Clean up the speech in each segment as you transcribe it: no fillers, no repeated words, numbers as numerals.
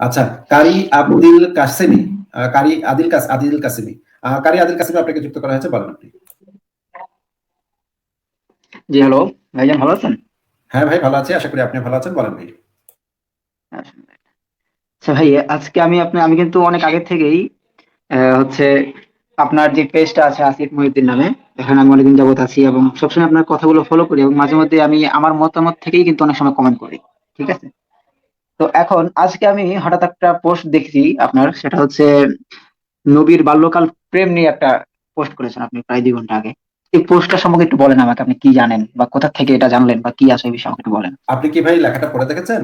আচ্ছা, কারি আব্দুল কাসেমি, কারি আদিল কাসেমি, কারি আদিল কাসেমি আপনাকে যুক্ত করা হয়েছে, বলেন আপনি। জি হ্যালো, ভাইজান ভালো আছেন? হ্যাঁ ভাই, ভালো আছি, আশা করি আপনি ভালো আছেন, বলেন ভাই। আচ্ছা ভাই, আজকে আমি কিন্তু অনেক আগে থেকেই হচ্ছে আপনার যে পেজটা আছে আসিফ মহিউদ্দিন নামে, এখানে আমি অনেকদিন যাবত আছি এবং সবসময় আপনার কথাগুলো ফলো করি এবং মাঝে মধ্যে আমি আমার মতামত থেকেই কিন্তু অনেক সময় কমেন্ট করি। ঠিক আছে? তো এখন আজকে আমি হঠাৎ একটা পোস্ট দেখছি আপনার, সেটা হচ্ছে নবীর বাল্যকাল প্রেম নিয়ে একটা পোস্ট করেছেন আপনি প্রায় 2 ঘন্টা আগে। এই পোস্টটা সম্পর্কে একটু বলেন আমাকে, আপনি কি জানেন বা কোথা থেকে এটা জানলেন বা কি আছে এই বিষয়ে আমাকে একটু বলেন। আপনি কি ভাই লেখাটা পড়ে দেখেছেন?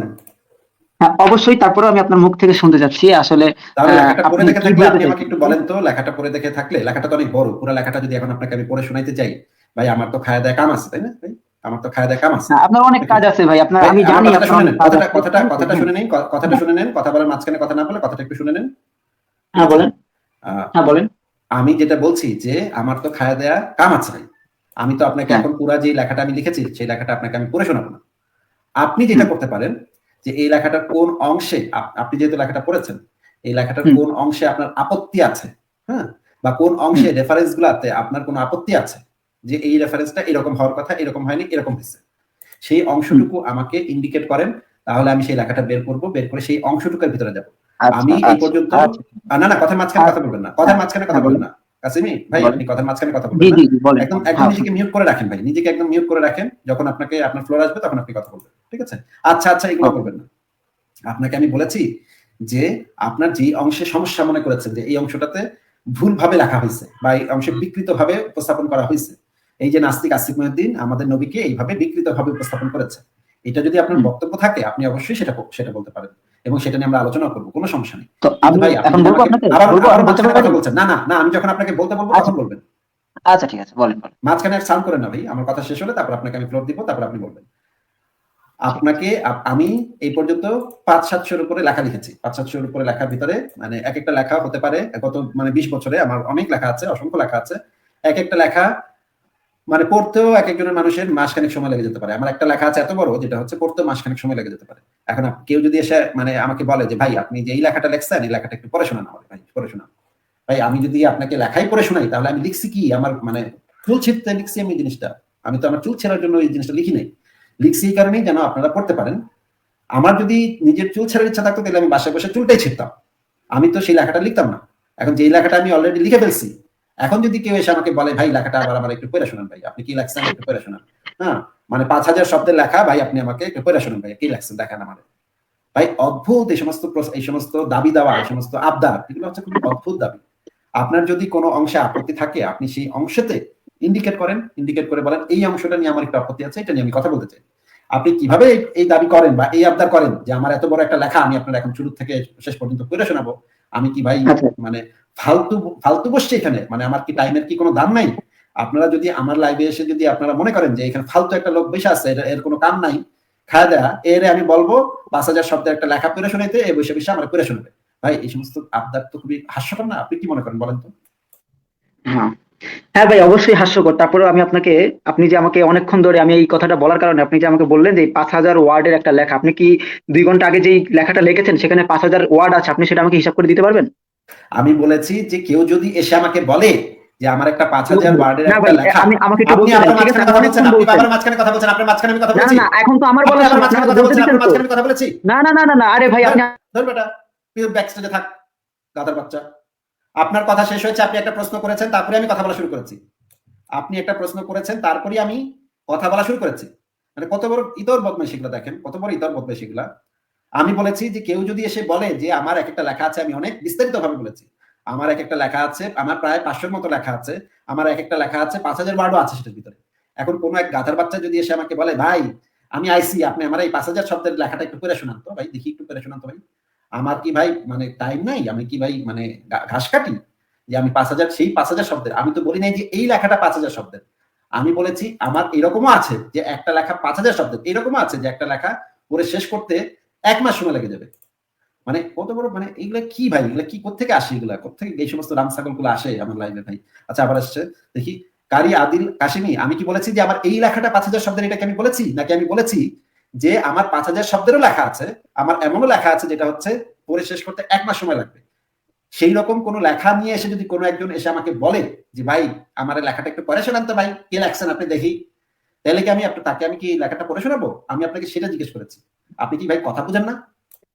হ্যাঁ অবশ্যই, তারপরে আমি আপনার মুখ থেকে শুনতে চাচ্ছি আসলে তাহলে লেখাটা পড়ে আপনি দেখে কি থাকলে বলতে আপনি আমাকে চাইছেন। একটু বলেন তো, লেখাটা পড়ে দেখে থাকলে, লেখাটা তো অনেক বড়, পুরো লেখাটা যদি এখন আপনাকে আমি পড়ে শোনাইতে চাই, ভাই আমার তো খায়া দেয়া কাম আছে, তাই না ভাই? আমার তো খায়া দেয়া কাম আছে। হ্যাঁ, আপনার অনেক নাকি? কাজ আছে ভাই, আপনার ভাই আমি আমার জানি কথাটা আপনার শুনে অনেক নেন, কাজ কথাটা আছে, কথাটা ঠিক আছে? কথাটা হ্যাঁ শুনে নেন, কথাটা হ্যাঁ শুনে নেন, কথা বলার মাঝখানে কথা না বলে কথাটা একটু শুনে নেন। ঠিক হ্যাঁ, আছে? বলেন। আহ, হ্যাঁ বলেন। আমি যেটা বলছি যে আমার তো খায়া দেয়া কাম আছে ভাই। আমি তো আপনাকে হ্যাঁ। এখন পুরা যে লেখাটা আমি লিখেছি সেই লেখাটা আপনাকে আমি পড়ে শোনাবো না। আপনি যেটা হুম। করতে পারেন যে এই লেখাটার কোন অংশে, আপনি যেহেতু লেখাটা পড়েছেন, এই লেখাটার হুম। কোন অংশে আপনার আপত্তি আছে, হ্যাঁ, বা কোন হুম। অংশে রেফারেন্স গুলাতে আপনার কোনো আপত্তি আছে, যে এই রেফারেন্সটা এরকম হওয়ার কথা, এরকম হয়নি, এরকম হয়েছে, সেই হুম। অংশটুকু আমাকে ইন্ডিকেট করেন। তাহলে আমি সেই লেখাটা বের করব, বের করে সেই অংশটুকুর ভিতরে যাব। আচ্ছা আমি এই আচ্ছা পর্যন্ত আচ্ছা। না না, কথার মাঝখানে কথা আচ্ছা। বলবেন না, হ্যাঁ। কথার মাঝখানে কথা হ্যাঁ বলবেন বলেন। না। কাসিমি ভাই, বলেন। আপনি কথার মাঝখানে কথা জি বলবেন না। জি জি, বলেন একদম বলেন, একদম হ্যাঁ নিজেকে শুনছি। মিউট করে রাখেন ভাই, নিজেকে একদম মিউট করে রাখেন, যখন আপনাকে আপনার ফ্লোর আসবে তখন আপনি কথা বলবেন, ঠিক আছে? আচ্ছা আচ্ছা, এগুলো ওকে। বলবেন না। আপনাকে আমি বলেছি যে আপনার যে অংশে সমস্যা মনে করেছেন যে এই অংশটাতে ভুলভাবে লেখা হয়েছে বা এই অংশে বিকৃতভাবে উপস্থাপন করা হয়েছে, এই যে নাস্তিক আসিফ মহিউদ্দিন আমাদের নবীকে এইভাবে বিকৃতভাবে উপস্থাপন করেছে, এটা যদি আপনার হুম। বক্তব্য থাকে আপনি অবশ্যই সেটা সেটা বলতে পারেন, এবং সেটা নিয়ে আমরা আলোচনা করবো, কোনো সমস্যা নেই। তো কিন্তু আমি ভাই আপনি এখন যদি বলবো আমাকে আপনাকে, আবার বলবো, আবার আমি বলতে মাঝখানে কথা পারি? বলছেন, না না না, আমি যখন আপনাকে বলতে বলবো আচ্ছা। তখন বলবেন। আচ্ছা ঠিক আছে, বলেন বলেন। মাঝখানে আর সাউন্ড করেন না ভাই, আমার কথা শেষ হলে তারপর আপনাকে আমি ফ্লোর দিব, তারপর আপনি বলবেন। ঠিক আছে। আপনাকে আমি এই পর্যন্ত ৫-৭০০ উপরে লেখা লিখেছি। ৫-৭০০ উপরে লেখার ভিতরে মানে একেকটা লেখা হতে পারে, গত মানে ২০ বছরে আমার অনেক লেখা আছে, অসংখ্য লেখা আছে। একেকটা লেখা মানে পড়তেও একেকজনের মানুষের মাসখানেক সময় লেগে যেতে পারে। আমার একটা লেখা আছে এত বড়, যেটা হচ্ছে পড়তেও মাসখানেক সময় লেগে যেতে পারে। এখন কেউ যদি এসে মানে আমাকে বলে যে, "ভাই আপনি যে এই লেখাটা লিখছেন, এই লেখাটা একটু পড়ে শোনান আমাকে ভাই, পড়ে শোনান।" ভাই আমি যদি আপনাকে লেখাই পড়ে শোনাই তাহলে আমি লিখছি কি? আমার মানে চুল ছিঁড়তে লিখছি আমি এই জিনিসটা। আমি তো আমার চুল ছেঁড়ার জন্য এই জিনিসটা লিখি নাই। লিখছি এই কারণেই যেন আপনারা পড়তে পারেন। আমার যদি নিজের চুল ছেড়ার ইচ্ছা থাকতো তাহলে আমি বাসায় বসে চুলটাই ছিঁড়তাম। আমি তো সেই লেখাটা লিখতাম না। এখন যে লেখাটা আমি অলরেডি লিখে ফেলছি, এখন যদি কেউ এসে আমাকে বলে, ভাই লেখাটা আবার আমার একটু পড়ে শোনান ভাই, আপনি কি লেখছেন একটু পড়ে শোনান। হ্যাঁ, মানে ৫,০০০ শব্দের লেখা, ভাই আপনি আমাকে একটু পড়ে শোনান ভাই, কি লেখছেন দেখান আমার। ভাই অদ্ভুত এই সমস্ত এই সমস্ত দাবি দেওয়া, এই সমস্ত আবদার, এগুলো হচ্ছে খুবই অদ্ভুত দাবি। আপনার যদি কোনো অংশে আপত্তি থাকে আপনি সেই অংশতে ইন্ডিকেট করেন, ইন্ডিকেট করে বলেন এই অংশটা নিয়ে আমার একটু আপত্তি আছে, এটা নিয়ে আমি কথা বলতে চাই। আপনি কিভাবে এই দাবি করেন বা এই আবদার করেন যে আমার এত বড় একটা লেখা আমি আপনার এখন শুরু থেকে শেষ পর্যন্ত পড়ে শোনাবো, আমি কি ভাই আচ্ছা। মানে ফালতু ফালতু বসছি এখানে, মানে আমার কি টাইমের কি কোনো দাম নাই? আপনারা যদি আমার লাইভে এসে যদি আপনারা মনে করেন যে এখানে ফালতু একটা লোক বসে আছে, এর কোনো কাম নাই, খায়া দেয়া, এর আমি বলবো ৫,০০০ শব্দের একটা লেখা পড়ে শোনাইতে, এ বসে বসে আমার পড়ে শোনাবে। ভাই এই সমস্ত আবদার তো খুবই হাস্যকর না? আপনি কি মনে করেন বলেন তো? হ্যাঁ। হ্যাঁ ভাই, অবশ্যই হাস্যকর। তারপরেও আমি আপনাকে, আপনি যে আমাকে অনেকক্ষণ ধরে আমি এই কথাটা বলার কারণে আপনি যে আমাকে বললেন যে ৫,০০০ ওয়ার্ডের একটা লেখা, আপনি কি ২ ঘন্টা আগে যে লেখাটা লিখেছেন সেখানে ৫,০০০ ওয়ার্ড আছে, আপনি সেটা আমাকে হিসাব করে দিতে পারবেন? আমি বলেছি যে কেউ যদি এসে আমাকে বলে যে আমার একটা ৫,০০০ ওয়ার্ডের না একটা ভাই, লেখা, আমি আমাকে একটু আপনি বলতে দেন, আবার ঠিক আছে? মাঝখানে আপনি কথা বলছেন, অনেকক্ষণ আপনি বলছেন। আবার মাঝখানে কথা বলছেন, আপনার মাঝখানে আমি কথা না না বলেছি? না, এখন তো আমার আপনি বলার আবার সময়, আপনি মাঝখানে আমাকে কথা বলতে বলছেন, দিচ্ছেন আপনার তো। মাঝখানে আমি কথা বলেছি? না না না না না, আরে ভাই ধর, আপনি। ধর বেটা, তুই ব্যাক স্টেজে থাক, গাধার বাচ্চা। আপনার কথা শেষ হয়েছে, আপনি একটা প্রশ্ন করেছেন, তারপরে আমি কথা বলা শুরু করেছি। আপনি একটা প্রশ্ন করেছেন, তারপরে আমি কথা বলা শুরু করেছি। মানে কত বড় ইতর বদমাইশি গুলা দেখেন, কত বড় ইতর বদমাইশি গুলা। আমি বলেছি যে কেউ যদি এসে বলে যে আমার এক একটা লেখা আছে, আমি অনেক বিস্তারিত ভাবে বলেছি। আমার এক একটা লেখা আছে, আমার প্রায় ৫০০ মতো লেখা আছে। আমার এক একটা লেখা আছে ৫,০০০ ওয়ার্ডও আছে সেটার ভিতরে। এখন কোন এক গাধার বাচ্চা যদি এসে আমাকে বলে, ভাই আমি আইসি, আপনি আমার এই ৫,০০০ শব্দের লেখাটা একটু পড়ে শোনান তো ভাই, দেখি একটু পড়ে শোনান তো ভাই। আমার কি ভাই মানে টাইম নাই? আমি কি ভাই মানে ঘাস কাটি? যে আমি ৫,০০০ সেই ৫,০০০ শব্দের, আমি তো বলি নাই যে এই লেখাটা ৫,০০০ শব্দের। আমি বলেছি আমার এরকমও আছে যে একটা লেখা ৫,০০০ শব্দের, এরকমও আছে যে একটা লেখা পড়ে শেষ করতে ১ মাস সময় লেগে যাবে। মানে কত বড় মানে এগুলা কি ভাই? এগুলা কি কোত্থেকে আসে এগুলা? কোত্থেকে এই সমস্ত রাম ছাগল গুলো আসে আমার লাইভে ভাই? আচ্ছা আবার আসছে। দেখি, কারি আদিল কাশিমি, আমি কি বলেছি যে আমার এই লেখাটা ৫,০০০ শব্দের, এটা কি আমি বলেছি? নাকি আমি বলেছি যে আমার ৫,০০০ শব্দেরও লেখা আছে, আমার এমনও লেখা আছে যেটা হচ্ছে পড়ে শেষ করতে 1 মাস সময় লাগবে। সেই রকম কোনো লেখা নিয়ে এসে যদি কোনো একজন এসে আমাকে বলে যে ভাই আমার এই লেখাটা একটু পড়ে শোনান তো ভাই, কে লেখছেন আপনি দেখি, তাহলে কি তাকে আমি কি লেখাটা পড়ে শোনাবো? আমি আপনাকে সেটা জিজ্ঞেস করেছি। আপনি কি ভাই কথা বুঝেন না?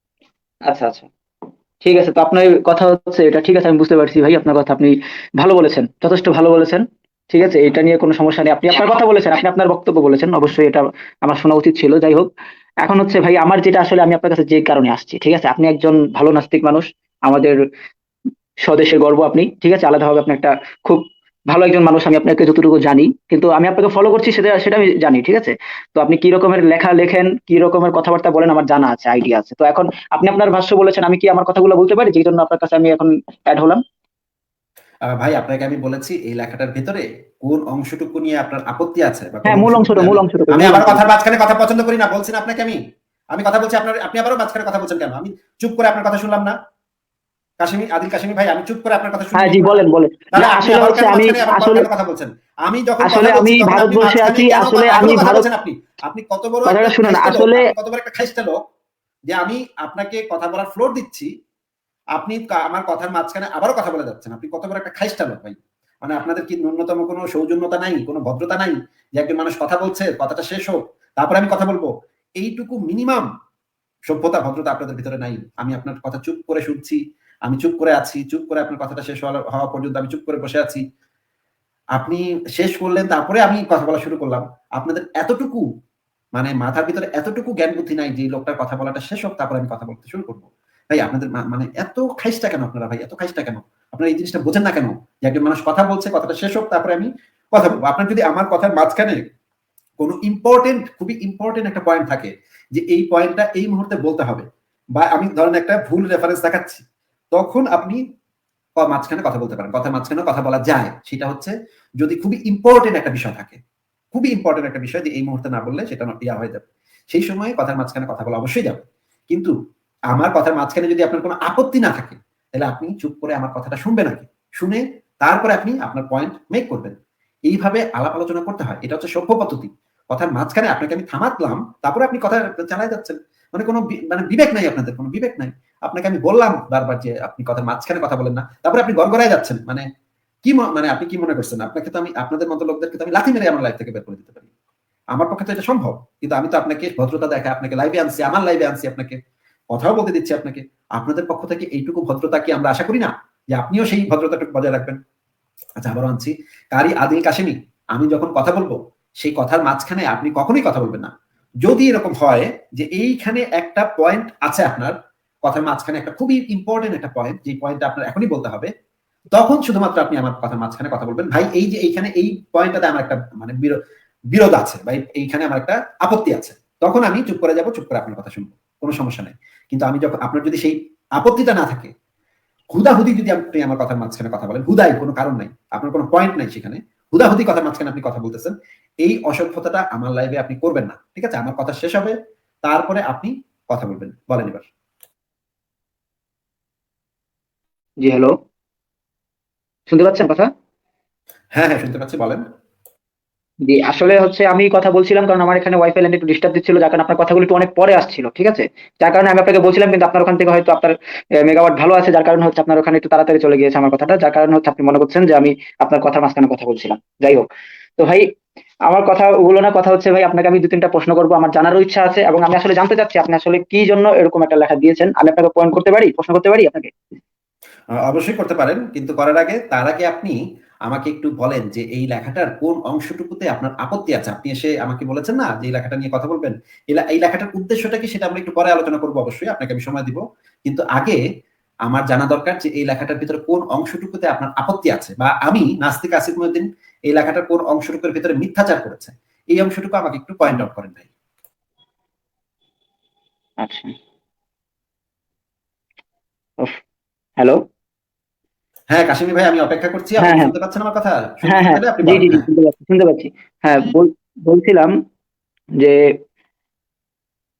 আচ্ছা আচ্ছা, ঠিক আছে। তো আপনার কথা হচ্ছে এটা, ঠিক আছে, আমি বুঝতে পারছি ভাই আপনার কথা। আপনি ভালো বলেছেন, যথেষ্ট ভালো বলেছেন। ঠিক আছে, এটা নিয়ে কোনো সমস্যা নেই। আপনি আপনার কথা বলেছেন, আপনি আপনার বক্তব্য বলেছেন, অবশ্যই এটা আমার শোনা উচিত ছিল। যাই হোক, এখন হচ্ছে ভাই আমার যেটা আসলে আমি আপনার কাছে যে কারণে আসছি, ঠিক আছে, আপনি একজন ভালো নাস্তিক মানুষ, আমাদের স্বদেশের গর্ব আপনি। ঠিক আছে, আলাদাভাবে আপনি একটা খুব ভালো একজন মানুষ, আমি আপনাকে যতটুকু জানি, কিন্তু আমি আপনাকে ফলো করছি সেটা সেটা আমি জানি। ঠিক আছে, তো আপনি কি রকমের লেখা লেখেন, কি রকমের কথাবার্তা বলেন আমার জানা আছে, আইডিয়া আছে। তো এখন আপনি আপনার ভাষ্য বলেছেন, আমি কি আমার কথাগুলো বলতে পারি, যেই জন্য আপনার কাছে আমি এখন অ্যাড হলাম? ভাই আপনাকে আমি বলেছি এই লেখাটার ভিতরে কোন অংশটুকু নিয়ে আপনার আপত্তি আছে বা কোন হ্যাঁ, অংশটুকুতে মূল অংশটুকু, আমি মূল আবার অংশটুকু। কথার মাঝখানে কথা পছন্দ করি না, বলছি না আপনাকে আমি। আমি কথা বলছি, আপনি আবারও মাঝখানে কথা বলছেন কেন? আমি চুপ করে আপনার কথা শুনলাম না? আদিল কাশিমি ভাই, আমি চুপ করে আপনার কথা শুনতে হ্যাঁ জি, বলবো না? বলেন বলেন। তাহলে না আপনি আসলে আবার হচ্ছে কেন আমি মাঝখানে আবার আসলে কেন কথা বলছেন? আমি যখন কথা আসলে আমি বলছি তখন আপনি ভারতবর্ষে মাঝখানে আছি, কেন আসলে আমি আবারও কথা ভারত, বলছেন আপনি? আপনি কত বড় কথাটা একটা শুনুন খাইস্তে লোক, আসলে। আপনি কত বড় একটা খাইস্তে লোক যে আমি আপনাকে কথা বলার ফ্লোর দিচ্ছি, আপনি আমার কথার মাঝখানে আবারও কথা বলে যাচ্ছেন। আপনি কত বড় একটা খাইস্টা লোক ভাই। মানে আপনাদের কি ন্যূনতম কোনো সৌজন্যতা নাই, কোনো ভদ্রতা নাই? যে একজন মানুষ কথা বলছে, কথাটা শেষ হোক, তারপরে আমি কথা বলবো। এইটুকু মিনিমাম সভ্যতা, ভদ্রতা আপনাদের ভিতরে নাই। আমি আপনার কথা চুপ করে শুনছি। আমি চুপ করে আছি। চুপ করে আপনার কথাটা শেষ হওয়া পর্যন্ত আমি চুপ করে বসে আছি। আপনি শেষ করলেন, তারপরে আমি কথা বলা শুরু করলাম। আপনাদের এতটুকু মানে মাথার ভিতরে এতটুকু জ্ঞান বুদ্ধি নাই যে এই লোকটার কথা বলাটা শেষ হোক, তারপরে আমি কথা বলতে শুরু করব। ভাই আপনাদের মানে এত খাইস্টা কেন আপনারা ভাই? এত খাইস্টা কেন? আপনারা এই জিনিসটা বোঝেন না কেন? যে একজন মানুষ কথা বলছে, কথাটা শেষ হোক, তারপরে আমি কথা বলব। আপনার যদি আমার কথার মাঝখানে কোনো ইম্পোর্টেন্ট, খুবই ইম্পোর্টেন্ট একটা পয়েন্ট থাকে যে এই পয়েন্টটা এই মুহূর্তে বলতে হবে, বা আমি ধরেন একটা ভুল রেফারেন্স দেখাচ্ছি, তখন আপনি মাঝখানে কথা বলতে পারেন। কথার মাঝখানেও কথা বলা যায়। সেটা হচ্ছে যদি খুবই ইম্পোর্টেন্ট একটা বিষয় থাকে। খুবই ইম্পোর্টেন্ট একটা বিষয় যে এই মুহূর্তে না বললে সেটা ইয়া হয়ে যাবে। সেই সময়ে কথার মাঝখানে কথা বলা অবশ্যই যাবে। কিন্তু আমার কথার মাঝখানে যদি আপনার কোনো আপত্তি না থাকে, তাহলে আপনি চুপ করে আমার কথাটা শুনবেন আগে। শুনে তারপরে আপনি আপনার পয়েন্ট মেক করবেন। এইভাবে আলাপ আলোচনা করতে হয়। এটা হচ্ছে সভ্য পদ্ধতি। কথার মাঝখানে আপনাকে আমি থামাতলাম, তারপরে আপনি কথা চালায় যাচ্ছেন। মানে কোনো মানে বিবেক নাই আপনাদের, কোনো বিবেক নাই। আপনাকে আমি বললাম বারবার যে আপনি কথার মাঝখানে কথা বলেন না। তারপরে আপনি গড়গড়ায় যাচ্ছেন। মানে কি মানে আপনি কি মনে করছেন? আপনাকে তো আমি আপনাদের মতো লোকদেরকে তো আমি লাথি মেরে আমার লাইফ থেকে বের করে দিতে পারি। আমার পক্ষে তো এটা সম্ভব। কিন্তু আমি তো আপনাকে ভদ্রতা দেখায় আপনাকে লাইভে আনছি, আমার লাইভে আনছি আপনাকে। কথাও বলতে দিচ্ছি আপনাকে। আপনাদের পক্ষ থেকে এইটুকু ভদ্রতা কি আমরা আশা করি না? যে আপনিও সেই ভদ্রতাটুকু বজায় রাখবেন? আচ্ছা, আবারও আনছি। কারি আদিল কাশেমি, আমি যখন কথা বলবো, সেই কথার মাঝখানে আপনি কখনোই কথা বলবেন না। যদি এরকম হয় যে এইখানে একটা পয়েন্ট আছে আপনার কথার মাঝখানে, একটা খুবই ইম্পর্টেন্ট একটা পয়েন্ট, যে পয়েন্টটা আপনার এখনই বলতে হবে, তখন শুধুমাত্র আপনি আমার কথার মাঝখানে কথা বলবেন। ভাই এই যে এইখানে এই পয়েন্টটাতে আমার একটা মানে বিরোধ আছে, ভাই এইখানে আমার একটা আপত্তি আছে। তখন আমি চুপ করে যাব, চুপ করে আপনার কথা শুনবো। কোনো সমস্যা নাই। কিন্তু আমি যখন আপনার যদি সেই আপত্তিটা না থাকে, হুদাহুদি যদি আপনি আমার কথার মাঝখানে কথা বলেন, হুদাই কোনো কারণ নাই, আপনার কোনো পয়েন্ট নাই সেখানে, হুদাহুদি কথার মাঝখানে আপনি কথা বলতেছেন, এই অসভ্যতাটা আমার লাইভে আপনি করবেন না। ঠিক আছে? আমার কথা শেষ হবে, তারপরে আপনি কথা বলবেন। বলেন এবার। জি, হ্যালো, শুনতে পাচ্ছেন কথা? হ্যাঁ, হ্যাঁ, শুনতে পাচ্ছি, বলেন। জি, আসলে হচ্ছে আমি কথা বলছিলাম, কারণ আমার এখানে ওয়াইফাই লাইন একটু ডিস্টার্ব দিচ্ছিল, যার কারণে আপনার কথাগুলো একটু অনেক পরে আসছিল। ঠিক আছে, যার কারণে আমি আপনাকে বলছিলাম, কিন্তু আপনার ওখান থেকে হয়তো আপনার মেগাওয়াট ভালো আছে, যার কারণে হচ্ছে আপনার ওখানে একটু তাড়াতাড়ি চলে গিয়েছে আমার কথাটা, যার কারণে হচ্ছে আপনি মনে করছেন যে আমি আপনার কথার মাঝখানে কথা বলছিলাম। যাই হোক, তো ভাই আমার কথা ওগুলো না, কথা হচ্ছে ভাই আপনাকে আমি দু তিনটা প্রশ্ন করবো, আমার জানারও ইচ্ছা আছে, এবং আমি আসলে জানতে চাচ্ছি আপনি আসলে কি জন্য এরকম একটা লেখা দিয়েছেন। আমি আপনাকে পয়েন্ট করতে পারি, প্রশ্ন করতে পারি আপনাকে? অবশ্যই করতে পারেন। কিন্তু করার আগে, তার আগে আপনি আমাকে একটু বলেন যে এই লেখাটার কোন অংশটুকুতে আপনার আপত্তি আছে? আপনি এসে আমাকে বলেছেন না যে এই লেখাটা নিয়ে কথা বলবেন। এই লেখাটার উদ্দেশ্যটা কি সেটা আমরা একটু পরে আলোচনা করব অবশ্যই। আপনাকে আমি সময় দিব। কিন্তু আগে আমার জানা দরকার যে এই লেখাটার ভিতরে কোন অংশটুকুতে আপনার আপত্তি আছে, বা আমি নাস্তিক আসিফ মহিউদ্দিন এই লেখাটার কোন অংশটুকুর ভিতরে মিথ্যাচার করেছে। এই অংশটুকু আমাকে একটু পয়েন্ট আউট করেন ভাই। আচ্ছা, উফ, হ্যালো। হ্যাঁ, কাশিমি ভাই, আমি অপেক্ষা করছি। আপনি হ্যাঁ কি হ্যাঁ, শুনতে পাচ্ছেন আমার কথা? হ্যাঁ শুনতেছেন হ্যাঁ, তাহলে আপনি জি বলেন। জি জি, হ্যাঁ। শুনতে পাচ্ছি শুনতে পাচ্ছি। হ্যাঁ, বলছিলাম যে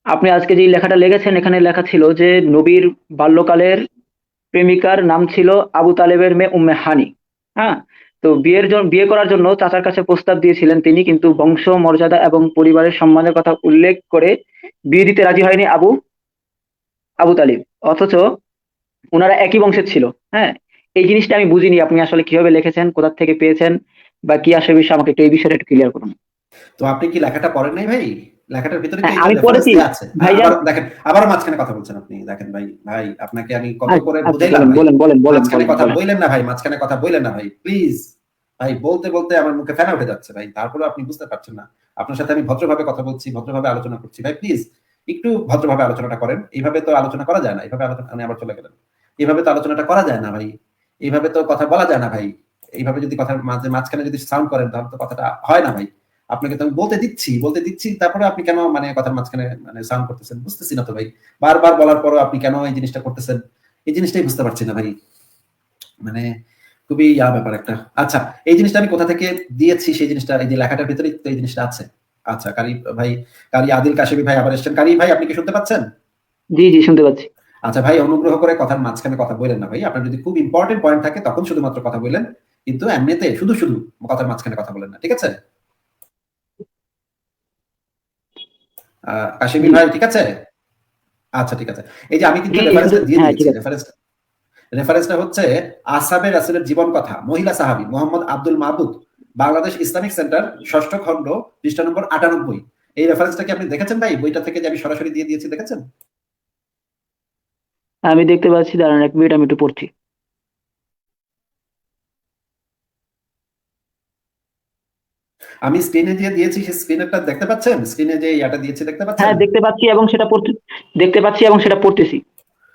আপনি আজকে যে লেখাটা লিখেছেন, এখানে লেখা ছিল যে নবীর বাল্যকালের প্রেমিকার নাম ছিল আবু তালেবের মেয়ে উম্মে হানি। হ্যাঁ, তো বিয়ে করার জন্য চাচার কাছে প্রস্তাব দিয়েছিলেন তিনি, কিন্তু বংশ মর্যাদা এবং পরিবারের সম্মানের কথা উল্লেখ করে বিয়ে দিতে রাজি হয়নি আবু আবু তালিব। অথচ ওনারা একই বংশের ছিল। হ্যাঁ, এই জিনিসটা আমি বুঝিনি, আপনি আসলে কিভাবে লিখেছেন, কোথা থেকে পেয়েছেন, বা কি আসে বিষয়, আমাকে একটু এই বিষয়টা একটু ক্লিয়ার করুন। তো আপনি কি লেখাটা পড়েন নাই ভাই? লেখাটার ভিতরে তো হ্যাঁ এই যে আমি রেফারেন্স পড়েছি দেয়া আছে। হ্যাঁ, ভাইজান। আবার দেখেন, আবার মাঝখানে কথা বলছেন আপনি। দেখেন ভাই, ভাই আপনাকে আমি কত আচ্ছা করে আচ্ছা, বুঝাইলাম বলেন ভাই। বলেন বলেন বলেন মাঝখানে বলেন কথা বলেন। বললেন না ভাই, মাঝখানে কথা বললেন না ভাই। প্লিজ ভাই, বলতে বলতে আমার মুখে ফেনা উঠে যাচ্ছে ভাই। তারপরেও আপনি বুঝতে পারছেন না। আপনার সাথে আমি ভদ্রভাবে কথা বলছি, ভদ্রভাবে আলোচনা করছি। ভাই প্লিজ একটু ভদ্রভাবে আলোচনাটা করেন। এইভাবে তো আলোচনা করা যায় না। এইভাবে আলোচনা, আপনি আবার চলে গেলেন। এইভাবে তো আলোচনাটা করা যায় না ভাই। এইভাবে তো কথা বলা যায় না ভাই। এইভাবে যদি কথার মাঝখানে যদি সাউন্ড করেন তাহলে তো কথাটা হয় না ভাই। আপনাকে তো আমি বলতে দিচ্ছি, তারপরে আপনি কেন মানে কথার মাঝখানে মানে সাউন্ড করতেছেন? বুঝতেছি না তো ভাই। বারবার বলার পরও আপনি কেন এই জিনিসটা করতেছেন? এই জিনিসটাই বুঝতে পারছি না ভাই। মানে খুবই ব্যাপার একটা। আচ্ছা, এই জিনিসটা আমি কোথা থেকে দিয়েছি সেই জিনিসটা এই যে লেখাটার ভিতরেই তো এই জিনিসটা আছে। আচ্ছা, কারি ভাই, কারি আদিল কাশেমি ভাই আবার এসেছেন। কারি ভাই, আপনি কি শুনতে পাচ্ছেন? জি জি, শুনতে পাচ্ছি। আচ্ছা ভাই, অনুগ্রহ করে কথার মাঝখানে কথা বললেন না ভাই। আপনার যদি খুব ইম্পর্টেন্ট পয়েন্ট থাকে তখন শুধুমাত্র কথা বললেন। কিন্তু এমনিতে শুধু কথার মাঝখানে কথা বলেন না। ঠিক আছে? কাশেমি জি ভাই, ঠিক আছে? আচ্ছা, ঠিক আছে। এই যে আমি কিন্তু জি জি, শুধু রেফারেন্সটা দিয়ে হ্যাঁ দিয়েছি। ঠিক আছে। রেফারেন্সটা হচ্ছে আসহাবে রাসূলের জীবন কথা, মহিলা সাহাবী মোহাম্মদ আব্দুল মাবুদ, বাংলাদেশ ইসলামিক সেন্টার, ষষ্ঠ খণ্ড, পৃষ্ঠা নম্বর ৯৮। এই রেফারেন্সটা কি আপনি দেখেছেন ভাই? বইটা থেকে যে আমি সরাসরি দিয়ে দিয়েছি, দেখেছেন? আমি দেখতে পাচ্ছি, দাঁড়ান 1 মিনিট, আমি একটু পড়ছি। আমি স্ক্রিনে যে দিয়েছি সেই স্ক্রিনেরটা দেখতে পাচ্ছেন? স্ক্রিনে যে ইয়াটা দিয়েছি দেখতে পাচ্ছেন? হ্যাঁ দেখতে পাচ্ছি, এবং সেটা পড়তে, দেখতে পাচ্ছি এবং সেটা পড়তেছি।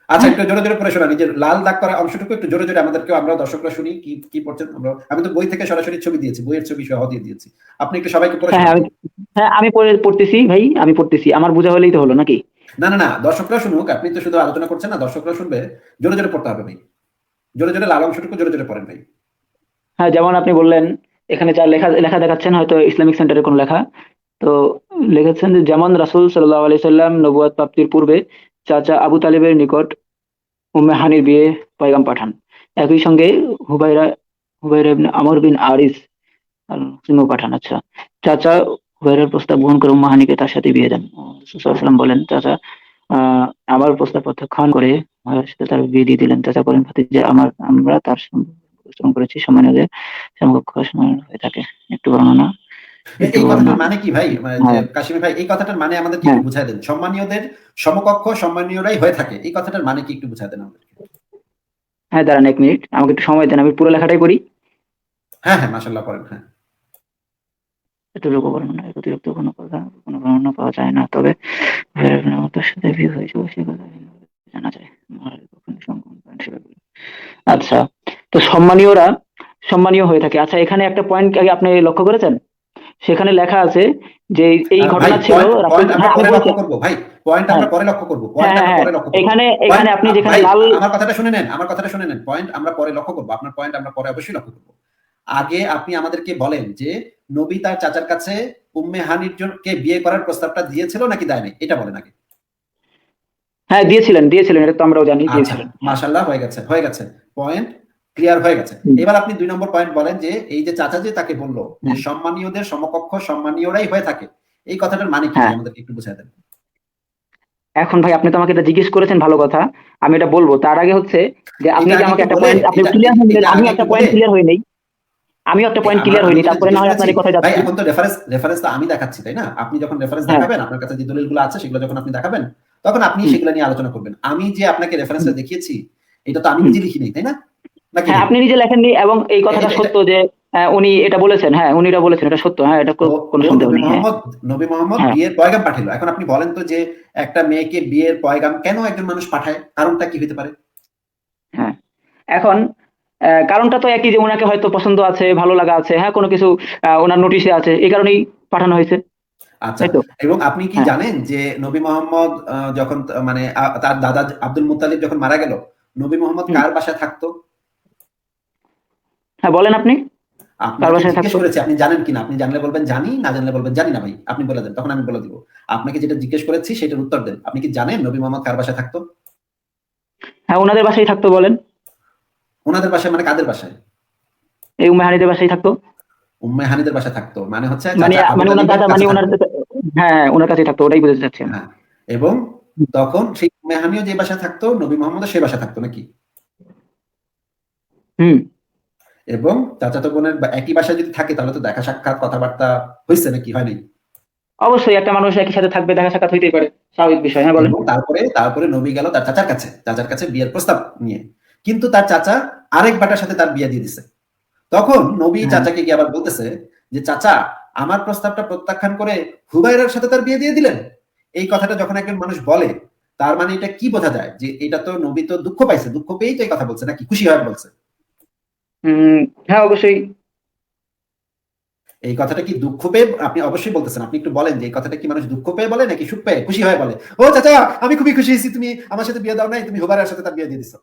আচ্ছা, হ্যাঁ একটু জোরে জোরে পড়ে শোনান। নিজের লাল দাগ করা অংশটুকু একটু জোরে জোরে আমাদেরকে, আমরা দর্শকরা শুনি কি কি পড়ছেন। আমি তো বই থেকে সরাসরি ছবি দিয়েছি, বইয়ের ছবি সহ দিয়ে দিয়েছি। আপনি একটু সবাইকে পড়ে হ্যাঁ হ্যাঁ, শোনান আমি, ভাই। হ্যাঁ আমি পড়তেছি ভাই, আমি পড়তেছি, আমার বোঝা হলেই তো হলো নাকি? না না না, দর্শকরা শুনুক। আপনি তো শুধু আলোচনা করছেন না, দর্শকরা শুনবে। জোরে জোরে পড়তে হবে ভাই। জোরে জোরে লাল অংশটুকু জোরে জোরে পড়েন ভাই। হ্যাঁ, যেমন আপনি বললেন, এখানে যা লেখা লেখা দেখাচ্ছেন হয়তো ইসলামিক সেন্টারের কোনো লেখা। তো লিখেছেন যে, যেমন রাসূল সাল্লাল্লাহু আলাইহি সাল্লাম নবুয়ত প্রাপ্তির পূর্বে চাচা আবু তালেবের নিকট উম্মে হানির বিয়ে পয়গাম পাঠান। একই সঙ্গে হুবাইরা হুবাইরা ইবনে আমর বিন আরিস আল মুসলিমও পাঠান। আচ্ছা, চাচা হুবাইরার প্রস্তাব গ্রহণ করে উম্মে হানিকে তার সাথে বিয়ে দেন। রাসূল সাল্লাল্লাহু আলাইহি সাল্লাম বলেন, চাচা আমার প্রস্তাব প্রত্যাখ্যান করে হুবাইরার সাথে তার বিয়ে দিয়ে দিলেন। চাচা বলেন, ভাতিজা আমরা তার পরিশ্রম করেছি, সম্মানীয়দের সমকক্ষ সমান হয়ে থাকে। একটু বর্ণনা, একটু এই বর্ণনা। কথাটার মানে কি ভাই? যে হ্যাঁ কাশিম ভাই, এই কথাটার মানে আমাদেরকে হ্যাঁ একটু বুঝায় দেন। সম্মানীয়দের সমকক্ষ সম্মানীয়রাই হয়ে থাকে, এই কথাটার মানে কি একটু বুঝায় দেন আমাদেরকে? হ্যাঁ, দাঁড়ান 1 মিনিট, আমাকে একটু সময় দেন, আমি পুরো লেখাটাই পড়ি। হ্যাঁ হ্যাঁ, মাশাল্লাহ পড়েন, হ্যাঁ। একটু লোক বর্ণনা, এর অতিরিক্ত কোনো বর্ণনা পাওয়া যায় না, তবে হুবাইরার তার সাথে বিয়ে হয়েছিল সে কথা ভিন্নভাবে জানা যায়। মহারাজ কখনো সংক্রমণ করেন সেটা বলে। আচ্ছা, তো সম্মানীয়রা সম্মানীয় হয়ে থাকে। আচ্ছা, এখানে একটা পয়েন্ট আগে আপনি লক্ষ্য করেছেন, সেখানে লেখা আছে যে এই ভাই, ঘটনা ছিল পয়েন্ট রাসূল, পয়েন্ট আমরা হ্যাঁ আমি পরে বলছি। লক্ষ্য করব ভাই। পয়েন্ট হ্যাঁ আমরা পরে লক্ষ্য করব। হ্যাঁ পয়েন্ট হ্যাঁ আমরা হ্যাঁ, পরে লক্ষ্য করব। এখানে পয়েন্ট এখানে আপনি যেখানে ভাই, লাল, আমার কথাটা শুনে নেন, আমার কথাটা শুনে নেন। পয়েন্ট আমরা পরে লক্ষ্য করব। আপনার পয়েন্ট আমরা পরে অবশ্যই লক্ষ্য করব। আগে আপনি আমাদেরকে বলেন যে নবী তার চাচার কাছে উম্মে হানির জনকে বিয়ে করার প্রস্তাবটা দিয়েছিল নাকি দেয় নাই? এটা বলেন আগে। হ্যাঁ দিয়েছিলেন দিয়েছিলেন, এটা তো আমরাও জানি, আচ্ছা, দিয়েছিলেন হ্যাঁ। মাশাআল্লাহ, হয়ে গেছে, হয়ে গেছে। পয়েন্ট ক্লিয়ার হয়ে গেছে। হুম, এবার আপনি ২ নম্বর পয়েন্ট বলেন যে এই যে চাচা যে তাকে বলল যে হ্যাঁ সম্মানীয়দের সমকক্ষ সম্মানীয়রাই হয়ে থাকে। এই কথাটার মানে কি ভাই? হ্যাঁ। আমাদেরকে একটু বুঝায় দেন। এখন ভাই আপনি তো আমাকে এটা জিজ্ঞেস করেছেন, ভালো কথা, আমি এটা বলবো। তার আগে হচ্ছে যে আপনি এটা যে আগে আমাকে একটু একটা বলে, পয়েন্ট, আপনি এটা ক্লিয়ার হয়ে নিলেন, এটা আমি আগে একটা একটু বলে। পয়েন্ট ক্লিয়ার হয়ে নেই, আমিও একটা পয়েন্ট আমার ক্লিয়ার আমি হয়নি, যেটা তারপরে না জিজ্ঞেস হয় করেছি আপনার এই কথায় ভাই, যাচ্ছি। এখন তো রেফারেন্স তো আমি দেখাচ্ছি, তাই না? আপনি যখন রেফারেন্স হ্যাঁ। দেখাবেন, আপনার কাছে যে দলিলগুলো আছে সেগুলো যখন আপনি দেখাবেন, তখন আপনি হুম, সেগুলো নিয়ে আলোচনা করবেন। আমি যে আপনাকে হুম, রেফারেন্সটা দেখিয়েছি, এটা তো আমি হুম। নিজে লিখি নাই, তাই না? নাকি হ্যাঁ ভাই? আপনি নিজে লেখেননি, এবং এই কথাটা এটা এটা সত্য যে উনি এটা বলেছেন, হ্যাঁ উনি এটা বলেছেন, এটা সত্য, হ্যাঁ এটা ও কোনো ও সন্দেহ নেই। হ্যাঁ নবী মোহাম্মদ হ্যাঁ বিয়ের পয়গাম পাঠাইলো। এখন আপনি বলেন তো যে একটা মেয়েকে বিয়ের পয়গাম কেন একজন মানুষ পাঠায়? কারণটা কি হতে পারে? হ্যাঁ। এখন কারণটা তো একই, যে ওনাকে হয়তো পছন্দ আছে, ভালো লাগা আছে, হ্যাঁ কোনো কিছু ওনার নোটিশে আছে, এই কারণেই পাঠানো হয়েছে, আচ্ছা, তাই তো? এবং আপনি কি হ্যাঁ জানেন যে নবী মোহাম্মদ যখন মানে তার দাদা আব্দুল মুত্তালিব যখন মারা গেল, নবী মোহাম্মদ হুম, কার বাসায় থাকতো? হ্যাঁ বলেন আপনি, কার আপনাকে বাসায় জিজ্ঞেস থাকতো? করেছি, আপনি জানেন কিনা? আপনি জানলে বলবেন জানি, না জানলে বলবেন জানি না ভাই। আপনি বলে দেন, তখন আমি বলে দিব। আপনাকে যেটা জিজ্ঞেস করেছি সেটার উত্তর দেন। আপনি কি জানেন নবী মোহাম্মদ কার বাসায় থাকতো? হ্যাঁ ওনাদের বাসায় থাকতো, বলেন। ওনাদের বাসায় মানে কাদের বাসায়? এই উম্মেহানিদের বাসায় থাকতো। উম্মে হানিদের বাসায় থাকতো। মানে হচ্ছে মানে চাচা আবু মানে ওনার তালিবের দাদা, মানে কাছে ওনার, থাকতো। হ্যাঁ হ্যাঁ ওনার কাছেই থাকতো, ওটাই বুঝতে চাচ্ছি আমি। হ্যাঁ, এবং তখন সেই মেহানিও যে বাসায় থাকতো নবী মোহাম্মদ সেই বাসায় থাকতো নাকি? হুম। এবং চাচাতো বোনের একই বাসায় যদি থাকে তাহলে তো দেখা সাক্ষাৎ কথাবার্তা হয়েছে নাকি হয় নাই? অবশ্যই একটা মানুষ একই সাথে থাকবে, দেখা সাক্ষাৎ হইতেই পারে, স্বাভাবিক বিষয়। হ্যাঁ বলেন। এবং তারপরে নবী গেল তার চাচার কাছে বিয়ের প্রস্তাব নিয়ে, কিন্তু তার চাচা আরেক বাটার সাথে তার বিয়ে দিয়ে দিছে। তখন নবী হ্যাঁ। চাচাকে গিয়ে আবার বলতেছে যে চাচা আমার প্রস্তাবটা প্রত্যাখ্যান করে হুবাইরার সাথে তার বিয়ে দিয়ে দিলেন। এই কথাটা যখন একজন মানুষ বলে তার মানে এটা কি বোঝা যায় যে এটা তো নবী তো দুঃখ পাইছে, দুঃখ পেয়েই তো এই কথা বলছে নাকি খুশি হয়ে বলছে? উম, হ্যাঁ অবশ্যই। এই কথাটা কি দুঃখ পেয়ে আপনি অবশ্যই বলতেছেন, আপনি একটু বলেন যে এই কথাটা কি মানুষ দুঃখ পেয়ে বলে নাকি সুখ পেয়ে খুশি হয়ে বলে? ও চাচা আমি খুবই খুশি হয়েছি, তুমি আমার সাথে বিয়ে দাও নাই, তুমি হুবাইরার সাথে তার বিয়ে দিয়ে দিছো।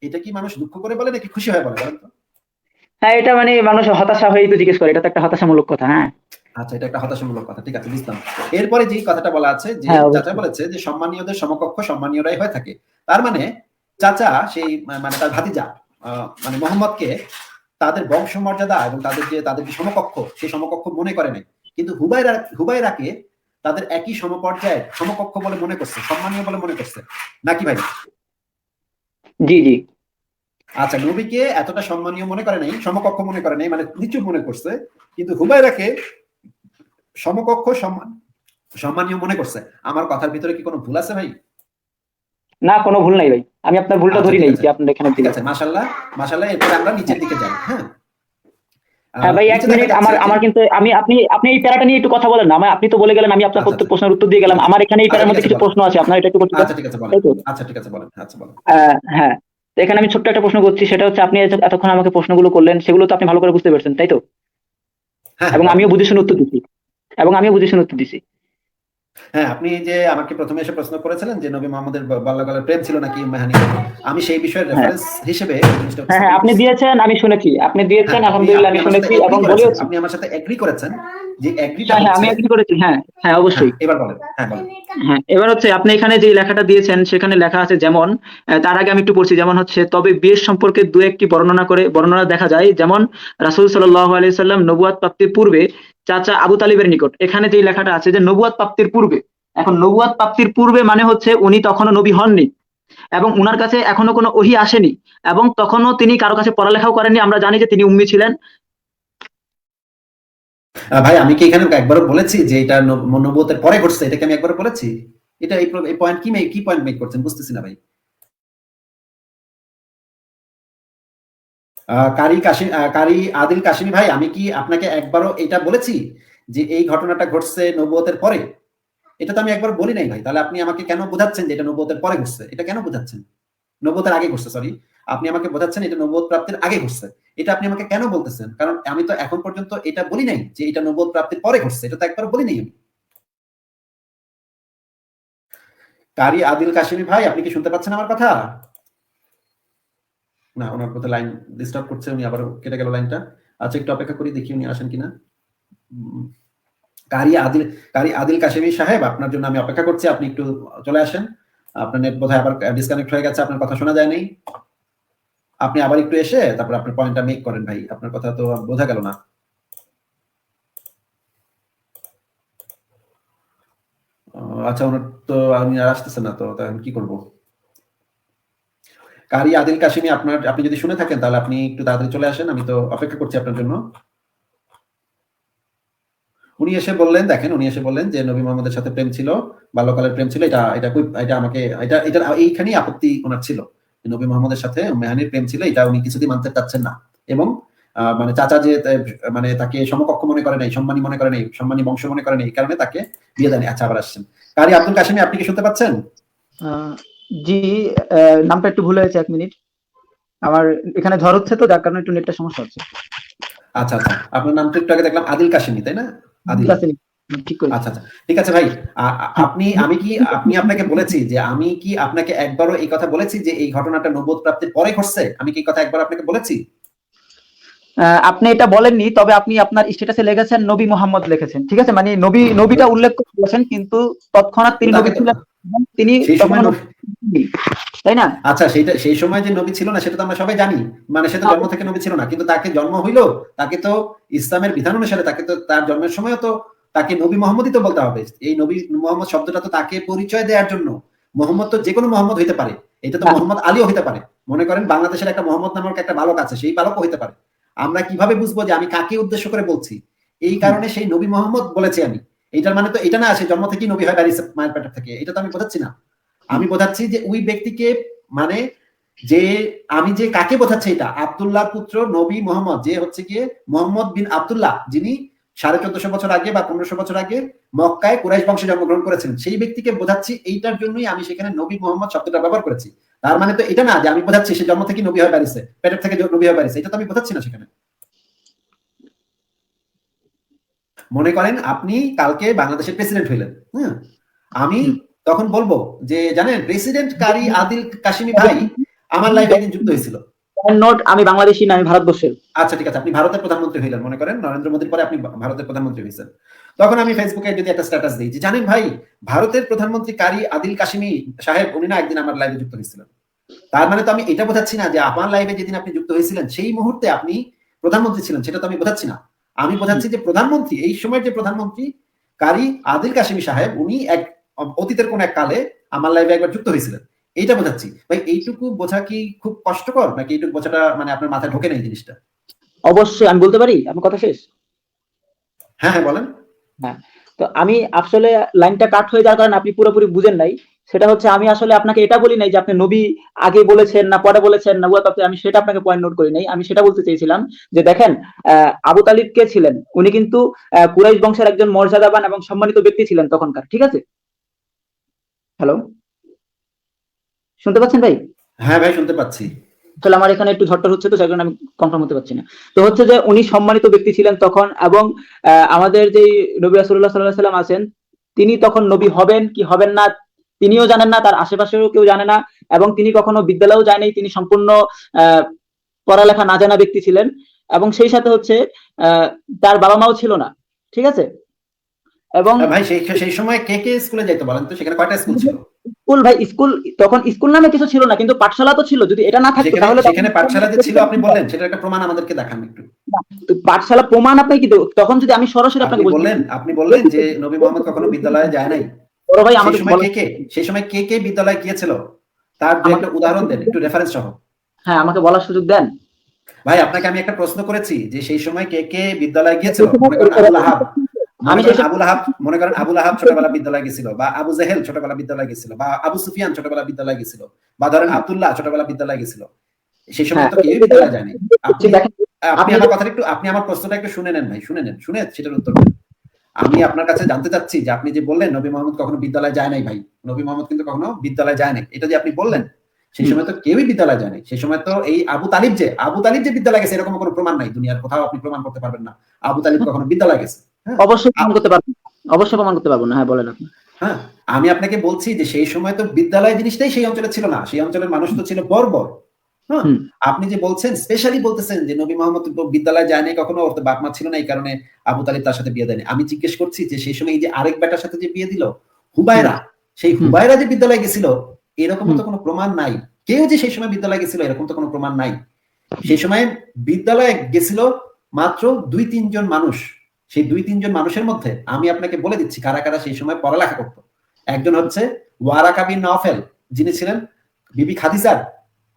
এটা কি মানুষ দুঃখ করে বলে নাকি খুশি হয়ে বলে বলেন তো? হ্যাঁ, এটা মানে মানুষ হতাশা হয়েই তো জিজ্ঞেস করে, এটা তো একটা হতাশামূলক কথা। হ্যাঁ। আচ্ছা, এটা একটা হতাশামূলক কথা, ঠিক আছে বুঝলাম। এরপরে যেই কথাটা বলা আছে যে হ্যাঁ চাচা অবশ্যই। বলেছে যে সম্মানীয়দের সমকক্ষ সম্মানীয়রাই হয়ে থাকে। তার মানে চাচা সেই মানে তার ভাতিজা মানে মোহাম্মদকে তাদের বংশমর্যাদা এবং তাদের যে সমকক্ষ সেই সমকক্ষ মনে করে নাই, কিন্তু হুবাইরাকে তাদের একই সমপর্যায়ের সমকক্ষ বলে মনে করছে, সম্মানীয় বলে মনে করছে নাকি ভাই? জি জি। আচ্ছা, নবীকে এতটা সম্মানীয় মনে করে নাই, সমকক্ষ মনে করে নাই, মানে নিচু মনে করছে, কিন্তু হুবাইরাকে সমকক্ষ সম্মানীয় মনে করছে। আমার কথার ভিতরে কি কোনো ভুল আছে ভাই? না, কোনো ভুল নাই ভাই, আমি আপনার ভুলটা আচ্ছা, ধরি ঠিক নাই আছে, যে আপনার এখানে ঠিক দিলেন। আছে, মাশাল্লাহ, মাশাল্লাহ। এরপরে আমরা নিচের দিকে যাই। হ্যাঁ, হ্যাঁ ভাই, এক নিচে দেখা মিনিট, যাচ্ছে আমার যে আমার কিন্তু আপনি এই প্যারাটা নিয়ে একটু কথা বলেন না। আপনি তো বলে গেলেন, আমি আপনার আচ্ছা, প্রত্যেক আচ্ছা, প্রশ্নের উত্তর দিয়ে ঠিক গেলাম, আছে, আমার এখানে এই আচ্ছা, প্যারার ঠিক মধ্যে আছে, কিছু বলেন। প্রশ্ন আছে, আপনার এটা একটু করতে দেন। আচ্ছা, ঠিক আছে, বলেন। তাই তো? আচ্ছা, ঠিক আছে, বলেন। আচ্ছা, বলেন। হ্যাঁ। তো এখানে আমি ছোট্ট একটা প্রশ্ন করছি, সেটা হচ্ছে আপনি এতক্ষণ আমাকে প্রশ্নগুলো করলেন, সেগুলো তো আপনি ভালো করে বুঝতে পেরেছেন, তাই তো? হ্যাঁ, হ্যাঁ, এবং বলেন। আমিও বুঝে শুনে উত্তর দিচ্ছি। এবং আমিও বুঝে শুনে উত্তর দিচ্ছি। হ্যাঁ, আপনি যে আমাকে প্রথমে এসে প্রশ্ন করেছিলেন যে নবী মোহাম্মদের বাল্যকালের প্রেম ছিল নাকি মেহানি, আমি সেই বিষয়ের হ্যাঁ রেফারেন্স হিসেবে এই জিনিসটা হ্যাঁ হ্যাঁ, উপস্থাপন আপনি করছি। দিয়েছেন, আমি শুনেছি, আপনি দিয়েছেন, হ্যাঁ, আপনি আলহামদুলিল্লাহ আপনি আমি আমার সাথে শুনেছি এবং এগ্রি করেছেন, বলেওছি। আপনি আমার সাথে এগ্রি করেছেন যে এগ্রিটা হ্যাঁ হ্যাঁ, হচ্ছে। আমি এগ্রি করেছি। হ্যাঁ হ্যাঁ হ্যাঁ, অবশ্যই। এবার বলেন। হ্যাঁ, বলেন। হ্যাঁ, এবার হচ্ছে আপনি এখানে যে লেখাটা দিয়েছেন সেখানে লেখা আছে যেমন, তার আগে আমি একটু পড়ছি, যেমন হচ্ছে তবে বিয়ের সম্পর্কে দু একটি বর্ণনা দেখা যায়, যেমন রাসূল সাল্লাল্লাহু আলাইহি সাল্লাম নবুয়ত প্রাপ্তির পূর্বে চাচা আবু তালিবের নিকট, এখানে যে লেখাটা আছে যে নবুয়ত প্রাপ্তির পূর্বে, এখন নবুয়ত প্রাপ্তির পূর্বে মানে হচ্ছে উনি তখনো নবী হননি এবং উনার কাছে এখনো কোনো ওহী আসেনি, এবং তখনও তিনি কারো কাছে পড়ালেখাও করেননি, আমরা জানি যে তিনি উম্মি ছিলেন। ভাই আমি কি এখানে একবারও বলেছি যে এটা নবুয়তের পরে ঘটছে? এটা কি আমি একবারও বলেছি? এটা এই পয়েন্ট কি পয়েন্ট মেক করছেন বুঝতেছি না ভাই। কারি আদিল কাশিমি ভাই, আমি কি আপনাকে একবারও এটা বলেছি যে এই ঘটনাটা ঘটছে নবুয়তের পরে? এটা তো আমি একবার বলি নাই ভাই। তাহলে আপনি আমাকে কেন বোঝাচ্ছেন যে এটা নবুয়তের পরে ঘটছে? এটা কেন বোঝাচ্ছেন? নবুয়তের আগে ঘটছে, সরি। আপনি আমাকে বোঝাচ্ছেন এটা নবুয়ত প্রাপ্তির আগে ঘটছে। এটা আপনি আমাকে কেন বলতেছেন? কারণ আমি তো এখন পর্যন্ত এটা বলি নাই যে এটা নবুয়ত প্রাপ্তির পরে ঘটছে। এটা তো একবারও বলি নাই আমি। কারি আদিল কাশিমি ভাই, আপনি কি শুনতে পাচ্ছেন আমার কথা? না, উনার বোধহয় লাইন ডিস্টার্ব করছে। উনি আবারও কেটে গেল লাইনটা। আচ্ছা, একটু অপেক্ষা করি, দেখি উনি আসেন কিনা। উম কারি আদিল কারি আদিল কাশেমি সাহেব, আপনার জন্য আমি অপেক্ষা করছি। আপনি একটু চলে আসেন। আপনার নেট বোধহয় আবার ডিসকানেক্ট হয়ে গেছে, আপনার কথা শোনা যায় নাই। আপনি আবার একটু এসে তারপর আপনার পয়েন্টটা মেক করেন ভাই। আপনার কথা তো বোঝা গেল না। আচ্ছা, ওনার তো আমি আর আসতেছেন না, তো তখন কি করব? কারি আদিল কাশিমি, আপনি যদি শুনে থাকেন তাহলে আপনি একটু তাড়াতাড়ি চলে আসেন। আমি তো অপেক্ষা করছি আপনার জন্য। উনি এসে বললেন যে নবী মোহাম্মদের সাথে প্রেম ছিল, বাল্যকালের প্রেম ছিল। এটা আমাকে এটা এইখানেই আপত্তি ওনার ছিল। নবী মোহাম্মদের সাথে মেহানির প্রেম ছিল, এটা উনি কিছুতেই মানতে চাচ্ছেন না। এবং মানে চাচা যে মানে তাকে সমকক্ষ মনে করে নাই, সম্মানী মনে করে নাই, সম্মানী বংশ মনে করে নাই, এই কারণে তাকে বিয়ে দেয়নি। আচ্ছা, আবার আসছেন। কারি আব্দুল কাশিমি, আপনি কি শুনতে পাচ্ছেন? আহ, জি। নামটা একটু ভুল হয়েছে, 1 মিনিট। আমার এখানে ঝড় হচ্ছে তো, যার কারণে একটু নেটটা সমস্যা হচ্ছে। আচ্ছা, আচ্ছা, আপনার নাম তো একটু আগে দেখলাম আদিল কাশিমি, তাই না? আদিল। ক্লাসে ঠিক করেছি। আচ্ছা, আচ্ছা, ঠিক আছে ভাই। হ্যাঁ। আমি আপনাকে বলেছি যে আমি কি আপনাকে একবারও এই কথা বলেছি যে এই ঘটনাটা নবুয়ত প্রাপ্তির পরে ঘটছে? আমি কি এই কথা একবার আপনাকে বলেছি? আপনি এটা বলেননি, তবে আপনি আপনার স্ট্যাটাসে লিখেছেন নবী মোহাম্মদ লিখেছেন, ঠিক আছে, মানে নবীটা উল্লেখ করে বলেছেন, কিন্তু তৎক্ষণাৎ তো তিনি নবী তাকে তো ছিলেন এবং তিনি সেই সময় তখনও নবী ছিলেন, তাই না? আচ্ছা, সেই সময় যে নবী ছিল না সেটা তো আমরা সবাই জানি। মানে সে তো জন্ম থেকে নবী ছিল না। কিন্তু তাকে জন্ম হইলো, তাকে তো ইসলামের বিধান অনুসারে তাকে তো তার জন্মের সময়ও তো তাকে নবী মোহাম্মদই তো বলতে হবে। এই নবী মোহাম্মদ শব্দটা তো তাকে পরিচয় দেওয়ার জন্য। মোহাম্মদ তো যে কোনো মোহাম্মদ হইতে পারে, এটা তো হ্যাঁ। মোহাম্মদ আলীও হইতে পারে। মনে করেন বাংলাদেশের একটা মোহাম্মদ নামক একটা বালক আছে, সেই বালকও হইতে পারে। আমরা কিভাবে বুঝবো যে আমি কাকে উদ্দেশ্য করে বলছি? এই কারণে সেই নবী মোহাম্মদ বলেছি আমি। এটার মানে তো এটা না, সে জন্ম থেকেই নবী হয়ে দাঁড়িয়েছে মায়ের পেটের থেকে, এটা তো আমি বোঝাচ্ছি না। আমি বোঝাচ্ছি যে ওই ব্যক্তিকে, মানে যে আমি যে কাকে বোঝাচ্ছি, এটা আব্দুল্লাহ পুত্র নবী মোহাম্মদ, যে হচ্ছে গিয়ে মোহাম্মদ বিন আব্দুল্লাহ, যিনি 1450 বছর আগে বা 1500 বছর আগে মক্কায় কুরাইশ বংশে জন্মগ্রহণ করেছিলেন, সেই ব্যক্তিকে বোঝাচ্ছি। এইটার জন্যই আমি সেখানে নবী মোহাম্মদ শব্দটা ব্যবহার করেছি। তার মানে তো এটা না যে আমি বোঝাচ্ছি সে জন্ম থেকে নবী হয়ে বেরিয়েছে, পেটের থেকে নবী হয়ে বেরিয়েছে, এটা তো আমি বোঝাচ্ছি না সেখানে। মনে করেন আপনি কালকে বাংলাদেশের প্রেসিডেন্ট হইলেন, হ্যাঁ, আমি তখন বলবো যে জানেন প্রেসিডেন্ট কারি আদিল কাশিমি ভাই আমার লাইফে একদিন যুক্ত হয়েছিল। নোট, আমি বাংলাদেশি না, আমি ভারতবর্ষের। আচ্ছা ঠিক আছে, আপনি ভারতের প্রধানমন্ত্রী হইলেন, মনে করেন নরেন্দ্র মোদীর পরে আপনি ভারতের প্রধানমন্ত্রী হয়েছেন। তখন আমি ফেসবুকে যদি একটা স্ট্যাটাস দিই যে জানেন ভাই, ভারতের প্রধানমন্ত্রী কারি আদিল কাশিমি সাহেব উনি না একদিন আমার লাইভে যুক্ত হয়েছিলেন। তার মানে তো আমি এটা বোঝাচ্ছি না যে আপনার লাইভে যেদিন আপনি যুক্ত হয়েছিলেন সেই মুহূর্তে আপনি প্রধানমন্ত্রী ছিলেন, সেটা তো আমি বোঝাচ্ছি না। আমি বোঝাচ্ছি যে প্রধানমন্ত্রী, এই সময়ের যে প্রধানমন্ত্রী কারি আদিল কাশিমি সাহেব, উনি এক অতীতের কোন এক কালে আমার লাইভে একবার যুক্ত হয়েছিলেন, এইটা বোঝাচ্ছি। ভাই এইটুকু বোঝা কি খুব কষ্টকর, নাকি এইটুকু বোঝাটা মানে আপনার মাথায় ঢোকে না এই জিনিসটা? অবশ্যই আমি বলতে পারি, আমার কথা শেষ। হ্যাঁ হ্যাঁ বলেন। হ্যাঁ, তো আমি আসলে লাইনটা কাট হয়ে যাওয়ার কারণে আপনি পুরোপুরি বুঝেন নাই। সেটা হচ্ছে আমি আসলে আপনাকে এটা বলি নাই যে আপনি নবী আগে বলেছেন না পরে বলেছেন না উয়া তত্ত্বে, আমি সেটা আপনাকে পয়েন্ট নোট করি নাই। আমি সেটা বলতে চেয়েছিলাম যে দেখেন, আবু তালিব কে ছিলেন? উনি কিন্তু কুরাইশ বংশের একজন মর্যাদাবান এবং সম্মানিত ব্যক্তি ছিলেন তখনকার, ঠিক আছে? হ্যালো, শুনতে পাচ্ছেন ভাই? হ্যাঁ ভাই শুনতে পাচ্ছি। আসলে আমার এখানে একটু ঝট্টর হচ্ছে, তো সেই কারণে আমি কনফার্ম হতে পারছি না। তো হচ্ছে যে উনি সম্মানিত ব্যক্তি ছিলেন তখন, এবং আমাদের যে নবী রাসূলুল্লাহ সাল্লাল্লাহু আলাইহি ওয়াসাল্লাম আছেন, তিনি তখন নবী হবেন কি হবেন না তিনিও জানেন না, তার আশেপাশেও কেউ জানে না, এবং তিনি কখনো বিদ্যালয়েও যায়নি। তিনি সম্পূর্ণ আহ পড়ালেখা না জানা ব্যক্তি ছিলেন, এবং সেই সাথে হচ্ছে তার বাবা মাও ছিল না, ঠিক আছে? এবং ভাই সেই সেই সময় কে কে স্কুলে যাইতো বলেন তো, সেখানে কয়টা স্কুল ছিল? স্কুল, ভাই স্কুল, তখন স্কুল নামে কিছু ছিল না, কিন্তু পাঠশালা তো ছিল। যদি এটা না থাকতো সেখানে তাহলে সেখানে পাঠশালা যে ছিল আপনি বললেন, সেটার একটা প্রমাণ আমাদেরকে দেখান একটু। পাঠশালা প্রমাণ আপনি কি তখন যদি আমি সরাসরি আপনাকে বলছি। আপনি বললেন যে নবী মোহাম্মদ কখনো বিদ্যালয়ে যায় নাই। বড় ভাই সেই আমাকে সময় কে কে, সেই সময় কে কে বিদ্যালয়ে গিয়েছিল তার যে একটা উদাহরণ দেন, একটু রেফারেন্স সহ। হ্যাঁ, আমাকে বলার সুযোগ দেন। ভাই আপনাকে আমি একটা প্রশ্ন করেছি যে সেই সময় কে কে বিদ্যালয়ে গিয়েছিল। মনে করেন আবুল আহাব, মনে করেন আবুল আহাব ছোটবেলা বিদ্যালয়ে গেছিল, বা আবু জেহেল ছোটবেলা বিদ্যালয়ে গেছিল, বা আবু সুফিয়ান ছোটবেলা বিদ্যালয়ে গেছিল, বা ধরেন আব্দুল্লাহ ছোটবেলা বিদ্যালয়ে গেছিল। সেই সময় তো কেউ বিদ্যালয়ে যায়নি। আপনি আমার কথাটা একটু, আপনি আমার প্রশ্নটা একটু শুনে নেন ভাই, শুনে নেন, শুনে সেটার উত্তর দেন। আমি আপনার কাছে জানতে চাচ্ছি যে আপনি যে বললেন নবী মোহাম্মদ কখনো বিদ্যালয়ে যায় নাই, ভাই নবী মোহাম্মদ কিন্তু কখনো বিদ্যালয়ে যায় নাই, এটা যে আপনি বললেন, সেই সময় তো কেউই বিদ্যালয়ে যায় নাই। সেই সময় তো এই আবু তালিব যে বিদ্যালয়ে গেছে, এরকম কোনো প্রমাণ নাই দুনিয়ার কোথাও, আপনি প্রমাণ করতে পারবেন না আবু তালিব কখনো বিদ্যালয়ে গেছে। অবশ্যই প্রমাণ করতে পারবো, অবশ্যই প্রমাণ করতে পারবো না। হ্যাঁ বলেন আপনি। হ্যাঁ, আমি আপনাকে বলছি যে সেই সময় তো বিদ্যালয় জিনিসটাই সেই অঞ্চলে ছিল না, সেই অঞ্চলের মানুষ তো ছিল বর্বর। হ্যাঁ, আপনি যে বলছেন স্পেশালি বলতেছেন যে নবী মোহাম্মদ বিদ্যালয়ে যায়নি কখনো, ওর তো বাপ মা ছিল না, এই কারণে আবু তালিব তার সাথে বিয়ে দেয়নি। আমি জিজ্ঞেস করছি যে সেই সময় এই যে আরেক বেটার সাথে যে বিয়ে দিল হুবায়রা, সেই হুবায়রা যে বিদ্যালয়ে গেছিল, এরকম তো কোনো প্রমাণ নাই। কেউ যে সেই সময় বিদ্যালয়ে গেছিল এরকম তো কোনো প্রমাণ নাই। সেই সময় বিদ্যালয়ে গেছিল মাত্র 2-3 জন মানুষ। সেই 2-3 জন মানুষের মধ্যে আমি আপনাকে বলে দিচ্ছি কারা কারা সেই সময় পড়ালেখা করতো। একজন হচ্ছে ওয়ারাকা বিন নওফেল, যিনি ছিলেন বিবি খাদিজার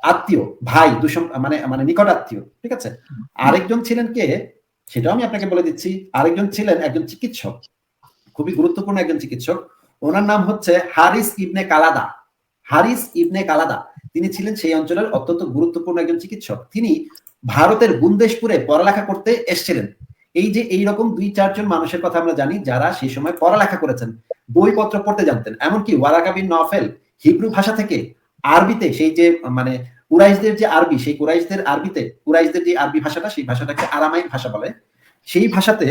আত্মীয়, ভাই, মানে মানে নিকট আত্মীয়, ঠিক আছে? আরেকজন ছিলেন কে, সেটাও আমি আপনাকে বলে দিচ্ছি। আরেকজন ছিলেন একজন চিকিৎসক, খুবই গুরুত্বপূর্ণ একজন চিকিৎসক। ওনার নাম হচ্ছে হারিস ইবনে কালাদা। হারিস ইবনে কালাদা, তিনি ছিলেন সেই অঞ্চলের অত্যন্ত গুরুত্বপূর্ণ একজন চিকিৎসক। তিনি ভারতের বুন্দেশপুরে পড়ালেখা করতে এসেছিলেন। এই যে এইরকম 2-4 জন মানুষের কথা আমরা জানি যারা সেই সময় পড়ালেখা করেছেন, বইপত্র পড়তে জানতেন। এমনকি ওয়ারাকা বিন নওফেল হিব্রু ভাষা থেকে আরবিতে, সেই যে মানে কুরাইশদের যে আরবি, সেই কুরাইশদের আরবিতে, কুরাইশদের যে আরবি ভাষাটা, সেই ভাষাটাকে আরামাইক ভাষা বলে, সেই ভাষাতে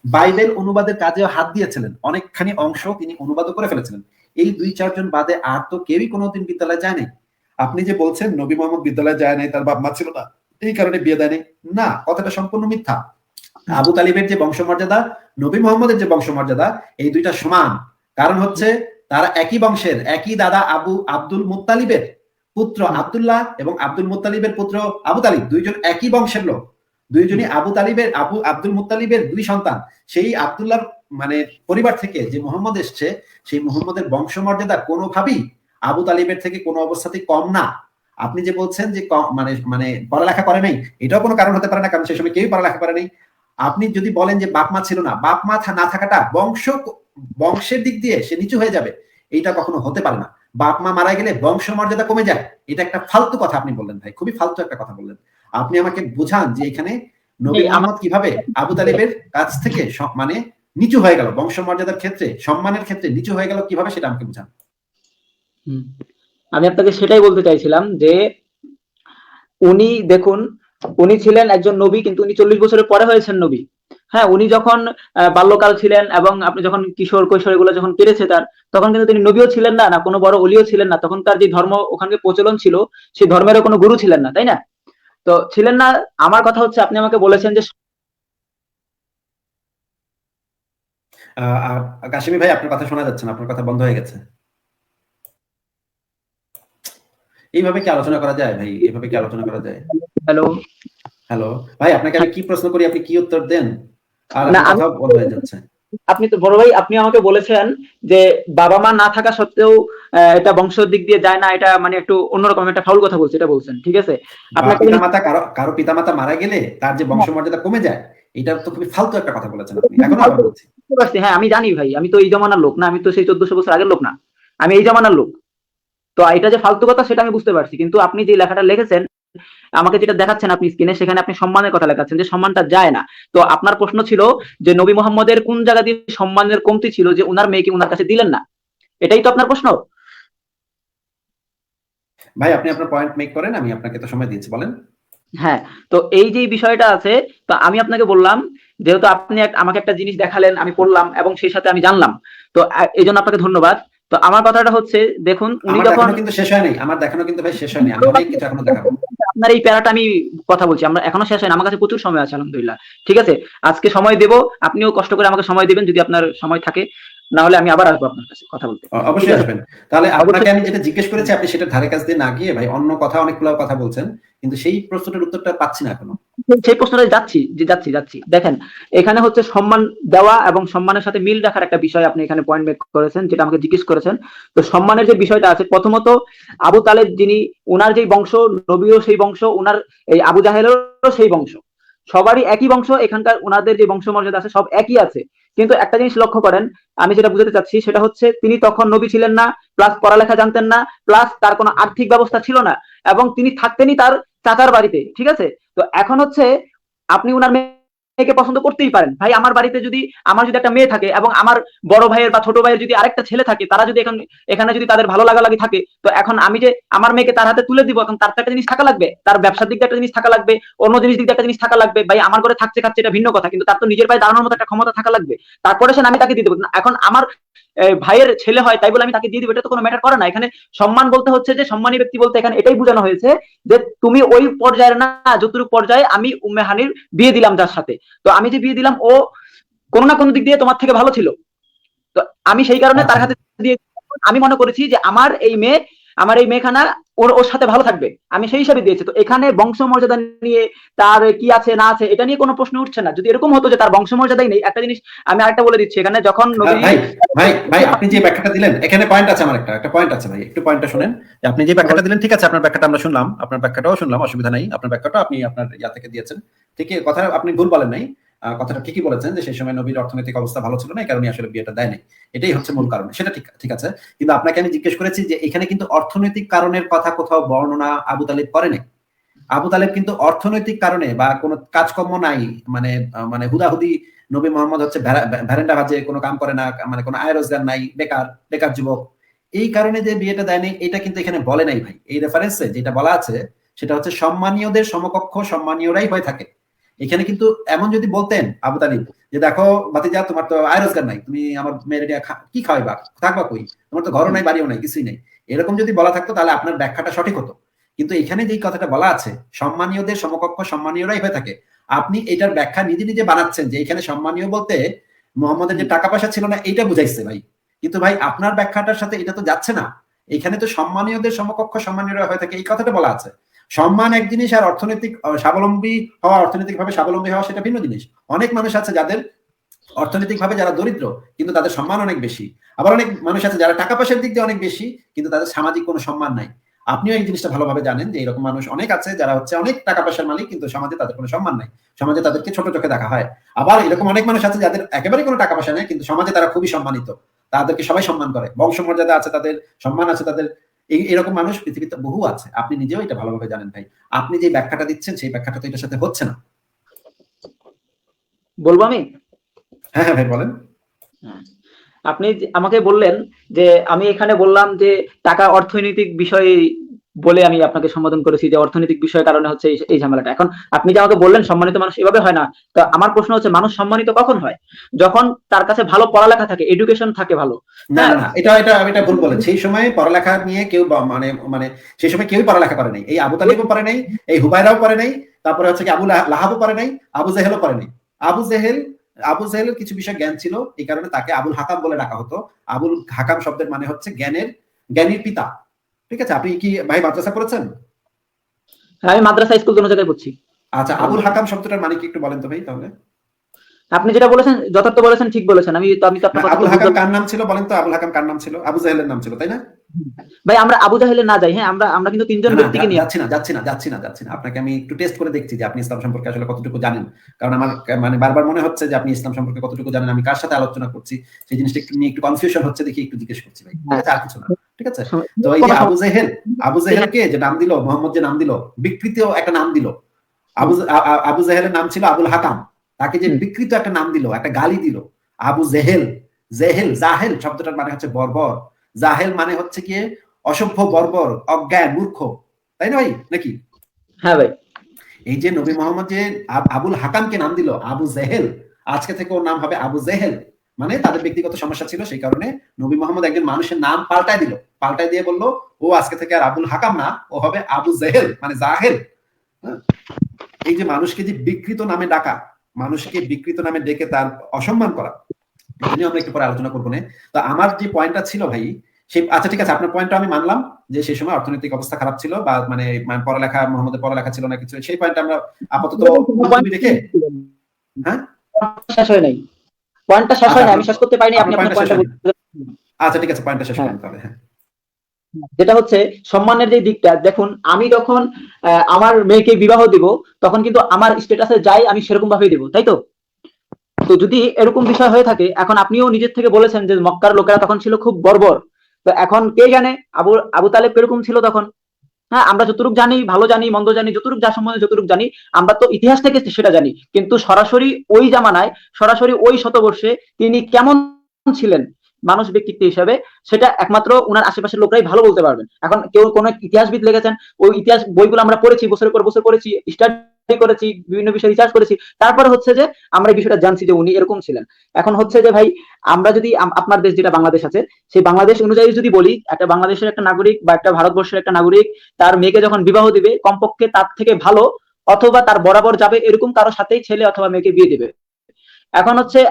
বাইবেল অনুবাদের কাজেও হাত দিয়েছিলেন। অনেকখানি অংশ তিনি অনুবাদও করে ফেলেছিলেন। এই 2-4 জন বাদে আর তো কেউই কোনোদিন বিদ্যালয়ে যায় নাই। আপনি যে বলছেন নবী মোহাম্মদ বিদ্যালয়ে যায় নাই, তার বাপ মা ছিল না, এই কারণে বিয়ে দেয় নাই, না, কথাটা সম্পূর্ণ মিথ্যা। আবু তালিবের যে বংশমর্যাদা, নবী মোহাম্মদের যে বংশমর্যাদা, এই দুইটা সমান। কারণ হচ্ছে তারা একই বংশের, একই দাদা আব্দুল মুত্তালিবের পুত্র আব্দুল্লাহ এবং আব্দুল মুত্তালিবের পুত্র আবু তালিব, দুইজন একই বংশের লোক। দুইজনই আব্দুল মুত্তালিবের 2 সন্তান। সেই আব্দুল্লাহর মানে পরিবার থেকে যে মোহাম্মদ এসছে, সেই মোহাম্মদের বংশমর্যাদা কোনোভাবেই আবু তালিবের থেকে কোনো অবস্থাতেই কম না। আপনি যে বলছেন যে মানে মানে পড়ালেখা করে নাই, এটাও কোনো কারণ হতে পারে না, কারণ সে সময় কেউই পড়ালেখা করে নাই। আপনি যদি বলেন যে বাপ মা ছিল না, বাপ মা না থাকাটা বংশের দিক দিয়ে সে নিচু হয়ে যাবে, এইটা কখনো হতে পারে না। বাপ মা মারা গেলে বংশ মর্যাদা কমে যায়, এটা একটা ফালতু কথা আপনি বললেন ভাই, খুবই ফালতু একটা কথা বললেন। আপনি আমাকে বুঝান যে এখানে নবী মোহাম্মদ কিভাবে আবু তালিবের কাছ থেকে মানে নিচু হয়ে গেল, বংশ মর্যাদার ক্ষেত্রে, সম্মানের ক্ষেত্রে নিচু হয়ে গেল কিভাবে, সেটা আমাকে বুঝান। আমি আপনাকে সেটাই বলতে চাইছিলাম যে উনি দেখুন, উনি ছিলেন একজন নবী, কিন্তু উনি 40 বছরের পরে হয়েছেন নবী। হ্যাঁ, উনি যখন বাল্যকাল ছিলেন এবং আপনি যখন কিশোর কৈশোর এগুলো যখন কেটেছে তার, তখন কিন্তু তিনি নবীও ছিলেন না, না কোনো বড় অলিও ছিলেন না। তখনকার যে ধর্ম ওখানে প্রচলন ছিল, সেই ধর্মেরও কোনো গুরু ছিলেন না, তাই না? তো ছিলেন না। আমার কথা হচ্ছে, আপনি আমাকে বলেছেন যে কাশিমি ভাই, আপনার কথা শোনা যাচ্ছে না, আপনার কথা বন্ধ হয়ে গেছে। এইভাবে কি আলোচনা করা যায় ভাই? এইভাবে কি আলোচনা করা যায়? হ্যালো হ্যালো ভাই, আপনাকে আমি কি প্রশ্ন করি, আপনি কি উত্তর দেন? আর না, আপনার কথা বন্ধ হয়ে যাচ্ছে। আপনি তো বড় ভাই, আপনি আমাকে বলেছেন যে বাবা মা না থাকা সত্ত্বেও এটা বংশের দিক দিয়ে যায় না, এটা মানে একটু অন্যরকম একটা ফাউল কথা বলছে, এটা বলছেন, ঠিক আছে? আপনাকে পিতামাতা, কারো পিতামাতা মারা গেলে তার যে বংশ মর্যাদা কমে যায়, এটা তো খুবই ফালতু একটা কথা বলেছেন আপনি। এখন আবার বলছি। হ্যাঁ, আমি জানি ভাই, আমি তো এই জমানার লোক না, আমি তো সেই 1400 বছর আগের লোক না, আমি এই জমানার লোক। তো এটা যে ফালতু কথা সেটা আমি বুঝতে পারছি, কিন্তু আপনি যে লেখাটা লিখেছেন, আমাকে যেটা দেখাচ্ছেন আপনি স্ক্রিনে, সেখানে আপনি সম্মানের কথা লেখাচ্ছেন, যে সম্মানটা যায় না। তো আপনার প্রশ্ন ছিল যে নবী মোহাম্মদের কোন জায়গা দিয়ে সম্মানের কমতি ছিল যে উনার মেয়েকে উনার কাছে দিলেন না, এটাই তো আপনার প্রশ্ন। ভাই, আপনি আপনার পয়েন্ট মেক করেন, আমি আপনাকে তো সময় দিয়েছি, বলেন। হ্যাঁ, তো এই যে বিষয়টা আছে, তো আমি আপনাকে বললাম, যেহেতু আপনি আমাকে একটা জিনিস দেখালেন, আমি পড়লাম এবং সেই সাথে আমি জানলাম, তো এই জন্য আপনাকে ধন্যবাদ। তো আমার কথাটা হচ্ছে, দেখুন উনি আমার যখন দেখানো কিন্তু শেষ হয়নি, আমার দেখানো কিন্তু ভাই শেষ হয়নি, আমি অনেক কিছু এখনো দেখাবো। আপনার এই প্যারাটা আমি কথা বলছি, আমরা এখনো শেষ হয়নি, আমার কাছে প্রচুর সময় আছে আলহামদুলিল্লাহ। ঠিক আছে, আজকে সময় দেব, আপনিও কষ্ট করে আমাকে সময় দিবেন যদি আপনার সময় থাকে, না হলে আমি আবার আসবো আপনার কাছে কথা বলতে। ঠিক অবশ্যই আছে, আসবেন। তাহলে আপনাকে অবশ্যই। আমি যেটা জিজ্ঞেস করেছি, আপনি সেটা ধারে কাছ দিয়ে না গিয়ে ভাই অন্য কথা, অনেকগুলো কথা বলছেন, কিন্তু সেই প্রশ্নটার উত্তরটা পাচ্ছি না এখনো। সেই প্রশ্নটা যাচ্ছি দেখেন, এখানে হচ্ছে সম্মান দেওয়া এবং সম্মানের সাথে মিল রাখার একটা বিষয় আপনি এখানে পয়েন্ট মেক করেছেন, যেটা আমাকে জিজ্ঞেস করেছেন। তো সম্মানের যে বিষয়টা আছে, প্রথমত আবু তালেব যিনি, উনার যেই বংশ, নবীও সেই বংশ, উনার এই আবু জাহেলেরও সেই বংশ, সবারই একই বংশ, এখানকার উনাদের যে বংশ মর্যাদা আছে সব একই আছে। কিন্তু একটা জিনিস লক্ষ্য করেন, আমি যেটা বুঝাতে চাচ্ছি সেটা হচ্ছে, তিনি তখন নবী ছিলেন না, প্লাস পড়ালেখা জানতেন না, প্লাস তার কোনো আর্থিক ব্যবস্থা ছিল না, এবং তিনি থাকতেনই তার চাচার বাড়িতে। ঠিক আছে, তো এখন হচ্ছে আপনি উনার মেয়েকে পছন্দ করতেই পারেন ভাই। আমার বাড়িতে যদি, আমার যদি একটা মেয়ে থাকে এবং আমার বড় ভাইয়ের বা ছোট ভাইয়ের যদি আরেকটা ছেলে থাকে, তারা যদি এখানে যদি তাদের ভালো লাগালাগি থাকে, তো এখন আমি যে আমার মেয়েকে তার হাতে তুলে দিব, এখন তার তো একটা জিনিস থাকা লাগবে, তার ব্যবসার দিক দিয়ে একটা জিনিস থাকা লাগবে, অন্য জিনিস দিক দিয়ে একটা জিনিস থাকা লাগবে। ভাই আমার ঘরে থাকছে খাচ্ছে এটা ভিন্ন কথা, কিন্তু তার তো নিজের পায়ে দাঁড়ানোর মতো একটা ক্ষমতা থাকা লাগবে, তারপরে সে আমি তাকে দিয়ে দেবো। এখন আমার ভাইয়ের ছেলে হয় তাই বলে আমি তাকে দিয়ে দিব, এটা তো কোনো ম্যাটার করে না। এখানে সম্মান বলতে হচ্ছে যে, সম্মানী ব্যক্তি বলতে এখানে এটাই বোঝানো হয়েছে যে তুমি ওই পর্যায়ের না, যতটুকু পর্যায়ে আমি উম্মে হানির বিয়ে দিলাম যার সাথে, তো আমি যে বিয়ে দিলাম ও কোনো না কোনো দিক দিয়ে তোমার থেকে ভালো ছিল, তো আমি সেই কারণে তার আচ্ছা, হাতে দিয়ে, আমি মনে করেছি যে আমার এই মেয়েখানা ওর সাথে ভালো থাকবে, আমি সেই হিসাবে দিয়েছি। তো এখানে বংশ মর্যাদা নিয়ে তার কি আছে না আছে এটা নিয়ে কোনো প্রশ্ন উঠছে না। যদি এরকম হতো যে তার বংশ মর্যাদাই নেই, একটা জিনিস আমি আরেকটা বলে দিচ্ছি, এখানে যখন নবী, ভাই ভাই ভাই, আপনি যে ব্যাখ্যাটা দিলেন, এখানে পয়েন্ট আছে, আমার একটা পয়েন্ট আছে ভাই, একটু পয়েন্টটা শুনেন। আপনি যে ব্যাখ্যাটা দিলেন, ঠিক আছে, আপনার ব্যাখ্যাটা আমরা শুনলাম, আপনার ব্যাখ্যাটাও শুনলাম, অসুবিধা নাই, আপনার ব্যাখ্যাটা আপনি আপনার ইয়া থেকে দিয়েছেন, ঠিকই কথা, আপনি ভুল বলেন নাই। কথাটা ঠিকই বলেছেন যে সেই সময় নবীর অর্থনৈতিক অবস্থা ভালো ছিল না, এই কারণে আসলে বিয়েটা দেয় নাই, এটাই হচ্ছে মূল কারণ, সেটা ঠিক ঠিক আছে। কিন্তু আপনাকে আমি জিজ্ঞেস করেছি যে এখানে কিন্তু অর্থনৈতিক কারণের কথা কোথাও বর্ণনা আবু তালিব করে নাই। আবু তালেব কিন্তু অর্থনৈতিক কারণে বা কোনো কাজকর্ম নাই, মানে মানে হুদাহুদি নবী মোহাম্মদ হচ্ছে ভ্যারেন্ডা ভাজে, কোনো কাম করে না, মানে কোনো আয় রোজগার নাই, বেকার বেকার যুবক, এই কারণে যে বিয়েটা দেয়নি, এটা কিন্তু এখানে বলে নাই ভাই। এই রেফারেন্সে যেটা বলা আছে সেটা হচ্ছে সম্মানীয়দের সমকক্ষ সম্মানীয়রাই হয়ে থাকে। এখানে কিন্তু এমন যদি বলতেন আবু তালিব যে দেখো ভাতিজা, তোমার তো আয় রোজগার নাই, তুমি আমার মেয়ের কি খাওয়াইবা, থাকবা কই, তোমার তো ঘরও নাই বাড়িও নাই কিছুই নেই, এরকম যদি বলা থাকতো তাহলে আপনার ব্যাখ্যাটা সঠিক হতো। কিন্তু এখানে যেই কথাটা বলা আছে, সম্মানীয়দের সমকক্ষ সম্মানীয়রাই হয়ে থাকে, আপনি এটার ব্যাখ্যা নিজে নিজে বানাচ্ছেন যে এখানে সম্মানীয় বলতে মোহাম্মদের যে টাকা পয়সা ছিল না এইটা বুঝাইছে ভাই। কিন্তু ভাই আপনার ব্যাখ্যাটার সাথে এটা তো যাচ্ছে না। এখানে তো সম্মানীয়দের সমকক্ষ সম্মানীয়রা হয়ে থাকে এই কথাটা বলা আছে। সম্মান এক জিনিস, আর অর্থনৈতিক স্বাবলম্বী হওয়া, অর্থনৈতিক ভাবে স্বাবলম্বী হওয়া সেটা ভিন্ন জিনিস। অনেক মানুষ আছে যাদের অর্থনৈতিকভাবে যারা দরিদ্র কিন্তু তাদের সম্মান অনেক বেশি। আবার অনেক মানুষ আছে যারা টাকা পয়সার দিক দিয়ে অনেক বেশি কিন্তু তাদের সামাজিক কোনো সম্মান নাই। আপনিও এই জিনিসটা ভালোভাবে জানেন যে এরকম মানুষ অনেক আছে যারা হচ্ছে অনেক টাকা পয়সার মালিক কিন্তু সমাজে তাদের কোনো সম্মান নাই। সমাজে তাদেরকে ছোট চোখে দেখা হয়। আবার এরকম অনেক মানুষ আছে যাদের একেবারে কোনো টাকা পয়সা নেই কিন্তু সমাজে তারা খুবই সম্মানিত। তাদেরকে সবাই সম্মান করে। বংশমর্যাদা আছে তাদের, সম্মান আছে তাদের। এরকম মানুষ পৃথিবীতে বহু আছে। আপনি নিজেও এটা ভালোভাবে জানেন ভাই। আপনি যে ব্যাখ্যাটা দিচ্ছেন সেই ব্যাখ্যাটা তো এটার সাথে হচ্ছে না। বলবো আমি? হ্যাঁ, হ্যাঁ ভাই বলেন। হ্যাঁ। আপনি আমাকে বললেন যে আমি এখানে বললাম যে টাকা অর্থনৈতিক বিষয় বলে আমি আপনাকে সম্বোধন করেছি যে অর্থনৈতিক বিষয়ের কারণে হচ্ছে এই ঝামেলাটা। এখন আপনি যে আমাকে বললেন সম্মানিত মানুষ এভাবে হয় না। তো আমার প্রশ্ন হচ্ছে মানুষ সম্মানিত কখন হয়? যখন তার কাছে ভালো পড়ালেখা থাকে, এডুকেশন থাকে ভালো। না, হ্যাঁ। না, না। এটা ভুল বলেন। সেই সময় পড়ালেখা নিয়ে কেউ মানে মানে সেই সময় কেউই পড়ালেখা করে নাই। এই আবু তালিবও পড়ে নাই, এই হুবায়রাও পড়ে নাই, তারপরে হচ্ছে কি আবু লাহাবও পড়ে নাই, আবু জেহেলও পড়ে নাই। আবু জেহেল আবু জেহেলের কিছু বিষয় জ্ঞান ছিল, এই কারণে তাকে আবুল হাকাম বলে ডাকা হতো। আবুল হাকাম শব্দের মানে হচ্ছে জ্ঞানীর পিতা। ঠিক আছে? আপনি কি ভাই মাদ্রাসা পড়েছেন? আমি মাদ্রাসা স্কুল দোনো জায়গায় পড়ছি। আচ্ছা, আবুল হাকাম শব্দটার মানে কি একটু বলেন তো ভাই তাহলে? আপনি যেটা বলেছেন যথার্থ বলেছেন, ঠিক বলেছেন। আমি তো না, আপনার কথা আবুল হাকাম কার নাম ছিল বলেন তো? আবুল হাকাম কার নাম ছিল? আবু জেহেলের নাম ছিল, তাই না? ভাই আমরা আবু জাহেলে না যাই। হ্যাঁ, আমরা আমরা কিন্তু না, তিনজন না, ব্যক্তিকে নিয়ে। যাচ্ছি না। আপনাকে আমি একটু টেস্ট করে দেখছি যে আপনি ইসলাম সম্পর্কে আসলে কতটুকু জানেন। কারণ আমার মানে বারবার মনে হচ্ছে যে আপনি ইসলাম সম্পর্কে কতটুকু জানেন, আমি কার সাথে আলোচনা করছি সেই জিনিসটা একটু নিয়ে একটু কনফিউশন হচ্ছে দেখি একটু জিজ্ঞেস করছি ভাই। ঠিক হ্যাঁ, আছে? আর কিছু না। ঠিক আছে? তো এই যে কোনো আবু জেহেল, আবু সমস্যা জেহেলকে যে নাম দিল, মোহাম্মদ যে নাম দিল, বিকৃত একটা নাম দিল। আবু জেহেলের নাম ছিল আবুল হাকাম। তাকে যে বিকৃত একটা নাম দিল, একটা গালি দিল, আবু জেহেল। জাহেল শব্দটার মানে হচ্ছে বর্বর। জাহেল মানে হচ্ছে কি অসভ্য, বর্বর, অজ্ঞান, মূর্খ। তাই না ভাই? নাকি? হ্যাঁ ভাই। এই যে নবী মোহাম্মদ যে আবুল হাকামকে নাম দিল আবু জেহেল, আজকে থেকে ওর নাম হবে আবু জেহেল। মানে তাদের ব্যক্তিগত সমস্যা ছিল, সেই কারণে নবী মোহাম্মদ একজন মানুষের নাম পাল্টায় দিল। পাল্টায় দিয়ে বলল ও আজকে থেকে আর আবুল হাকাম না, ও হবে আবু জেহেল, মানে জাহেল। হ্যাঁ? এই যে মানুষকে যে বিকৃত নামে ডাকা, মানুষকে বিকৃত নামে ডেকে তার অসম্মান করা, এটা নিয়ে আমরা একটু পরে আলোচনা করবো না। তো আমার যে পয়েন্টটা ছিল ভাই, সেই আচ্ছা ঠিক আছে, আপনার পয়েন্টটা আমি মানলাম যে সেই সময় অর্থনৈতিক অবস্থা খারাপ ছিল বা মানে পড়ালেখা, মোহাম্মদের পড়ালেখা ছিল না কিছু, সেই পয়েন্টটা আমরা আপাতত মুলতবি রেখে। হ্যাঁ, শেষ হয় নাই। পয়েন্টটা শেষ আচ্ছা হয় না, আমি শেষ করতে পারিনি। আপনি আপনার পয়েন্টটা শেষ পয়েন্টটা হয়নি। বলতে। আচ্ছা ঠিক আছে, পয়েন্টটা শেষ হ্যাঁ, করেন তাহলে। হ্যাঁ, যেটা হচ্ছে সম্মানের যে দিকটা, দেখুন আমি যখন আমার মেয়েকে বিবাহ দিব তখন কিন্তু আমার স্ট্যাটাসে যাই আমি সেরকম ভাবেই দিব, তাই তো? তো যদি এরকম বিষয় হয়ে থাকে, এখন আপনিও নিজের থেকে বলেছেন যে মক্কার লোকেরা তখন ছিল খুব বর্বর। তো এখন কে জানে আবু আবু তালেব কিরকম ছিল তখন। হ্যাঁ, আমরা যতটুকু জানি, ভালো জানি, মন্দ জানি, যতটুকু যার সম্বন্ধে যতটুকু জানি, আমরা তো ইতিহাস থেকে সেটা জানি। কিন্তু সরাসরি ওই জামানায়, সরাসরি ওই শতবর্ষে তিনি কেমন ছিলেন মানুষ ব্যক্তিত্ব হিসাবে, সেটা একমাত্র উনার আশেপাশের লোকরাই ভালো বলতে পারবেন। এখন কেউ কোন ইতিহাসবিদ লিখেছেন, ওই ইতিহাস বইগুলো আমরা পড়েছি, বছরের পর বছর পড়েছি, স্টাডি করেছি, বিভিন্ন বিষয়ে রিসার্চ করেছি, তারপরে হচ্ছে যে আমরা এই বিষয়টা জানছি যে উনি এরকম ছিলেন। এখন হচ্ছে যে ভাই, আমরা যদি আপনার দেশ যেটা বাংলাদেশ আছে, সেই বাংলাদেশ অনুযায়ী যদি বলি, একটা বাংলাদেশের একটা নাগরিক বা একটা ভারতবর্ষের একটা নাগরিক তার মেয়েকে যখন বিবাহ দিবে, কমপক্ষে তার থেকে ভালো অথবা তার বরাবর যাবে এরকম কারো সাথেই ছেলে অথবা মেয়েকে বিয়ে দিবে। এখন হচ্ছে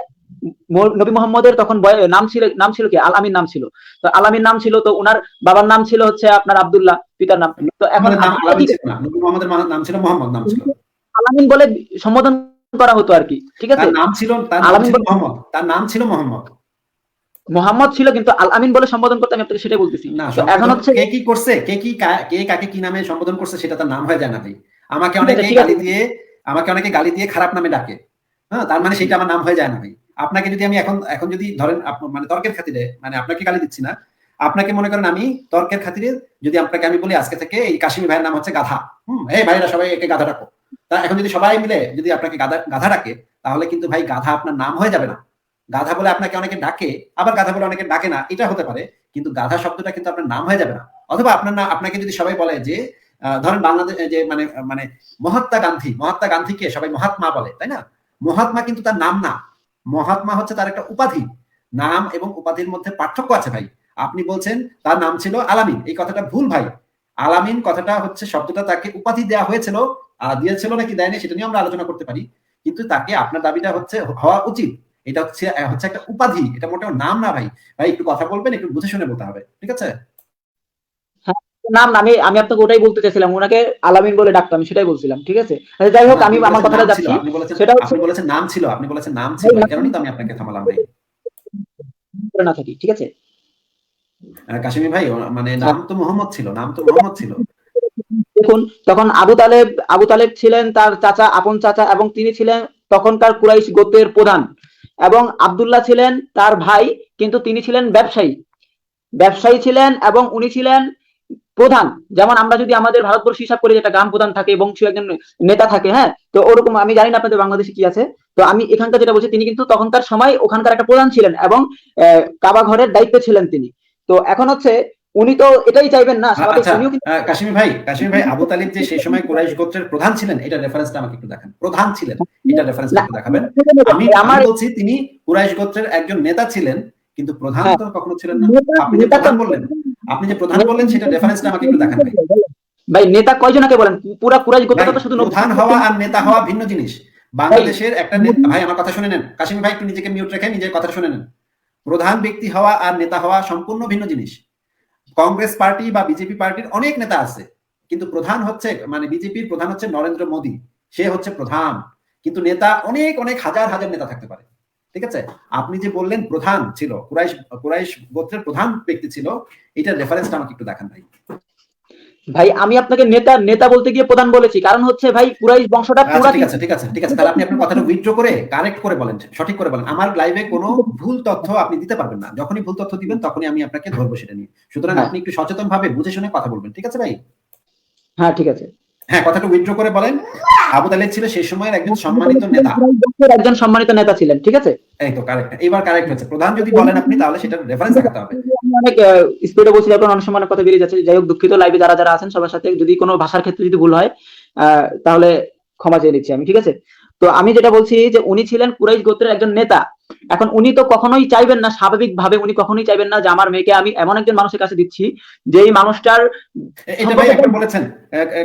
নবী মোহাম্মদের তখন নাম ছিল কি আল আমিন নাম ছিল। তো আল আমিন নাম ছিল, তো উনার বাবার নাম ছিল হচ্ছে আপনার আব্দুল্লাহ, পিতার নাম। তো এখন আমাদের নাম আপনারা আলামিন কি ছিল না, নবী মোহাম্মদের নাম ছিল মোহাম্মদ, নাম ছিল। আল আমিন বলে সম্বোধন করা হতো আর কি, ঠিক আছে? তার আল নাম আমিন ছিল মোহাম্মদ, তার নাম ছিল মোহাম্মদ। মোহাম্মদ ছিল, কিন্তু আল আমিন বলে সম্বোধন করতে আমি আপনাকে সেটাই বলতেছি। না, তো এখন সম্বোধন হচ্ছে কে কি করছে, কে কাকে কি নামে সম্বোধন করছে সেটা তার নাম হয়ে যায় না ভাই। আমাকে ঠিক আছে, অনেকে ঠিক আছে। অনেকে গালি দিয়ে খারাপ নামে ডাকে। হ্যাঁ, তার মানে সেটা আমার নাম হয়ে যায় না ভাই। আপনাকে যদি আমি এখন যদি ধরেন মানে তর্কের খাতিরে, মানে আপনাকে গালি দিচ্ছি না, আপনাকে মনে করেন আমি তর্কের খাতিরে যদি আপনাকে আমি বলি আজকে থেকে এই কাশিমি ভাইয়ের নাম হচ্ছে গাধা। এই ভাইরা সবাই একে গাধা ডাকো। তা এখন যদি সবাই মিলে যদি আপনাকে গাধা ডাকে, তাহলে কিন্তু ভাই গাধা আপনার নাম হয়ে যাবে না। গাধা বলে আপনাকে অনেকে ডাকে, আবার গাধা বলে অনেকে ডাকে না, এটা হতে পারে। কিন্তু গাধা শব্দটা কিন্তু আপনার নাম হয়ে যাবে না। অথবা আপনাকে যদি সবাই বলে যে ধরেন বাংলাদেশ যে মানে মানে মহাত্মা গান্ধীকে সবাই মহাত্মা বলে, তাই না? মহাত্মা কিন্তু তার নাম না। মহাত্মা হচ্ছে তার একটা উপাধি। নাম এবং উপাধির মধ্যে পার্থক্য আছে ভাই। আপনি বলছেন তার নাম ছিল আলামিন, এই কথাটা ভুল ভাই। আলামিন কথাটা হচ্ছে শব্দটা তাকে উপাধি দেওয়া হয়েছিল, দিয়েছিল নাকি দেয়নি সেটা নিয়ে আমরা আলোচনা করতে পারি। কিন্তু তাকে আপনার দাবিটা হচ্ছে হওয়া উচিত। এটা হচ্ছে একটা উপাধি, এটা মোটেও নাম না ভাই। ভাই একটু কথা বলবেন, একটু বুঝে শুনে বলতে হবে, ঠিক আছে? নাম না, আমি আমি আপনাকে ওটাই বলতে চাইছিলাম, ওনাকে আলামিন বলে ডাকতাম, আমি সেটাই বলছিলাম, ঠিক আছে? আচ্ছা, যাই না, হোক, আমি আপনি আমার বলেছেন কথাটা নাম ছিল, যাচ্ছি। আপনি বলেছেন, সেটা হচ্ছে, আপনি বলেছেন নাম ছিল, আপনি বলেছেন নাম ভাই, ছিল, এই কারণেই তো আমি আপনাকে থামালাম ভাই। করে না থাকি, ঠিক আছে? কাশিমি ভাই, মানে হ্যাঁ, নাম তো মোহাম্মদ ছিল, নাম তো মোহাম্মদ ছিল। দেখুন, তখন আবু তালেব ছিলেন তার চাচা, আপন চাচা, এবং তিনি ছিলেন তখনকার কুরাইশ গোত্রের প্রধান। এবং আব্দুল্লাহ ছিলেন তার ভাই, কিন্তু তিনি ছিলেন ব্যবসায়ী। ব্যবসায়ী ছিলেন এবং উনি ছিলেন প্রধান। যেমন আমরা যদি আমাদের ভারতবর্ষ হিসাব করি, যেটা গ্রাম প্রধান থাকে, বংশীয় একজন নেতা থাকে, হ্যাঁ, তো ওরকম আমি জানি না আপনাদের বাংলাদেশে কি আছে। তো আমি এখানকার যেটা বলছি, তিনি কিন্তু তখনকার সময় ওখানকার একটা প্রধান ছিলেন, এবং কাবা ঘরের দায়িত্বে ছিলেন তিনি। তো এখন হচ্ছে, উনি তো এটাই চাইবেন না, স্বাভাবিক, আচ্ছা, উনিও কিন্তু। কাশিমি ভাই, আবু তালিব যে সেই সময় কুরাইশ গোত্রের প্রধান ছিলেন, এটা রেফারেন্সটা আমাকে একটু দেখান। প্রধান ছিলেন, এটা রেফারেন্সটা না, একটু দেখাবেন। আমি আমি আমার, বলছি তিনি কুরাইশ গোত্রের একজন নেতা ছিলেন, কিন্তু প্রধান হ্যাঁ, তো কখনো ছিলেন না। নেতা আপনি যে নেতা তো প্রধান বললেন, আপনি যে প্রধান বললেন, সেটা রেফারেন্সটা আমাকে একটু দেখান ভাই। ভাই, নেতা কয়জনকে বলেন? পুরা কুরাইশ ভাই, গোত্রটা তো শুধু প্রধান হওয়া আর নেতা হওয়া ভিন্ন জিনিস। ভাই, বাংলাদেশের একটা ভাই, আমার কথা শুনে নেন। কাশিম ভাই, একটু নিজেকে মিউট রেখে নিজের কথা শুনে নেন। প্রধান ব্যক্তি হওয়া আর নেতা হওয়া সম্পূর্ণ ভিন্ন জিনিস। কংগ্রেস পার্টি বা বিজেপি পার্টির অনেক নেতা আছে, কিন্তু প্রধান হচ্ছে, মানে বিজেপির প্রধান হচ্ছে নরেন্দ্র মোদী, সে হচ্ছে প্রধান। কিন্তু নেতা অনেক অনেক হাজার হাজার নেতা থাকতে পারে, ঠিক আছে? আপনি যে বললেন প্রধান ছিল, কুরাইশ কুরাইশ গোত্রের প্রধান ব্যক্তি ছিল, এটার রেফারেন্সটা আমাকে একটু দেখান ভাই। ভাই, আমি আপনাকে নেতা নেতা বলতে গিয়ে প্রধান বলেছি, কারণ হচ্ছে ভাই, কুরাইশ বংশটা আচ্ছা, পুরা ঠিক আছে, ঠিক আছে, ঠিক আছে, তাহলে আপনি আপনার কথাটা উইথড্র করে কারেক্ট করে বলেন, সঠিক করে বলেন। আমার লাইভে কোনো ভুল তথ্য আপনি দিতে পারবেন না। যখনই ভুল তথ্য দিবেন, তখনই আমি আপনাকে ধরবো সেটা নিয়ে। সুতরাং হ্যাঁ, আপনি একটু সচেতন ভাবে বুঝে শুনে কথা বলবেন, ঠিক আছে ভাই? হ্যাঁ, ঠিক আছে। হ্যাঁ, কথাটা উইথড্র করে বলেন। আবু তালেব ছিল সেই সময়ের একজন সম্মানিত নেতা। একজন সম্মানিত নেতা ছিলেন, ঠিক আছে। এই তো কারেক্ট, এবার কারেক্ট হচ্ছে। প্রধান যদি বলেন আপনি, তাহলে সেটার রেফারেন্স দেখাতে হবে। আমি অনেক স্পিডে বলছি, এখন অনেক সময় অনেক কথা বেরিয়ে যাচ্ছে। যাই হোক, দুঃখিত, লাইভে যারা যারা আছেন সবার সাথে যদি কোনো ভাষার ক্ষেত্রে যদি ভুল হয়, তাহলে ক্ষমা চেয়ে নিচ্ছি আমি, ঠিক আছে? তো আমি যেটা বলছি, যে উনি ছিলেন কুরাইশ গোত্রের একজন নেতা। এখন উনি তো কখনোই চাইবেন না, স্বাভাবিকভাবে উনি কখনোই চাইবেন না যে আমার মেয়েকে আমি এমন একজন মানুষের কাছে দিচ্ছি, যে এই মানুষটার এটা ভাই সম্পর্কে একবার বলেছেন,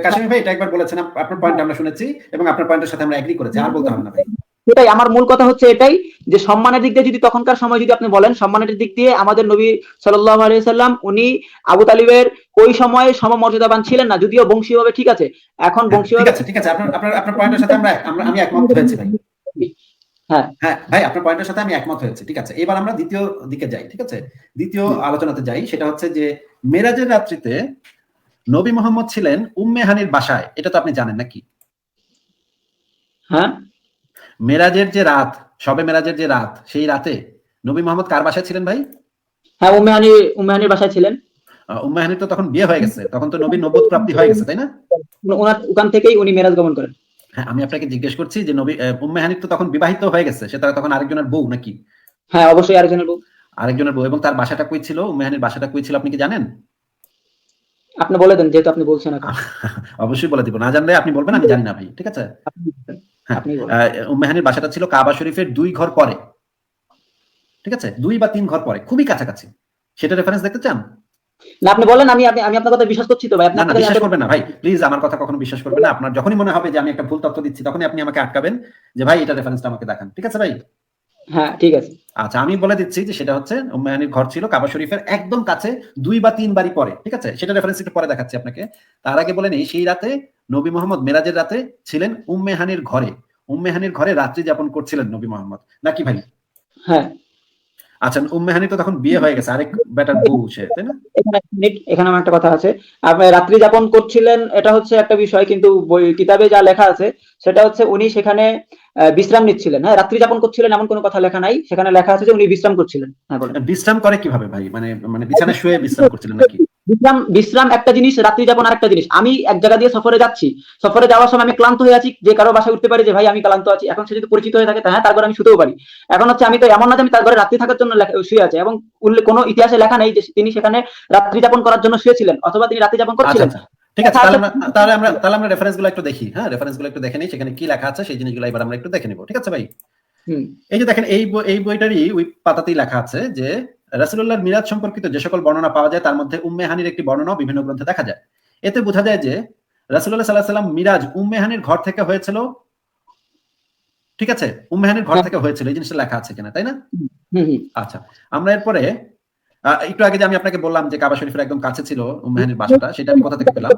কাশিম ভাই, এটা একবার বলেছেন। আপনার পয়েন্ট আমরা শুনেছি এবং আপনার পয়েন্টের সাথে আমরা এগ্রি করেছি, আর বলতে হবে না ভাই। সেটাই আমার মূল কথা হচ্ছে এটাই, যে সম্মানের দিক দিয়ে যদি তখনকার সময় যদি আপনি বলেন, সম্মানের দিক দিয়ে আমাদের নবী সাল্লাল্লাহু আলাইহি সাল্লাম, উনি আবু তালিবের ওই সময়ে সমমর্যাদাবান ছিলেন না, যদিও বংশীয়ভাবে ঠিক আছে। এখন হ্যাঁ, ঠিক বংশীয়ভাবে, আছে, ঠিক আছে, আপনার আপনার আপনার পয়েন্টের সাথে আমি একমত হয়েছি ভাই। হ্যাঁ, হ্যাঁ ভাই, আপনার পয়েন্টের সাথে আমি একমত হয়েছি, ঠিক আছে। এবার আমরা দ্বিতীয় দিকে যাই, ঠিক আছে? দ্বিতীয় আলোচনাতে যাই, সেটা হচ্ছে যে মেরাজের রাত্রিতে নবী মোহাম্মদ ছিলেন উম্মে হানির বাসায়, এটা তো আপনি জানেন নাকি? হ্যাঁ, মেরাজের যে রাত, শবে মেরাজের যে রাত, সেই রাতে নবী মোহাম্মদ কার বাসায় ছিলেন ভাই? হ্যাঁ, উম্মে হানির বাসায় ছিলেন। উম্মে হানির তো তখন বিয়ে হয়ে গেছে, তখন তো নবীর নবুয়ত প্রাপ্তি হয়ে গেছে, তাই না? ওনার ওখান থেকেই উনি মেরাজ গমন করেন। হ্যাঁ, আমি আপনাকে জিজ্ঞেস করছি যে নবী উম্মে হানির তো তখন বিবাহিত হয়ে গেছে, সে তখন আরেকজনের বউ নাকি? হ্যাঁ, অবশ্যই আরেকজনের বউ। আরেকজনের বউ, এবং তার বাসাটা কই ছিল? উম্মে হানির বাসাটা কই ছিল আপনি কি জানেন? আপনি বলে দেন, যেহেতু আপনি বলছেন এখন। অবশ্যই বলে দিব, না জানলে আপনি বলবেন আমি জানি না ভাই, ঠিক আছে? আপনি বলেন, হ্যাঁ, আপনি বলেন। উম্মে হানির বাসাটা ছিল কাবা শরীফের ২ ঘর পরে, ঠিক আছে? ২ বা ৩ ঘর পরে, খুবই কাছাকাছি। সেটা রেফারেন্স দেখতে চান? না, আপনি বলেন, আমি আপনার কথা বিশ্বাস করছি তো ভাই, আপনি না, না, আপনার কাছে বিশ্বাস জানতে করবেন না ভাই। প্লিজ আমার কথা কখনো বিশ্বাস করবেন না। আপনার যখনই মনে হবে যে আমি একটা ভুল তথ্য দিচ্ছি, তখনই আপনি আমাকে আটকাবেন যে ভাই এটা রেফারেন্সটা আমাকে দেখান। ঠিক আছে ভাই? হ্যাঁ, ঠিক আছে। আচ্ছা, আমি বলে দিচ্ছি যে সেটা হচ্ছে উম্মে হানির ঘর ছিল কাবা শরীফের একদম কাছে, ২ বা ৩ বাড়ি পরে। ঠিক আছে? সেটা রেফারেন্স একটু পরে দেখাচ্ছি আপনাকে। তার আগে বলে নেই, সেই রাতে নবী মোহাম্মদ মেরাজের রাতে ছিলেন উম্মে হানির ঘরে। উম্মে হানির ঘরে রাত্রি যাপন করছিলেন নবী মোহাম্মদ। নাকি ভাই? হ্যাঁ, আচ্ছা, উম্মে হানির তো তখন বিয়ে হয়ে গেছে, আরেক বেটার বউ সে, তাই না? এখানে এক মিনিট, এখানে আমার একটা কথা আছে। আপনি রাত্রি যাপন করছিলেন, এটা হচ্ছে একটা বিষয়, কিন্তু বই কিতাবে যা লেখা আছে সেটা হচ্ছে উনি সেখানে বিশ্রাম নিচ্ছিলেন। হ্যাঁ, রাত্রি যাপন করছিলেন এমন কোনো কথা লেখা নাই, সেখানে লেখা আছে যে উনি বিশ্রাম করছিলেন। হ্যাঁ, বলেন। বিশ্রাম করে কিভাবে ভাই? মানে মানে বিছানায় শুয়ে বিশ্রাম করছিলেন নাকি? বিশ্রাম বিশ্রাম একটা জিনিস, রাত্রি যাপন আরেকটা জিনিস। আমি এক জায়গা দিয়ে সফরে যাচ্ছি, সফরে যাওয়ার সময় আমি ক্লান্ত হয়ে আছি, যে কারো বাসায় উঠতে পারি যে ভাই আমি ক্লান্ত আছি, এখন সে যদি পরিচিত হয়ে থাকে, হ্যাঁ, তারপর আমি শুতেও পারি। এখন হচ্ছে, আমি তো এমন না যে আমি তার ঘরে রাত্রি থাকার জন্য শুয়ে আছে, এবং কোনো ইতিহাসে লেখা নেই যে তিনি সেখানে রাত্রি যাপন করার জন্য শুয়েছিলেন, অথবা তিনি রাত্রি যাপন আচ্ছা, করছিলেন। আচ্ছা। ঠিক আছে। তাহলে আমরা রেফারেন্স গুলো একটু দেখি। হ্যাঁ, রেফারেন্স গুলো একটু দেখে নিই। সেখানে কি লেখা আছে সেই জিনিসগুলো এবার আমরা একটু দেখে নিব। ঠিক আছে ভাই? হুম, এই যে দেখেন, এই বইটারই ওই পাতাতেই লেখা আছে যে রাসূলুল্লাহর মিরাজ সম্পর্কিত যে সকল বর্ণনা পাওয়া যায়, তার মধ্যে উম্মে হানির একটি বর্ণনাও বিভিন্ন গ্রন্থে দেখা যায়। এতে বোঝা যায় যে রাসূলুল্লাহ সাল্লাল্লাহু আলাইহি ওয়াসাল্লাম মিরাজ উম্মে হানির ঘর থেকে হয়েছিল। ঠিক আছে? উম্মে হানির ঘর হ্যাঁ, থেকে হয়েছিল। এই জিনিসটা লেখা আছে কিনা, তাই না? হুম, হুম, আচ্ছা। আমরা এরপরে একটু আগে যে আমি আপনাকে বললাম যে কাবা শরীফের একদম কাছে ছিল উম্মে হানির বাসাটা, সেটা আমি কোথা থেকে পেলাম?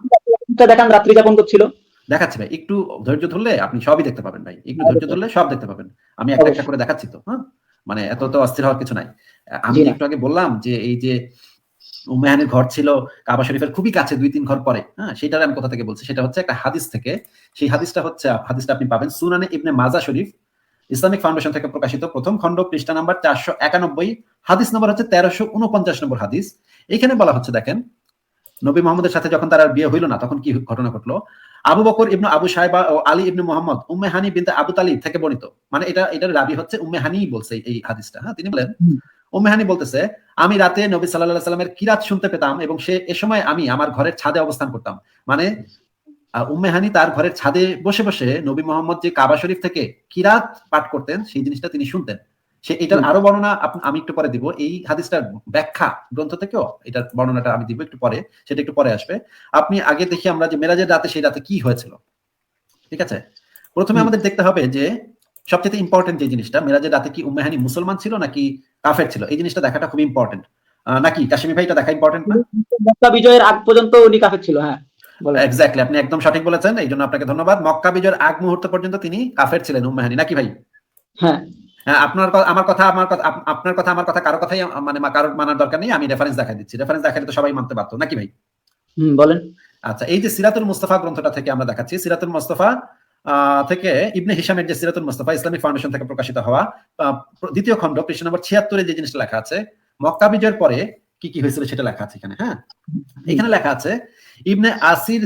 দেখান রাত্রি যাপন করছিল। দেখাচ্ছি ভাই, একটু ধৈর্য ধরলে আপনি সবই দেখতে পাবেন ভাই, একটু ধৈর্য ধরলে সব দেখতে পাবেন। আমি একটা একটা অবশ্যই। করে দেখাচ্ছি তো, হ্যাঁ? মানে এত তো অস্থির হওয়ার কিছু নাই। আমি জি যে না। একটু আগে বললাম যে এই যে উম্মে হানির ঘর ছিল কাবা শরীফের খুবই কাছে, ২-৩ ঘর পরে, হ্যাঁ? সেটার আমি কোথা থেকে বলছি? সেটা হচ্ছে একটা হাদিস থেকে। সেই হাদিসটা হচ্ছে, হাদিসটা আপনি পাবেন সুনানে ইবনে মাজাহ শরীফ, ইসলামিক ফাউন্ডেশন থেকে প্রকাশিত প্রথম খণ্ড, পৃষ্ঠা নাম্বার ৪৯১, হাদিস নম্বর হচ্ছে ১৩৪৯ নম্বর হাদিস। এখানে বলা হচ্ছে দেখেন, নবী মোহাম্মদের সাথে যখন তার বিয়ে হইল না, তখন কি ঘটনা ঘটলো? আবু বকর ইবনে আবু সাইবা ও আলী ইবনে মুহাম্মদ উম্মে হানি বিনতে আবু তালিব থেকে বর্ণিত। মানে এটার রাবি হচ্ছে উম্মে হানিই বলছে এই হাদিসটা, হ্যাঁ? তিনি বলেন, হুম, উম্মে হানি বলতেছে, আমি রাতে নবী সাল্লাল্লাহু আলাইহি সাল্লামের কিরাত শুনতে পেতাম এবং এ সময় আমি আমার ঘরের ছাদে অবস্থান করতাম। মানে উম্মে হানি তার ঘরের ছাদে বসে বসে নবী মোহাম্মদ যে কাবা শরীফ থেকে কিরাত পাঠ করতেন, সেই জিনিসটা তিনি শুনতেন। এটার হুম, আরো বর্ণনা আমি একটু পরে দিব। এই হাদিসটার ব্যাখ্যা গ্রন্থ থেকেও এটার বর্ণনাটা আমি দিব একটু পরে, সেটা একটু পরে আসবে। আপনি আগে দেখি আমরা যে মেরাজের রাতে, সেই রাতে কি হয়েছিল, ঠিক আছে? প্রথমে হুম। আমাদের দেখতে হবে যে সবচেয়ে ইম্পর্টেন্ট যে জিনিসটা, মেরাজের রাতে কি উম্মে হানি মুসলমান ছিল নাকি কাফের ছিল, এই জিনিসটা দেখাটা খুব ইম্পর্টেন্ট। নাকি কাশিমি ভাই, এটা দেখা ইম্পর্টেন্ট না? মক্কা বিজয়ের আগ পর্যন্ত উনি কাফের ছিল, হ্যাঁ বলেন। এক্স্যাক্টলি, আপনি একদম সঠিক বলেছেন, এই জন্য আপনাকে ধন্যবাদ। মক্কা বিজয়ের আগ মুহূর্ত পর্যন্ত তিনি কাফের ছিলেন উম্মে হানি, নাকি ভাই? হ্যাঁ। হ্যাঁ, আপনার কথা আমার কথা কারো কথাই মানে কারোর মানার দরকার নেই। আমি রেফারেন্স দেখাই দিচ্ছি, রেফারেন্স দেখালে তো সবাই মানতে পারতো, নাকি ভাই? বলেন। আচ্ছা, এই যে সিরাতুল মুস্তাফা গ্রন্থটা থেকে আমরা দেখাচ্ছি, সিরাতুল মুস্তাফা থেকে ইবনে হিশামের যে সিরাতুল মুস্তাফা, ইসলামিক ফাউন্ডেশন থেকে প্রকাশিত হওয়া দ্বিতীয় খণ্ড, পৃষ্ঠা নম্বর ৭৬-এ যে জিনিসটা লেখা আছে, মক্কা বিজয়ের পরে কি কি হয়েছিল সেটা লেখা আছে এখানে, হ্যাঁ? এখানে লেখা আছে, ইবনে আসির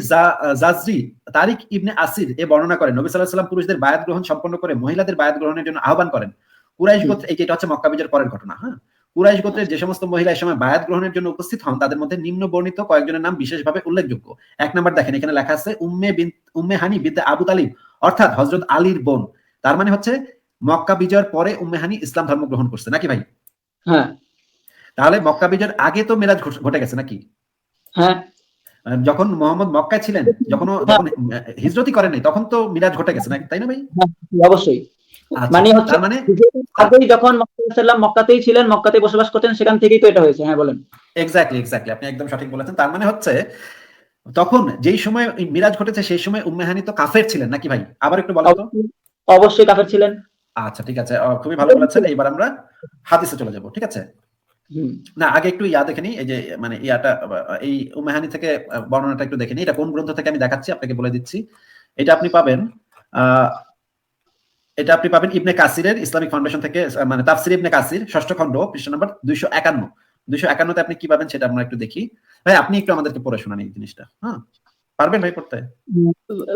জাজরি, তারিক ইবনে আসির এ বর্ণনা করেন, নবী সাল্লাল্লাহু আলাইহি ওয়াসাল্লাম পুরুষদের বায়াত গ্রহণ সম্পন্ন করে মহিলাদের বায়াত গ্রহণের জন্য আহ্বান করেন। কুরাইশ গোত্র, এটা হচ্ছে মক্কা বিজয়ের পরের ঘটনা, হ্যাঁ? কুরাইশ গোত্রের যে সমস্ত মহিলা এই সময় বায়াত গ্রহণের জন্য উপস্থিত হন, তাদের মধ্যে নিম্ন বর্ণিত কয়েকজনের নাম বিশেষভাবে উল্লেখযোগ্য। এক নাম্বার দেখেন, এখানে লেখা আছে উম্মে হানি বিনতে আবু তালিব, অর্থাৎ হযরত আলীর বোন। তার মানে হচ্ছে মক্কা বিজয়ের পরে উম্মে হানি ইসলাম ধর্ম গ্রহণ করছে, নাকি ভাই? হ্যাঁ। তাহলে মক্কা বিজয়ের আগে তো মিরাজ ঘটে গেছে, নাকি? হ্যাঁ। যখন মোহাম্মদ মক্কায় ছিলেন, যখন হ্যাঁ। হিজরতই করেন নাই, তখন তো মিরাজ ঘটে গেছে, নাকি, তাই না ভাই? হ্যাঁ, অবশ্যই। আচ্ছা, মানে হচ্ছে তার মানে আগেই যখন মক্কাতেই ছিলেন, মক্কাতেই বসবাস করতেন, সেখান থেকেই তো এটা হয়েছে, হ্যাঁ বলেন। এক্স্যাক্টলি আপনি একদম সঠিক বলেছেন। তার মানে হচ্ছে তখন যেই সময় মিরাজ ঘটেছে, সেই সময় উম্মে হানি তো কাফের ছিলেন, নাকি ভাই? আবার একটু বলেন তো। অবশ্যই, অবশ্যই কাফের ছিলেন। আচ্ছা, ঠিক আছে, খুবই ভালো বলেছেন। এইবার আমরা হাদিসে চলে যাব, ঠিক আছে? হুম। না, আগে একটু দেখে নিই, এই যে মানে এই উম্মে হানি থেকে বর্ণনাটা একটু দেখে নিই। এটা কোন গ্রন্থ থেকে আমি দেখাচ্ছি আপনাকে বলে দিচ্ছি। এটা আপনি পাবেন আহ এটা আপনি পাবেন ইবনে কাসিরের, ইসলামিক ফাউন্ডেশন থেকে, মানে তাফসির ইবনে কাসির, ষষ্ঠ খণ্ড, পৃষ্ঠা নম্বর ২৫১। ২৫১ আপনি কি পাবেন সেটা আমরা একটু দেখি। ভাই, আপনি একটু আমাদেরকে পড়ে শোনান এই জিনিসটা, হ্যাঁ? পারবেন ভাই পড়তে? উম,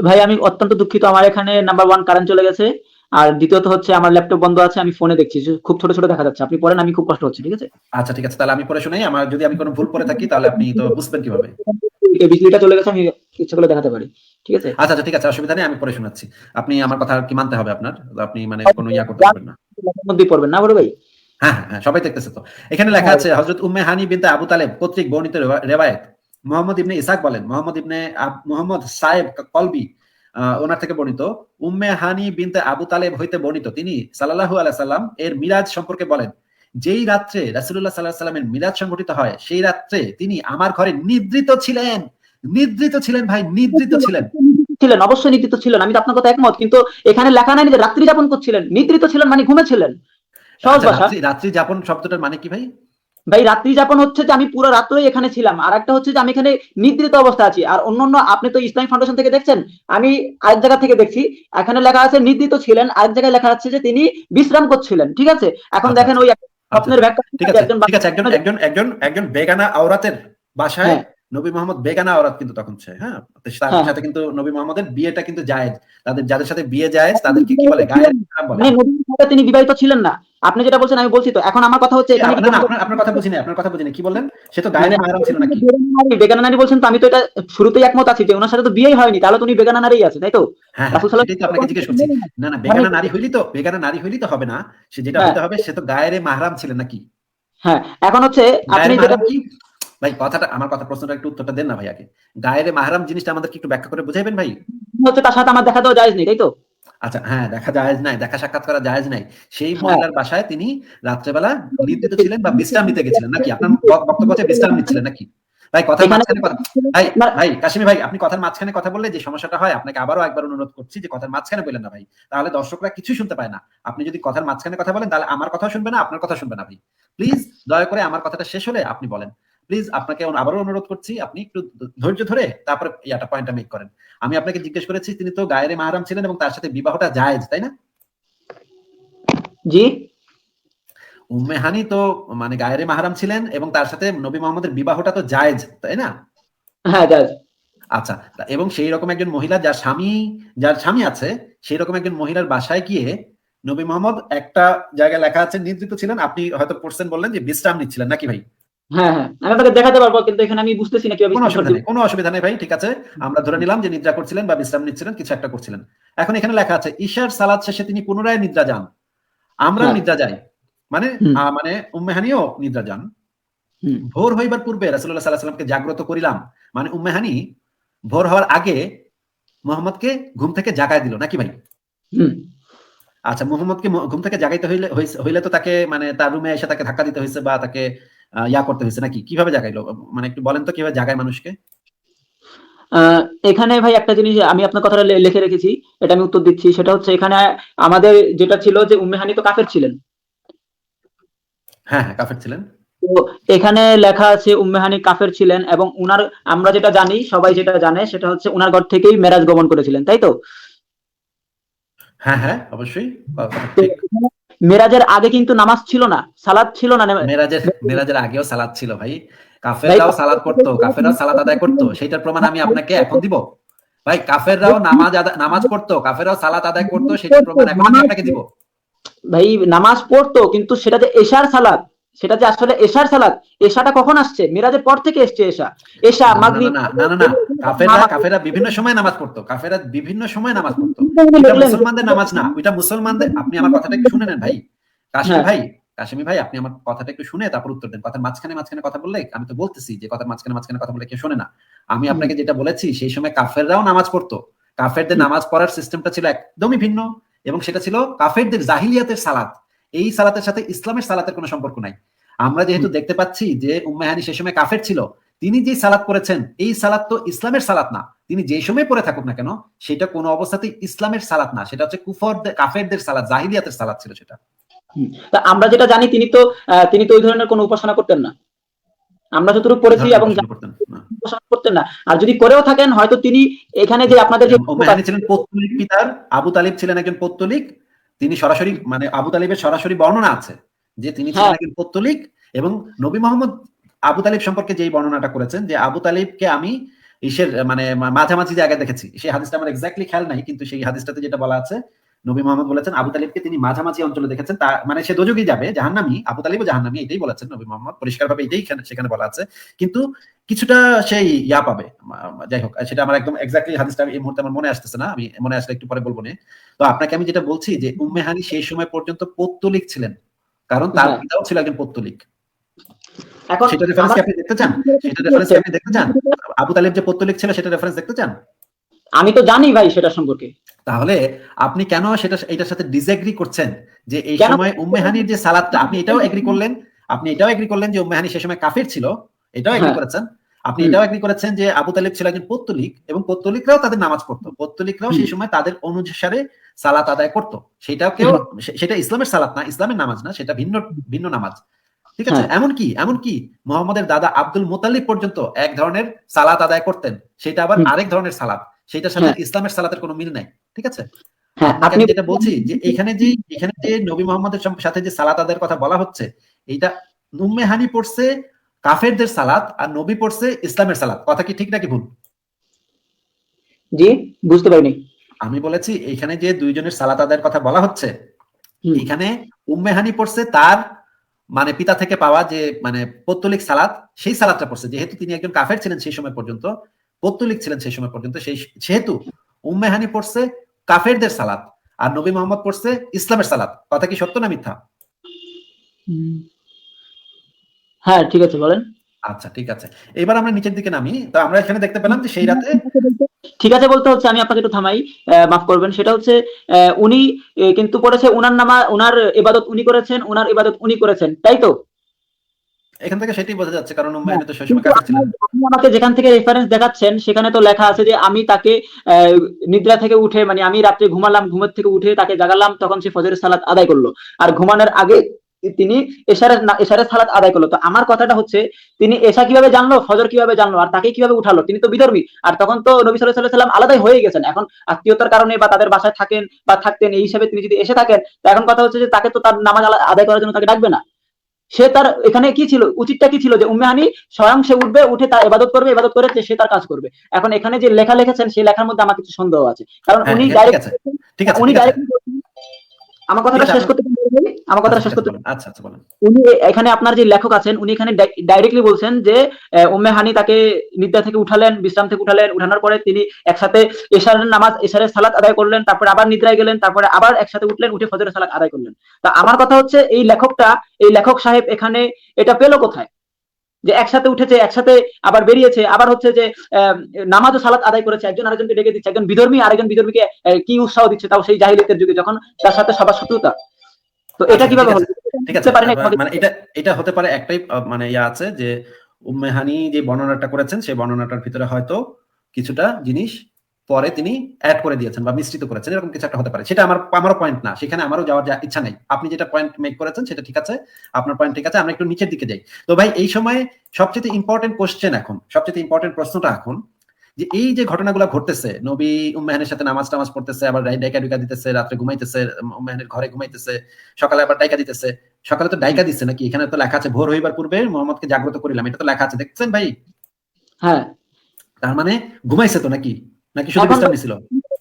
ভাই আমি অত্যন্ত দুঃখিত, আমার এখানে নাম্বার ওয়ান কারেন্ট চলে গেছে, আর দ্বিতীয়ত হচ্ছে আমার ল্যাপটপ বন্ধ আছে, আমি ফোনে দেখছি, খুব ছোট ছোট দেখা যাচ্ছে, আপনি পড়েন, আমি খুব কষ্ট হচ্ছে, ঠিক আছে? আচ্ছা, ঠিক আছে, তাহলে আমি পড়ে শোনাই। যদি আমি কোনো ভুল করে থাকি, তাহলে আপনি তো বুঝবেন কিভাবে। এই বিজলিটা চলে গেছে, আমি ইচ্ছা করলে দেখাতে পারি, ঠিক আছে? আচ্ছা, আচ্ছা, ঠিক আছে, অসুবিধা নেই, আমি পড়ে শোনাচ্ছি। আপনি আমার কথা কি মানতে হবে আপনার? আপনি মানে কোনো করতে পারবেন না। মধ্যেই পড়বেন না, বড় ভাই? হ্যাঁ, হ্যাঁ, হ্যাঁ, সবাই দেখতেছে তো। এখানে লেখা হ্যাঁ। আছে, হযরত উম্মে হানি বিনতে আবু তালেব কর্তৃক বর্ণিত রেওয়ায়েত, মুহাম্মদ ইবনে ইসহাক বলেন, মুহাম্মদ সাহেব কলবি ওনার থেকে বর্ণিত, উম্মে হানি বিনতে আবু তালেব হইতে বর্ণিত, তিনি সাল্লাল্লাহু আলাইহি সাল্লাম এর মিরাজ সম্পর্কে বলেন, যেই রাত্রে রাসূলুল্লাহ সাল্লাল্লাহু আলাইহি সাল্লামের মিরাজ সংঘটিত হয়, সেই রাত্রে তিনি আমার ঘরে নিদ্রিত ছিলেন। নিদ্রিত ছিলেন ভাই, নিদ্রিত ছিলেন। ছিলেন, অবশ্যই নিদ্রিত ছিলেন, আমি তো আপনার কথা একমত, কিন্তু এখানে লেখা নাই যে রাত্রি যাপন করছিলেন। নিদ্রিত ছিলেন মানে ঘুমেছিলেন, সহজ আচ্ছা, ভাষা। রাত্রি যাপন শব্দটার মানে কি ভাই? ভাই রাত্রি যাপন হচ্ছে যে আমি পুরো রাত্রই এখানে ছিলাম, আর একটা হচ্ছে যে আমি এখানে নিদ্রিত অবস্থা আছি। আর অন্যান্য আপনি তো ইসলামিক ফাউন্ডেশন থেকে দেখছেন, আমি আরেক জায়গা থেকে দেখছি, এখানে লেখা আছে নিদ্রিত ছিলেন, আরেক জায়গায় লেখা আছে যে তিনি বিশ্রাম করছিলেন, ঠিক আছে? এখন আচ্ছা, দেখেন আচ্ছা, ওই আচ্ছা, স্বপ্নের ব্যাখ্যা ঠিক আছে, একজন ঠিক আছে, একজন একজন একজন একজন বেগানা আওরাতের বাসায় হ্যাঁ, নবী মোহাম্মদ বেগানা আওরাত কিন্তু তখন সে, হ্যাঁ? তার হ্যাঁ, সাথে কিন্তু নবী মোহাম্মদের বিয়েটা কিন্তু জায়েজ। যাদের সাথে বিয়ে জায়েজ তাদেরকে কি বলে? গায়ের হারাম বলে। মানে নবীর সাথে তিনি বিবাহিত ছিলেন না। আপনি যেটা বলছেন আমি বলছি তো, এখন আমার কথা হচ্ছে এখানে কি না, না, আপনার কথা বুঝিনি, আপনার কথা বুঝিনি। কি বললেন? সে তো গায়ের মানে মাহরাম ছিল নাকি? বেগানা নারী বলছেন, তো আমি তো এটা শুরুতেই একমত আছি যে ওনার সাথে তো বিয়েই হয়নি, তাহলে তো উনি বেগানা নারী আছে, তাই তো? হ্যাঁ, হ্যাঁ, রাসূল সাল্লাল্লাহু সেটাই তো আলাইহি আপনাকে জিজ্ঞেস করছি। ওয়াসাল্লাম না, না, মানে বেগানা নারী হইলেই তো হবে না। সে যেটা হ্যাঁ, হইতে হবে, সে তো গায়ের মাহরাম ছিলেন নাকি? হ্যাঁ, এখন হচ্ছে আপনি গায়ের যেটা মাহরাম কি? ভাই, আমার প্রশ্নটা একটু উত্তরটা দেন না ভাই আগে। গায়ের মাহরাম জিনিসটা আমাদেরকে একটু ব্যাখ্যা করে বুঝাইবেন ভাই? হচ্ছে তার সাথে আমার দেখা দেওয়া জায়েজ নেই, তাই তো? আচ্ছা, হ্যাঁ, দেখা জায়েজ নাই, দেখা সাক্ষাৎ করা জায়েজ নাই। সেই হ্যাঁ মহিলার বাসায় তিনি রাত্রেবেলা নিদ্রিত ছিলেন বা বিশ্রাম নিতে গেছিলেন নাকি? আপনার বক্তব্য হচ্ছে বিশ্রাম নিচ্ছিলেন নাকি? ভাই কথার এখানে মাঝখানে কথা, ভাই, ভাই কাশিমি ভাই, আপনি কথার মাঝখানে কথা বললে যে সমস্যাটা হয়, আপনাকে আবারও একবার অনুরোধ করছি যে কথার মাঝখানে বললেন না ভাই। তাহলে দর্শকরা কিছুই শুনতে পায় না। আপনি যদি কথার মাঝখানে কথা বলেন তাহলে আমার কথাও শুনবে না, আপনার কথাও শুনবে না ভাই। প্লিজ দয়া করে আমার কথাটা শেষ হলে আপনি বলেন। প্লিজ আপনাকে আবারও অনুরোধ করছি, আপনি একটু ধৈর্য ধরে তারপরে পয়েন্টটা মেক করেন। আমি আপনাকে জিজ্ঞেস করেছি তিনি তো গায়েরে মাহরাম ছিলেন এবং তার সাথে বিবাহটা জায়েজ, তাই না? জি উম্মে হানি তো মানে গায়েরে মাহরাম ছিলেন এবং তার সাথে নবী মোহাম্মদের বিবাহটা তো জায়েজ, তাই না? হ্যাঁ জায়েজ। আচ্ছা, এবং সেই রকম একজন মহিলা যার স্বামী আছে, সেই রকম একজন মহিলার বাসায় গিয়ে নবী মোহাম্মদ একটা জায়গায় লেখা আছে নিদ্রিত ছিলেন, আপনি হয়তো পড়ছেন, বললেন যে বিশ্রাম নিচ্ছিলেন নাকি ভাই? হ্যাঁ হ্যাঁ আমি আপনাকে দেখাতে পারবো, কিন্তু এখানে আমি বুঝতেছি না কিভাবে কোনো স্ক্রিনশট অসুবিধা দিব। নেই, কোনো অসুবিধা নেই ভাই, ঠিক আছে। আমরা ধরে নিলাম যে নিদ্রা করছিলেন বা বিশ্রাম নিচ্ছিলেন, কিছু একটা করছিলেন। এখন এখানে লেখা আছে ঈশার সালাত শেষে তিনি পুনরায় নিদ্রা যান, আমরাও হ্যাঁ নিদ্রা যাই। মানে হুম মানে উম্মে হানিও নিদ্রা যান। হুম ভোর হইবার পূর্বে রাসূলুল্লাহ সাল্লাল্লাহু আলাইহি ওয়াসাল্লামকে জাগ্রত করিলাম, মানে উম্মে হানি ভোর হওয়ার আগে মুহাম্মদকে ঘুম থেকে জাগায় দিল নাকি ভাই? হুম আচ্ছা, মুহাম্মদকে ঘুম থেকে জাগাইতে হইলে তো তাকে মানে তার রুমে এসে তাকে ধাক্কা দিতে হইছে বা তাকে ইয়া করতে হইছে নাকি? কিভাবে জাগাইলো? মানে একটু বলেন তো কিভাবে জাগায় মানুষকে? আহ, এখানে ভাই একটা জিনিস আমি আপনার কথাটা লিখে রেখেছি, এটা আমি উত্তর দিচ্ছি। সেটা হচ্ছে এখানে আমাদের যেটা ছিল যে উম্মে হানি তো কাফের ছিলেন। হ্যাঁ, হ্যাঁ, কাফের ছিলেন। তো এখানে লেখা আছে উম্মে হানি কাফের ছিলেন, এবং উনার, আমরা যেটা জানি, সবাই যেটা জানে, সেটা হচ্ছে উনার ঘর থেকেই মেরাজ গমন করেছিলেন, তাই তো? হ্যাঁ, হ্যাঁ, অবশ্যই। কথা তো ঠিক। এখানে মেরাজের আগে কিন্তু নামাজ ছিল না, সালাত ছিল না। মেরাজের আগেও সালাত ছিল ভাই। ভাই কাফেররাও সালাত করতো, কাফেররাও সালাত আদায় করতো। সেইটার প্রমাণ আমি আপনাকে এখন দিব। ভাই কাফেররাও নামাজ পড়তো, কাফেররাও সালাত আদায় করতো, সেটার প্রমাণ এখন আমি আপনাকে দিব। ভাই নামাজ পড়তো, কিন্তু সেটা যে এশার সালাত, সেটা যে আসলে এশার সালাত, এশাটা কখন আসছে? মিরাজের পর থেকে এসছে এশা। এশা না, না, না, মাগরিব না, না, না, না। কাফেররা বিভিন্ন সময় নামাজ পড়তো। কাফেররা বিভিন্ন সময় নামাজ পড়তো। ওইটা দেখলেন? মুসলমানদের নামাজ না। ওইটা মুসলমানদের, আপনি আমার কথাটা একটু শুনে নেন ভাই। কাশিমি হ্যাঁ ভাই, কাশিমি ভাই, আপনি আমার কথাটা একটু শুনে তারপর উত্তর দেন। কথার মাঝখানে কথা বললে, আমি তো বলতেছি যে কথার মাঝখানে কথা বললে কেউ শোনে না। আমি হুম, আপনাকে যেটা বলেছি সেই সময় কাফেররাও নামাজ পড়তো। কাফেরদের হুম, নামাজ পড়ার সিস্টেমটা ছিল একদমই ভিন্ন এবং সেটা ছিল কাফেরদের জাহিলিয়াতের সালাত। এই সালাতের সাথে ইসলামের সালাতের কোনো সম্পর্ক নাই। আমরা যেহেতু হুম। দেখতে পাচ্ছি যে উম্মে হানি সেই সময় কাফের ছিল, তিনি যে সালাত করেছেন এই সালাত তো ইসলামের সালাত না। তিনি যে সময় পড়ে থাকুক না কেন, সেটা কোনো অবস্থাতেই ইসলামের সালাত না, সেটা হচ্ছে কাফেরদের সালাত, জাহিলিয়াতের সালাত ছিল সেটা। তা আমরা যেটা জানি, তিনি তো ওই ধরনের কোনো উপাসনা করতেন না। আমরা যতটুকু কি পড়েছি ধরনের এবং উপাসনা জানি, করতেন না? উপাসনা করতেন না। আর যদি করেও থাকেন, হয়তো তিনি এখানে যে আপনাদের যে উম্মে হানি ছিলেন পৌত্তলিক পিতার, আবু তালিব ছিলেন একজন পৌত্তলিক। তিনি সরাসরি মানে আবু তালিবের সরাসরি বর্ণনা আছে যে তিনি ছিলেন হ্যাঁ একজন পৌত্তলিক এবং নবী মোহাম্মদ আবু তালিব সম্পর্কে যেই বর্ণনাটা করেছেন যে আবু তালিবকে আমি ইসের মানে মাঝামাঝি জায়গায় দেখেছি, সেই হাদিসটা আমার এক্স্যাক্টলি খেয়াল নাই, কিন্তু সেই হাদিসটাতে যেটা বলা আছে, নবী মোহাম্মদ বলেছেন আবু তালিবকে তিনি মাঝামাঝি অঞ্চলে দেখেছেন, তা মানে সে দোজখে যাবে, জাহান্নামী, আবু তালিবও জাহান্নামী, এটাই বলেছেন নবী মোহাম্মদ পরিষ্কারভাবে, এটাই সেখানে বলা আছে। কিন্তু কিছুটা সেই ইয়া পাবে, যাই হোক সেটা আমার একদম এক্স্যাক্টলি হাদিসটা এই মুহূর্তে আমার মনে আসতেছে না, আমি মনে আসলে একটু পরে বলবো না। তো আপনাকে আমি যেটা বলছি যে উম্মে হানি সেই সময় পর্যন্ত পৌত্তলিক ছিলেন, কারণ তার হ্যাঁ পিতাও ছিল একজন পৌত্তলিক। এখন সেটা রেফারেন্স আমার কি আপনি দেখতে চান? সেটা রেফারেন্স কি আপনি দেখতে চান? আবু তালিব যে পৌত্তলিক ছিল সেটা রেফারেন্স দেখতে চান? আমি তো জানি ভাই সেটা সম্পর্কে। তাহলে আপনি কেন এটার সাথে ডিসএগ্রি করছেন যে এই কেন? সময় উম্মে হানির যে সালাতটা, আপনি এটাও এগ্রি করলেন, যে উম্মে হানি সে সময় কাফির ছিল, এটাও এগ্রি হ্যাঁ করেছেন। আপনি হুম এটাও এগ্রি করেছেন যে আবু তালিব ছিল একজন পৌত্তলিক এবং পৌত্তলিকরাও তাদের নামাজ পড়তো, পৌত্তলিকরাও হুম সেই সময় তাদের অনুসারে সালাত আদায় করতো। হ্যাঁ সেটা ইসলামের সালাত না, ইসলামের নামাজ না, সেটা ভিন্ন ভিন্ন নামাজ। ঠিক আছে, হ্যাঁ এমনকি মোহাম্মদের দাদা আব্দুল মুতালিব পর্যন্ত এক ধরনের সালাত আদায় করতেন, সেটা আবার হুম, আরেক ধরনের সালাত, সেটার সাথে হ্যাঁ ইসলামের সালাতের কোনো মিল নাই। ঠিক আছে, হ্যাঁ আপনাকে আপনি আমি যেটা বলছি যে এখানে যে নবী মোহাম্মদের সাথে যে সালাত আদায়ের কথা বলা হচ্ছে, এইটা উম্মে হানি পড়ছে কাফেরদের সালাত আর নবী পড়ছে ইসলামের সালাত, কথা কি ঠিক নাকি ভুল? জি বুঝতে পারিনি। আমি বলেছি এখানে যে দুইজনের সালাত আদায়ের কথা বলা হচ্ছে, হুম এখানে উম্মে হানি পড়ছে তার মানে পিতা থেকে পাওয়া যে মানে পৌত্তলিক সালাত, সেই সালাতটা পড়ছে, যেহেতু তিনি একজন কাফের ছিলেন সেই সময় পর্যন্ত, পৌত্তলিক ছিলেন সেই সময় পর্যন্ত, সেহেতু উম্মে হানি পড়ছে কাফেরদের সালাত আর নবী মোহাম্মদ পড়ছে ইসলামের সালাত, কথা কি সত্য না মিথ্যা? হুম, হ্যাঁ ঠিক আছে বলেন। আচ্ছা ঠিক আছে, এবার আমরা নিচের দিকে নামি। তো আমরা এখানে দেখতে পেলাম যে সেই রাতে ঠিক আছে বলতে হচ্ছে, আমি আপনাকে একটু থামাই, মাফ করবেন। সেটা হচ্ছে উনি কিন্তু পড়েছে উনার নামা, উনার ইবাদত উনি করেছেন, উনার ইবাদত উনি করেছেন, তাই তো? এখান থেকে সেটাই বোঝা যাচ্ছে, কারণ উম্মে হ্যাঁ, হানি তো সেই সময় কিন্তু কাফের ছিলেন। আপনি আমাকে যেখান থেকে রেফারেন্স দেখাচ্ছেন সেখানে তো লেখা আছে যে আমি তাকে আহ, নিদ্রা থেকে উঠে, মানে আমি রাত্রে ঘুমালাম, ঘুমের থেকে উঠে তাকে জাগালাম, তখন সে ফজরের সালাত আদায় করলো, আর ঘুমানোর আগে তিনি এশারের সালাত আদায় করলো। তো আমার কথাটা হচ্ছে, তিনি এশা কিভাবে জানলো, ফজর কিভাবে জানলো, আর তাকে কিভাবে উঠালো? তিনি তো বিধর্মী, আর তখন তো নবী সাল্লাল্লাহু আলাইহি সাল্লাম আলাদাই হয়ে গেছেন। এখন আত্মীয়তার কারণে বা তাদের বাসায় থাকেন বা থাকতেন, এই হিসাবে তিনি যদি এসে থাকেন, তো এখন কথা হচ্ছে যে তাকে তো তার নামাজ আদায় করার জন্য তাকে ডাকবে না। সে তার এখানে কি ছিল, উচিতটা কি ছিল, যে উম্মে হানি স্বয়ং সে উঠবে, উঠে তার ইবাদত করবে, ইবাদত করে সে তার কাজ করবে। এখন এখানে যে লেখা লিখেছেন সেই লেখার মধ্যে আমার কিছু সন্দেহ আছে, কারণ হ্যাঁ উনি ঠিক ডাইরেক্ট, আছে, ঠিক আছে, উনি ঠিক আছে, ডাইরেক্ট, আমার ঠিক কথাটা আছে শেষ আপনার, করতে পারি? আমার আচ্ছা কথাটা ঠিক শেষ আছে করতে, বলেন, আচ্ছা আচ্ছা বলেন। উনি এখানে আপনার যে লেখক আছেন উনি এখানে ডাইরেক্টলি বলছেন যে উম্মে হানি তাকে নিদ্রা থেকে উঠালেন, বিশ্রাম থেকে উঠালেন, উঠানোর পরে তিনি একসাথে এশারের নামাজ, এশারের সালাত আদায় করলেন, তারপরে আবার নিদ্রায় গেলেন, তারপরে আবার একসাথে উঠলেন, উঠে ফজরের সালাত আদায় করলেন। তা আমার কথা হচ্ছে, এই লেখকটা, এই লেখক সাহেব এখানে এটা পেলো কোথায়, যে একসাথে উঠেছে, একসাথে আবার বেরিয়েছে, আবার হচ্ছে যে নামাজ ও সালাত আদায় করেছে, একজন আরেকজনকে ডেকে দিচ্ছে, একজন বিধর্মী আরেকজন বিধর্মীকে কি উৎসাহ দিচ্ছে, তাও সেই জাহিলিয়তের যুগে যখন তার সাথে সবার শত্রুতা। তো এটা আচ্ছা কিভাবে ঠিক হলো? আছে, ঠিক আছে, বুঝতে পারি না তোমাকে। মানে এটা এটা হতে পারে একটাই মানে ইয়া আছে যে উম্মে হানি যে বর্ণনাটা করেছেন সেই বর্ণনাটার ভিতরে হয়তো কিছুটা জিনিস পরে তিনি অ্যাড করে দিয়েছেন বা মিশ্রিত করেছেন, এরকম কিছু একটা হতে পারে। সেটা আমারও পয়েন্ট না, সেখানে আমারও যাওয়ার ইচ্ছা নেই। আপনি যেটা পয়েন্ট মেক করেছেন সেটা ঠিক আছে, আপনার পয়েন্ট ঠিক আছে, আমরা একটু নিচের দিকে যাই। তো ভাই এই সময় সবচেয়ে ইম্পর্টেন্ট কোশ্চেন এখন, সবচেয়ে ইম্পর্টেন্ট প্রশ্নটা এখন, যে এই যে ঘটনাগুলো ঘটতেছে, নবী উম্মেহানের সাথে নামাজ টামাজ পড়তেছে, আবার ডাইকা ডুইকা দিতেছে, রাত্রে ঘুমাইতেছে, উম্মেহানের ঘরে ঘুমাইতেছে, সকালে আবার ডাইকা দিতেছে। সকালে তো ডাইকা দিচ্ছে নাকি, এখানে তো লেখা আছে ভোর হইবার পূর্বে মোহাম্মদকে জাগ্রত করিলাম, এটা তো লেখা আছে, দেখছেন ভাই? হ্যাঁ, তার মানে ঘুমাইছে তো নাকি, নাকি শুধু এখন বিশ্রাম নিছিল?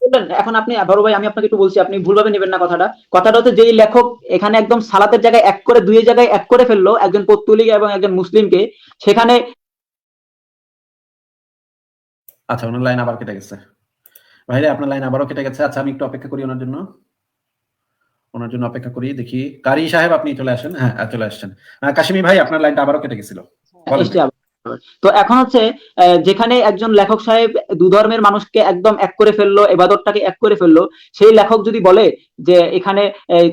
বললেন, এখন আপনি বড় ভাই, আমি আপনাকে একটু বলছি, আপনি ভুলভাবে নেবেন না কথাটা। কথাটা হচ্ছে, যেই লেখক এখানে একদম সালাতের জায়গায় এক করে, দুই জায়গায় এক করে ফেললো, একজন পর্তুলিগ এবং একজন মুসলিমকে, সেখানে আচ্ছা, ওনার লাইন আবার কেটে গেছে। ভাইরে আপনার লাইন আবারও কেটে গেছে। আচ্ছা আমি একটু অপেক্ষা করি ওনার জন্য, ওনার জন্য অপেক্ষা করি, দেখি। কারি সাহেব আপনি চলে আসেন, হ্যাঁ চলে আসছেন। কাশিমি ভাই আপনার লাইনটা আবারও কেটে গেছিল, বলেন এসছে ভাই। আবার। তো এখন হচ্ছে, যেখানে একজন লেখক সাহেব দু ধর্মের মানুষকে একদম এক করে ফেললো, এবাদতটাকে এক করে ফেললো, সেই লেখক যদি বলে যে এখানে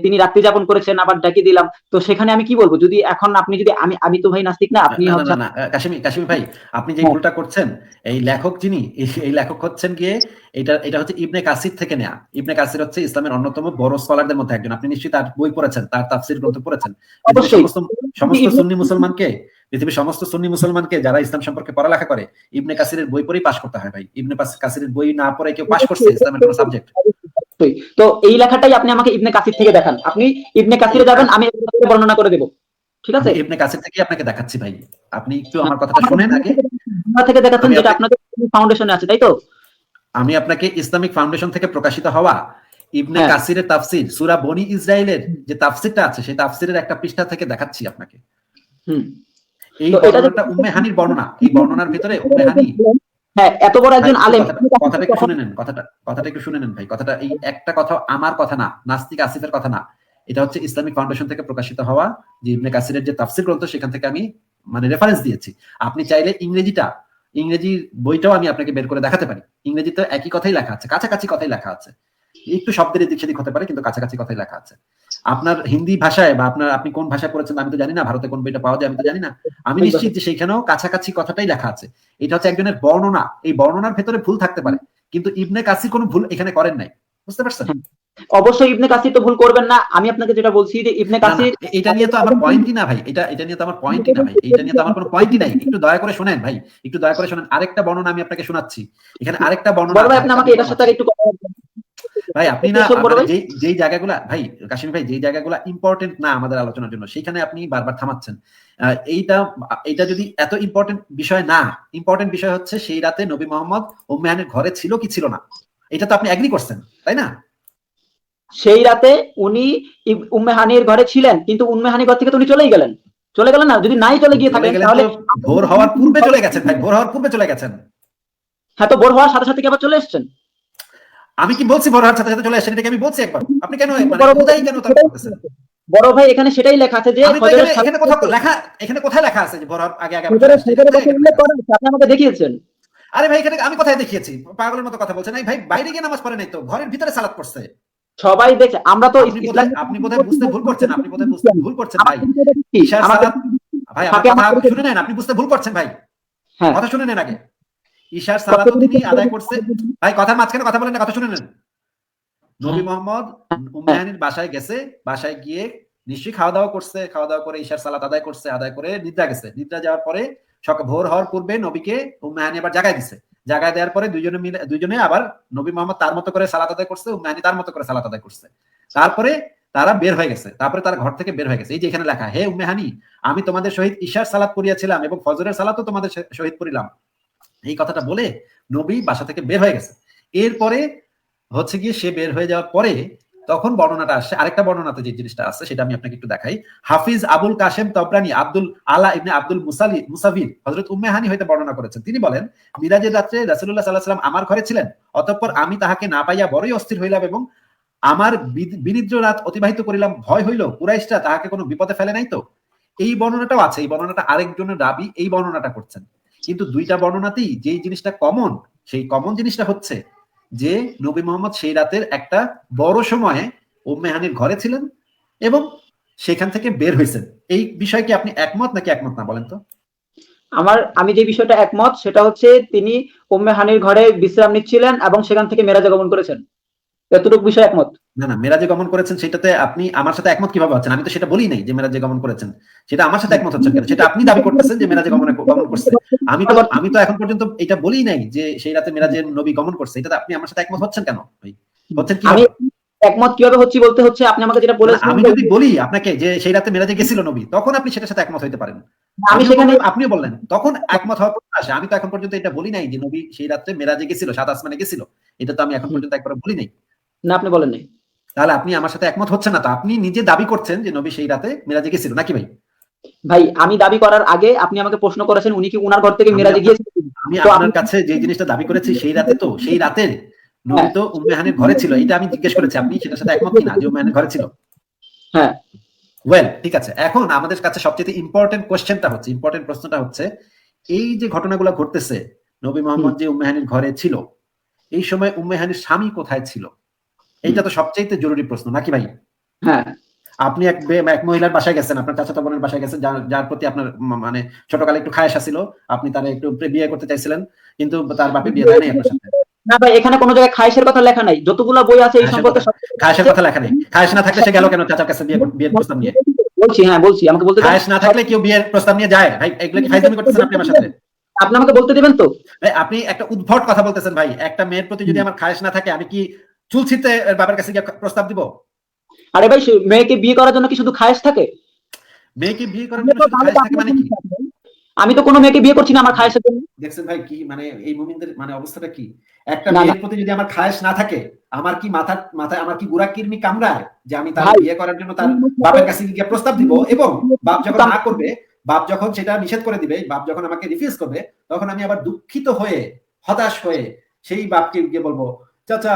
তিনি রাত্রি যাপন করেছেন, আবার ডাকি দিলাম, তো সেখানে আমি কি বলবো? যদি এখন আপনি যদি, আমি তো ভাই নাস্তিক না, আপনি না না হচ্ছে, না না, কাশিমি কাশিমি ভাই, আপনি যে হ্যাঁ, ভুলটা করছেন, এই লেখক যিনি, এই লেখক হচ্ছেন গিয়ে, এটা এটা হচ্ছে ইবনে কাসির থেকে নেয়া। ইবনে কাসির হচ্ছে ইসলামের অন্যতম বড় স্কলারদের মধ্যে একজন, আপনি নিশ্চয়ই তার বই পড়েছেন, তার তাফসির গ্রন্থ পড়েছেন। পৃথিবীর অবশ্যই। সমস্ত সমস্ত সুন্নি মুসলমানকে, পৃথিবীর সমস্ত সুন্নি মুসলমানকে যারা ইসলাম সম্পর্কে পড়ালেখা করে, ইবনে কাসিরের বই পড়েই পাশ করতে হয় ভাই। ইবনে কাসিরের বই না পড়ে কেউ পাশ করছে ইসলামের কোন সাবজেক্ট? অবশ্যই। তো এই লেখাটাই আপনি আমাকে ইবনে কাসির থেকে দেখান, আপনি ইবনে কাসিরে যাবেন, আমি বর্ণনা করে দেবো, ঠিক আমি আছে? ইবনে কাসির থেকে আপনাকে দেখাচ্ছি ভাই, আপনি একটু হ্যাঁ, আমার কথাটা আমাকে শুনেন আগে। বুমরা থেকে দেখাচ্ছেন, আমি যেটা আপনাকে আপনাদের ফাউন্ডেশনে আছে, তাই তো? আমি আপনাকে ইসলামিক ফাউন্ডেশন থেকে প্রকাশিত হওয়া ইবনে হ্যাঁ। কাসিরের তাফসির সূরা বনি ইসরাইলের যে তাফসিরটা আছে, সেই তাফসিরের একটা পৃষ্ঠা থেকে দেখাচ্ছি আপনাকে। হুম। এই তো এটা যে, বর্ণনাটা উম্মে হানির বর্ণনা, এই বর্ণনার ভিতরে উম্মে হানি, হ্যাঁ, এত বড় ভাই একজন একটু আলেম, কথাটা একটু শুনে নেন, কথাটা একটু শুনে নেন ভাই। কথাটা এই একটা কথা আমার কথা না, নাস্তিক আসিফের কথা না, এটা হচ্ছে ইসলামিক ফাউন্ডেশন থেকে প্রকাশিত হওয়া যে ইবনে কাসিরের যে তাফসির গ্রন্থ, সেখান থেকে আমি মানে রেফারেন্স দিয়েছি। আপনি চাইলে ইংরেজি বইটাও আমি আপনাকে বের করে দেখাতে পারি। ইংরেজিতে একই কথাই লেখা আছে, কাছাকাছি কথাই লেখা আছে, একটু শব্দের এদিক সেদিক হতে পারে, কিন্তু কাছাকাছি কথাই লেখা আছে। আপনার হিন্দি ভাষায় বা আপনি কোন ভাষায় পড়েছেন আমি তো জানি না, ভারতে কোন বইটা পাওয়া যায় আমি তো জানি না, আমি নিশ্চিত যে সেখানেও কাছাকাছি কথাটাই লেখা আছে। এটা হচ্ছে একজনের বর্ণনা, এই বর্ণনার ভেতরে ভুল থাকতে পারে, কিন্তু ইবনে কাসির কোনো ভুল এখানে করেন নাই, বুঝতে পারছেন? অবশ্যই ইবনে কাসির তো ভুল করবেন না। আমি আপনাকে যেটা বলছি যে ইবনে না না, কাসির, এটা নিয়ে তো আমার পয়েন্টই না ভাই, এটা নিয়ে তো আমার পয়েন্টই না ভাই, এটা নিয়ে তো আমার কোনো পয়েন্টই নাই। একটু দয়া করে শোনেন ভাই, একটু দয়া করে শোনেন, আরেকটা বর্ণনা আমি আপনাকে শোনাচ্ছি। এখানে আরেকটা বর্ণনা বড় আছে, ভাই, আপনি আরেকটা আমাকে এটার বিবরণ সাথে আছে আগে একটু কথা বলবেন। ভাই। আপনি না বড় মানে ভাই, যেই জায়গাগুলা ভাই, কাশিম ভাই, যেই জায়গাগুলা ইম্পর্টেন্ট না আমাদের আলোচনার জন্য, সেখানে আপনি বারবার থামাচ্ছেন। এইটা এইটা যদি এত ইম্পর্টেন্ট বিষয় না, ইম্পর্টেন্ট বিষয় হচ্ছে সেই রাতে নবী মোহাম্মদ উম্মে হানির ঘরে ছিল কি ছিল না, এটা তো আপনি এগ্রি করছেন, তাই না? সেই রাতে উনি উম্মে হানির ঘরে ছিলেন, কিন্তু উম্মে হানির ঘর থেকে তো উনি চলেই গেলেন, চলে গেলেন না? যদি নাই চলে গিয়ে চলে থাকেন গেলেন তাহলে, তো ভোর হওয়ার পূর্বে চলে গেছেন ভাই, ভোর হওয়ার পূর্বে চলে গেছেন। হ্যাঁ, তো ভোর হওয়ার সাথে সাথে কি আবার চলে এসেছেন? আমি কি বলছি ভোর হওয়ার সাথে সাথে চলে আসেন? এটা কি আমি বলছি একবার? আপনি কেন মানে বড় ভাই, উদাই কেন তর্ক করতেছেন? বড় ভাই এখানে সেটাই লেখা আছে যে আমি তো ফজরের এখানে কোথাও লেখা, এখানে কোথায় লেখা আছে যে বড় আগে আগে ফজরের সেখানে তো কথা এখানে উল্লেখ লেখা করা আছে। আছে, আপনি আমাকে দেখিয়েছেন। আরে ভাই এখানে আমি কোথায় দেখিয়েছি? পাগলের মতো কথা বলছেন। এই ভাই বাইরে গিয়ে নামাজ পড়ে নাই তো, ঘরের ভিতরে সালাত পড়ছে। সবাই দেখে, আমরা তো ইসলাম আপনি বোধহয় বুঝতে ভুল করছেন, আপনি বোধহয় বুঝতে ভুল করছেন ভাই। ঈশার আমাকে সালাত, ভাই আমার ফাঁকে কথা আমাকে শুনে নেন, আপনি বুঝতে ভুল করছেন ভাই। হ্যাঁ কথা শুনে নেন আগে। ঈশার কত সালাতও তিনি আদায় করছে। ভাই কথার মাঝখানে কথা বলেন না, কথা শুনে নেন। নবী মোহাম্মদ উম্মে হ্যাঁ হানির বাসায় গেছে, বাসায় গিয়ে নিশ্চয়ই খাওয়া দাওয়া করছে, খাওয়া দাওয়া করে ঈশার সালাত আদায় করছে, আদায় করে নিদ্রা গেছে। নিদ্রা যাওয়ার পরে সকাল ভোর হওয়ার পূর্বে নবীকে উম্মে হানি আবার জাগায় দিছে। জাগায় দেওয়ার পরে দুইজনে আবার নবী মোহাম্মদ তার মতো করে সালাত আদায় করছে, উম্মে হানি তার মতো করে সালাত আদায় করছে। তারপরে তারা বের হয়ে গেছে, তারপরে তারা ঘর থেকে বের হয়ে গেছে। এই যে এখানে লেখা, হে উম্মে হানি, আমি তোমাদের সহিত ঈশার সালাত পড়িয়াছিলাম এবং ফজরের সালাতও তোমাদের সহিত পড়িলাম। এই কথাটা বলে নবী বাসা থেকে বের হয়ে গেছে। এরপরে হচ্ছে গিয়ে সে বের হয়ে যাওয়ার পরে তখন বর্ণনাটা আসছে, আরেকটা বর্ণনাতে যে জিনিসটা আছে সেটা আমি আপনাকে একটু দেখাই। হাফিজ আবুল কাশেম তবরানি আব্দুল আলা ইবনে আব্দুল মুসাভির হযরত উম্মে হানি হইতে বর্ণনা করেছেন। তিনি বলেন, মিরাজের রাত্রে রাসূলুল্লাহ সাল্লাল্লাহু আলাইহি ওয়াসাল্লাম আমার ঘরে ছিলেন। অতঃপর আমি তাহাকে না পাইয়া বড়ই অস্থির হইলাম এবং আমার বিনিদ্র রাত অতিবাহিত করিলাম। ভয় হইল কুরাইশরা তাহাকে কোনো বিপদে ফেলে নাই তো। এই বর্ণনাটাও আছে। এই বর্ণনাটা আরেকজনের রাবী এই বর্ণনাটা করছেন। কিন্তু দুইটা বর্ণনাতেই যেই জিনিসটা কমন, সেই কমন জিনিসটা হচ্ছে যে নবী মোহাম্মদ সেই রাতের একটা বড় সময়ে উম্মে হানির ঘরে ছিলেন এবং সেখান থেকে বের হয়েছেন। এই বিষয়ে কি আপনি একমত নাকি একমত না বলেন তো? আমি যে বিষয়টা একমত সেটা হচ্ছে তিনি উম্মে হানির ঘরে বিশ্রাম নিচ্ছিলেন এবং সেখান থেকে মেরাজে গমন করেছেন, এতটুকু বিষয় একমত। না না, মেরাজে গমন করেছেন সেটাতে আপনি আমার সাথে একমত কিভাবে হচ্ছেন? আমি তো সেটা বলি নাই যে মেরাজে গমন করেছেন। সেটা আমার সাথে একমত হচ্ছেন কেন? সেটা আপনি দাবি করতেছেন যে মেরাজে গমন করছে। আমি তো এখন পর্যন্ত এটা বলি নাই যে সেই রাতে মেরাজে নবী গমন করছে। এটা আপনি আমার সাথে একমত হচ্ছেন কেন ভাই? হচ্ছেন আমি কিভাবে? একমত কিভাবে হচ্ছি বলতে হচ্ছে আপনি আমাকে যেটা না, বলেছিলেন আমি যে যদি বলি আপনাকে যে সেই রাতে মেরাজে গেছিল নবী, তখন আপনি সেটার সাথে একমত হইতে পারেন। আমি সেখানে আপনিও বললেন, তখন একমত হওয়ার প্রশ্ন আসে। আমি তো এখন পর্যন্ত এটা বলি নাই যে নবী সেই রাত্রে মেরাজে গেছিল, সাত আসমানে গেছিল। এটা তো আমি এখন পর্যন্ত একবারও বলি নাই। না, আপনি বলেন নাই। তাহলে আপনি আমার সাথে একমত হচ্ছেন না তো? আপনি নিজে দাবি করছেন যে নবী সেই রাতে মেরাজে গেছিল নাকি ভাই? ভাই আমি দাবি করার আগে আপনি আমাকে প্রশ্ন করেছেন উনি কি উনার ঘর থেকে আমি মেরাজে আপনার গিয়েছিলেন, আমি তো আপনার আপনি কাছে যে জিনিসটা দাবি করেছি সেই রাতে, তো সেই রাতে নবী হ্যাঁ তো উম্মে হানির ঘরে ছিল। এটা আমি জিজ্ঞেস করেছি। আপনি সেটার সাথে একমত কিনা যে উম্মে হানির ঘরে ছিল? হ্যাঁ ওয়েল, ঠিক আছে। এখন আমাদের কাছে সবচেয়ে ইম্পর্টেন্ট কোশ্চেনটা হচ্ছে, ইম্পর্টেন্ট প্রশ্নটা হচ্ছে, এই যে ঘটনাগুলো ঘটতেছে, নবী হুম, মোহাম্মদ যে উম্মে হানির ঘরে ছিল, এই সময় উম্মে হানির স্বামী কোথায় ছিল? হুম, এইটা তো সবচেয়ে জরুরি প্রশ্ন নাকি ভাই? হ্যাঁ আপনি এক মহিলার বাসায় গেছেন, আপনার চাচাতো বোনের বাসায় গেছেন, যার প্রতি আপনার মানে ছোটকালে একটু খায়েশা ছিল। আপনি তারে একটু বিয়ে করতে চাইছিলেন, কিন্তু তার বাপে বিয়ে দেয় নাই আপনার সাথে। না ভাই, এখানে কোনো জায়গায় খায়েশের কথা লেখা নাই, যতগুলা বই আছে এই খায়েশের কথা, সম্পর্কে সব লেখা খায়েশের আছে। কথা লেখা নেই। খায়েশ না থাকলে সে গেল কেন চাচার কাছে বিয়ের প্রস্তাব নিয়ে? বলছি, হ্যাঁ বলছি, আমাকে বলতে দেন। খায়েশ না থাকলে কেউ বিয়ের প্রস্তাব নিয়ে যায় ভাই? এগুলো কি ফাইজলামি করতেছেন আপনি আমার সাথে? আপনি আমাকে বলতে দিবেন তো? ভাই আপনি একটা উদ্ভট কথা বলতেছেন ভাই। একটা মেয়ের প্রতি যদি আমার খায়েশ না থাকে, আমি কি চুল ছিঁড়তে বাবার কাছে গিয়ে প্রস্তাব দিব? আরে ভাই, মেয়েকে বিয়ে করার জন্য কি শুধু খায়েশ থাকে? মেয়েকে বিয়ে করার জন্য শুধু খায়েশ থাকে মানে কি? আমি তো কোনো মেয়েকে বিয়ে করছি না আমার খায়েশের জন্য। দেখছেন ভাই কি মানে এই মুমিনদের মানে অবস্থাটা কি? একটা না না মেয়ের প্রতি যদি আমার খায়েশ না থাকে, আমার কি মাথায় আমার কি গুড়া কিরমি কামড়ায় যে আমি তার ভাই, বিয়ে করার জন্য তার বাপের কাছে গিয়ে প্রস্তাব দিব, এবং বাপ যখন না করবে, বাপ যখন সেটা নিষেধ করে দিবে, বাপ যখন আমাকে রিফিউজ করবে, তখন আমি আবার দুঃখিত হয়ে, হতাশ হয়ে সেই বাপকে গিয়ে বলবো, চাচা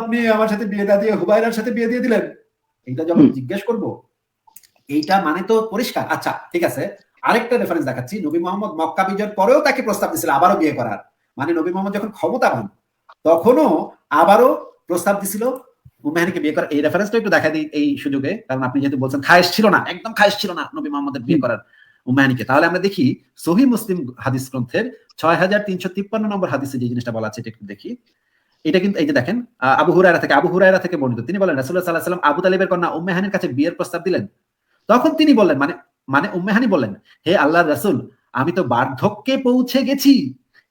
আপনি আমার সাথে বিয়ে দিয়ে হুবাইরার সাথে বিয়ে দিয়ে দিলেন। এইটা যখন জিজ্ঞেস করব, এইটা মানে তো পরিষ্কার। আচ্ছা ঠিক আছে, আরেকটা রেফারেন্স দেখাচ্ছি। নবী মোহাম্মদ মক্কা বিজয়ের পরেও তাকে প্রস্তাব দিয়েছিল আবারও বিয়ে করার। মানে নবী মোহাম্মদ যখন ক্ষমতাবান, তখনও আবারও প্রস্তাব দিছিল উম্মে হানিকে বিয়ে করার। এই রেফারেন্সটা একটু দেখা দিই এই সুযোগে, কারণ আপনি যেহেতু বলছেন খায়েশ ছিল না, একদম খায়েশ ছিল না নবী মোহাম্মদের বিয়ে করার উম্মে হানিকে, তাহলে আমরা দেখি সহিহ মুসলিম হাদিস গ্রন্থের 6353 নম্বর হাদিসে যে জিনিসটা বলা আছে এটা একটু দেখি। এটা কিন্তু এই যে দেখেন, আবু হুরায়রা থেকে বর্ণিত। তিনি বলেন, রাসূলুল্লাহ সাল্লাল্লাহু আলাইহি ওয়াসাল্লাম আবু তালিবের কন্যা উম্মে হানির কাছে বিয়ের প্রস্তাব দিলেন। তখন তিনি বললেন, মানে মানে উম্মে হানি বললেন, হে আল্লাহর রাসূল, আমি তো বার্ধক্যে পৌঁছে গেছি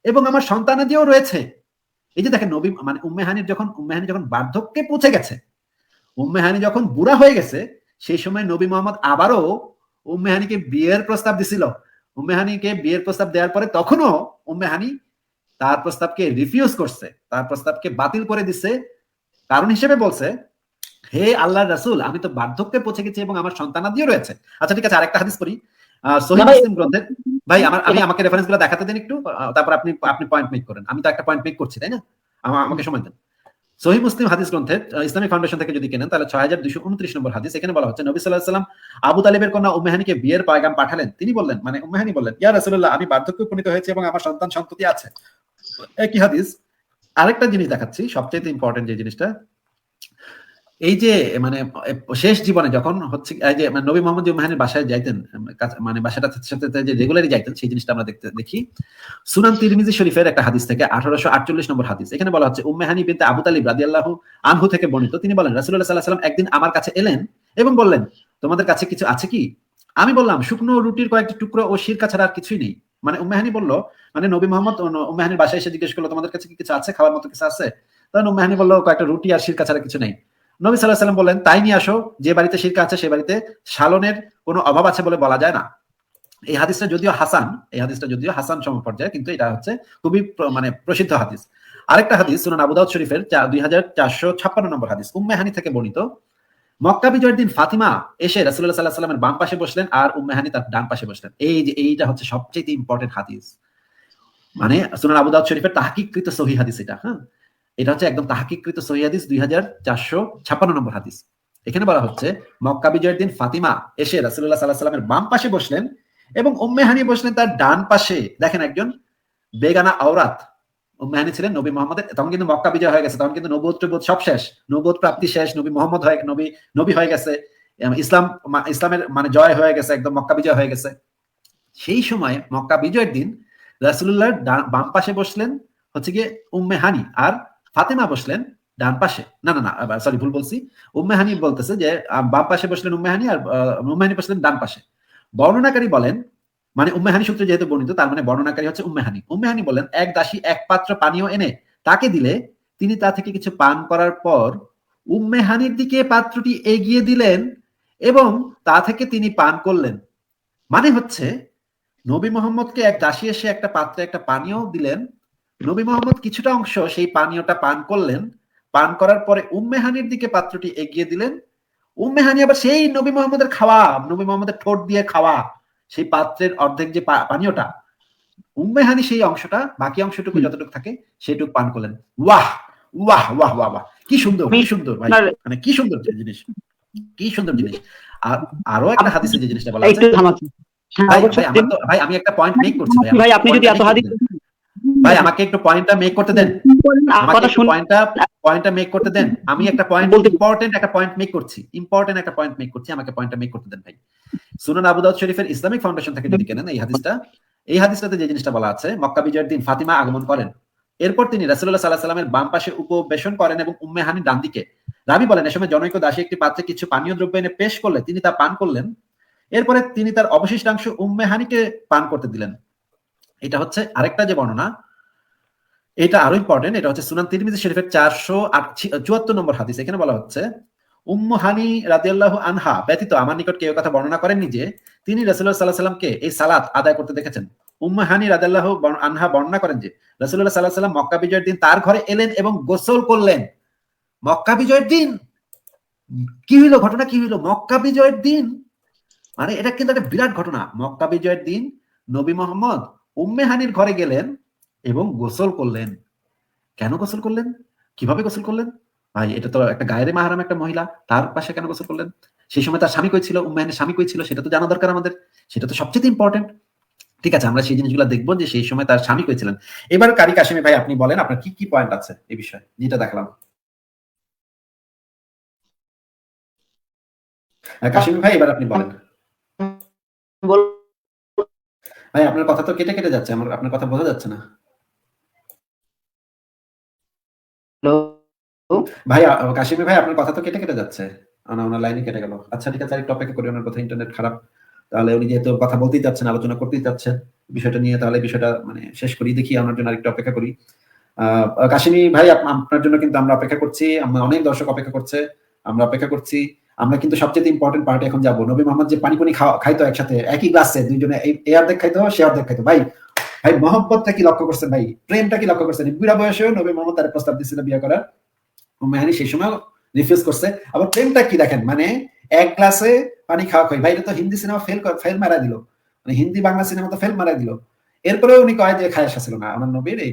এবং আমার সন্তানাদিও রয়েছে। এই যে দেখেন নবী মানে উম্মে হানি যখন বার্ধক্যে পৌঁছে গেছে, উম্মে হানি যখন বুড়া হয়ে গেছে, সেই সময় নবী মোহাম্মদ আবারও উম্মে হানিকে বিয়ের প্রস্তাব দিছিল। উম্মে হানিকে বিয়ের প্রস্তাব দেওয়ার পরে তখনও উম্মে হানি তার প্রস্তাবকে রিফিউজ করছে, তার প্রস্তাবকে বাতিল করে দিছে। কারণ হিসেবে বলছে, হে আল্লাহর রাসূল, আমি তো বার্ধক্যে পৌঁছে গেছি এবং আমার সন্তানাদিও রয়েছে। আচ্ছা ঠিক আছে, আরেকটা হাদিস পড়ি সহিহ না ভাই, মুসলিম গ্রন্থের। ভাই আমি আমাকে রেফারেন্স গুলো দেখাতে দেন একটু, তারপর আপনি পয়েন্ট মেক করেন। আমি তো একটা পয়েন্ট মেক করছি তাই না? আমাকে সময় দেন। সহিহ মুসলিম হাদিস গ্রন্থের ইসলামিক ফাউন্ডেশন থেকে যদি কেনেন তাহলে 6229 নম্বর হাদিস। এখানে বলা হচ্ছে নবী সাল্লাল্লাহু আলাইহি ওয়াসাল্লাম আবু তালিবের কন্যা উম্মে হানিকে বিয়ের পয়গাম পাঠালেন। তিনি বললেন, মানে উম্মে হানি বললেন, ইয়া রাসূলুল্লাহ, আমি বার্ধক্যে উপনীত হয়েছি এবং আমার সন্তান সন্ততি আছে। একই হাদিস। আরেকটা জিনিস দেখাচ্ছি, সবচেয়ে ইম্পর্টেন্ট যে জিনিসটা, এই যে মানে শেষ জীবনে যখন হচ্ছে এই যে মানে নবী মোহাম্মদ যে উম্মে হানির বাসায় যাইতেন, মানে বাসাটার সাথে যে রেগুলারই যাইতেন, সেই জিনিসটা আমরা দেখি সুনান তিরমিজি শরীফের একটা হাদিস থেকে 1848 নম্বর হাদিস। এখানে বলা হচ্ছে উম্মে হানি বিনতে আবু তালিব রাদিয়াল্লাহু আনহু থেকে বর্ণিত, তিনি বলেন রাসূলুল্লাহ সাল্লাল্লাহু আলাইহি ওয়াসাল্লাম একদিন আমার কাছে এলেন এবং বললেন, তোমাদের কাছে কিছু আছে কি? আমি বললাম, শুকনো রুটির কয়েকটি টুকরো ও সিরকা ছাড়া আর কিছুই নেই। মানে উম্মে হানি বলল, মানে নবী মোহাম্মদ উম্মে হানির বাসায় এসে জিজ্ঞেস করলো, তোমাদের কাছে কি কিছু আছে, খাওয়ার মতো কিছু আছে? তখন উম্মে হানি বলল, কয়েকটা রুটি আর সিরকা ছাড়া কিছু নেই। নবী সাল্লাল্লাহু আলাইহি ওয়াসাল্লাম বললেন, তাই নিয়ে আসো, যে বাড়িতে সিরকা আছে সে বাড়িতে সালনের কোনো অভাব আছে বলে বলা যায় না। এই হাদিসটা যদিও হাসান সমপর্যায়ে, কিন্তু এটা হচ্ছে খুবই মানে প্রসিদ্ধ হাদিস। আরেকটা হাদিস সুনান আবু দাউদ শরীফের 2456 নম্বর হাদিস, উম্মে হানি থেকে বর্ণিত, মক্কা বিজয়ের দিন ফাতিমা এসে রাসূলুল্লাহ সাল্লাল্লাহু আলাইহি ওয়াসাল্লামের বাম পাশে বসলেন আর উম্মে হানি তার ডান পাশে বসলেন। এইটা হচ্ছে সবচেয়ে ইম্পর্টেন্ট হাদিস, মানে সুনান আবু দাউদ শরীফের তাহকিককৃত সহিহ হাদিস এটা। হ্যাঁ, এটা হচ্ছে একদম তাহকিককৃত সহিহ হাদিস, 2456 নম্বর হাদিস। এখানে বলা হচ্ছে মক্কা বিজয়ের দিন ফাতিমা এসে রাসূলুল্লাহ সাল্লাল্লাহু আলাইহি ওয়াসাল্লামের বাম পাশে বসলেন এবং উম্মে হানি বসলেন তার ডান পাশে। দেখেন, একজন বেগানা আওরাত। উম্মে হানি ছিলেন নবী মুহাম্মদের, তখন কিন্তু মক্কা বিজয় হয়ে গেছে, তখন কিন্তু নবুয়ত সব শেষ, নবুয়ত প্রাপ্তি শেষ, নবী মুহাম্মদ নবী হয়ে গেছে, ইসলামের মানে জয় হয়ে গেছে, একদম মক্কা বিজয় হয়ে গেছে। সেই সময় মক্কা বিজয়ের দিন রাসূলুল্লাহর বাম পাশে বসলেন হচ্ছে গিয়ে উম্মে হানি, আর ফাতেমা বসলেন ডান পাশে। না, সরি, ভুল বলছি। উম্মে হানি বলতেছে যে বাম পাশে বসলেন উম্মে হানি, আর উম্মে হানি বসলেন ডান পাশে। বর্ণনাকারী বলেন, মানে উম্মে হানি সূত্রে যেহেতু বর্ণিত, তার মানে বর্ণনাকারী হচ্ছে উম্মে হানি। উম্মে হানি বলেন, এক দাসী এক পাত্র পানীয় এনে তাকে দিলে তিনি তা থেকে কিছু পান করার পর উম্মে হানির দিকে পাত্রটি এগিয়ে দিলেন এবং তা থেকে তিনি পান করলেন। মানে হচ্ছে নবী মোহাম্মদকে এক দাসী এসে একটা পাত্রে একটা পানীয় দিলেন, নবী মোহাম্মদ কিছুটা অংশ সেই পানীয়টা পান করলেন, পান করার পরে উম্মে হানির দিকে পাত্রটি এগিয়ে দিলেন। উম্মে হানি আবার সেই নবী মোহাম্মদের খাওয়া, নবী মোহাম্মদের ঠোঁট দিয়ে খাওয়া সেই পাত্রের অর্ধেক যে পানীয়টা, উম্মে হানি সেই অংশটা, বাকি অংশটুকু যতটুকু থাকে সেটুকু পান করলেন। ওয়াহ ওয়াহ ওয়াহ ওয়াহ ওয়াহ, কি সুন্দর ভাই, মানে কি সুন্দর জিনিস, কি সুন্দর জিনিস। আর আরো একটা হাদিসে যে জিনিসটা বলা আছে, ভাই আমি একটা পয়েন্ট মেক করছি ভাই, আপনি যদি এত হাদিস, ভাই আমাকে একটু পয়েন্টটা মেক করতে দেন, আমাকে একটু পয়েন্টটা মেক করতে দেন। আমি একটা ইম্পর্টেন্ট একটা পয়েন্ট মেক করছি, আমাকে পয়েন্টটা মেক করতে দেন ভাই। সুনান আবু দাউদ শরীফের ইসলামিক ফাউন্ডেশন থেকে যদি কেনেন এই হাদিসটাতে যে জিনিসটা বলা আছে, মক্কা বিজয়ের দিন ফাতিমা আগমন করেন, এরপর তিনি রাসূলুল্লাহ সাল্লাল্লাহু আলাইহি ওয়াসাল্লামের বাম পাশে উপবেশন করেন এবং উম্মে হানি ডান দিকে। রাবী বলেন, এ সময় জনৈক দাসী একটি পাত্রে কিছু পানীয় দ্রব্য এনে পেশ করলে তিনি তা পান করলেন, এরপরে তিনি তার অবশিষ্টাংশ উম্মে হানিকে পান করতে দিলেন। এটা হচ্ছে আরেকটা যে বর্ণনা, এটা আরো ইম্পর্টেন্ট। এটা হচ্ছে সুনান তিরমিজি শরীফের 474 নম্বর হাদিস। এখানে বলা হচ্ছে উম্মু হানি রাদিয়াল্লাহু আনহা ব্যতীত আমার নিকট কেউ কথা বর্ণনা করেননি যে তিনি রাসূলুল্লাহ সাল্লাল্লাহু আলাইহি ওয়াসাল্লামকে এই সালাত আদায় করতে দেখেছেন। উম্মু হানি রাদিয়াল্লাহু আনহা বর্ণনা করেন যে রাসূলুল্লাহ সাল্লাল্লাহু আলাইহি ওয়াসাল্লাম মক্কা বিজয়ের দিন তার ঘরে এলেন এবং গোসল করলেন। মক্কা বিজয়ের দিন কি হইলো, ঘটনা কি হইলো? মক্কা বিজয়ের দিন, মানে এটা কিন্তু একটা বিরাট ঘটনা। মক্কা বিজয়ের দিন নবী মুহাম্মদ উম্মে হানির ঘরে গেলেন এবং গোসল করলেন। কেন গোসল করলেন, কিভাবে গোসল করলেন? ভাই এটা তো একটা গায়ের মাহরাম একটা মহিলা, তার পাশে কেন গোসল করলেন? সেই সময় তার স্বামী কই ছিল, উম্মে হানির স্বামী কই ছিল, সেটা তো জানা দরকার আমাদের, সেটা তো সবচেয়ে ইম্পর্টেন্ট। ঠিক আছে, আমরা সেই জিনিসগুলো দেখবো যে সেই সময় তার স্বামী কই ছিলেন। এবার কারি কাশিমি ভাই আপনি বলেন আপনার কি কি পয়েন্ট আছে এই বিষয়ে, যেটা দেখলাম। কাশিমি ভাই এবার আপনি বলেন। ভাই আপনার কথা তো কেটে কেটে যাচ্ছে, আমার আপনার কথা বোঝা যাচ্ছে না। ভাই কাশিমি ভাই আপনার কথা তো কেটে কেটে যাচ্ছে, ওনার লাইনে কেটে গেল। আচ্ছা ঠিক আছে, আরেকটু অপেক্ষা করি, ওনার কথা ইন্টারনেট খারাপ। তাহলে উনি যেহেতু কথা বলতেই চাচ্ছেন, আলোচনা করতেই চাচ্ছেন বিষয়টা নিয়ে, তাহলে বিষয়টা মানে শেষ করি, দেখি ওনার জন্য আরেকটু অপেক্ষা করি। কাশিমি ভাই আপনার জন্য কিন্তু আমরা অপেক্ষা করছি, আমরা অনেক দর্শক অপেক্ষা করছে, আমরা অপেক্ষা করছি। আমরা কিন্তু সবচেয়ে ইম্পর্টেন্ট পার্টে এখন যাবো। নবী মোহাম্মদ যে পানি খাইতো একসাথে একই গ্লাসে, দুইজনে এই অর্ধেক খাইতো, সে অর্ধেক খাইতো। ভাই মহব্বতটা কি লক্ষ্য করছেন ভাই, প্রেমটা কি লক্ষ্য করছেন? বুড়া বয়সেও নবী মোহাম্মদ তার প্রস্তাব দিচ্ছিল বিয়ে করার, উম্মে হানি সেই সময় রিফিউজ করছে। আবার প্রেমটা কি দেখেন, মানে এক গ্লাসে পানি খাওয়া খাই। ভাই এটা তো হিন্দি সিনেমা ফেল মারা দিল, মানে হিন্দি বাংলা সিনেমা তো ফেল মারা দিল। এরপরে উনি কয় যে খায়েশ ছিল না, আমার নবীর এই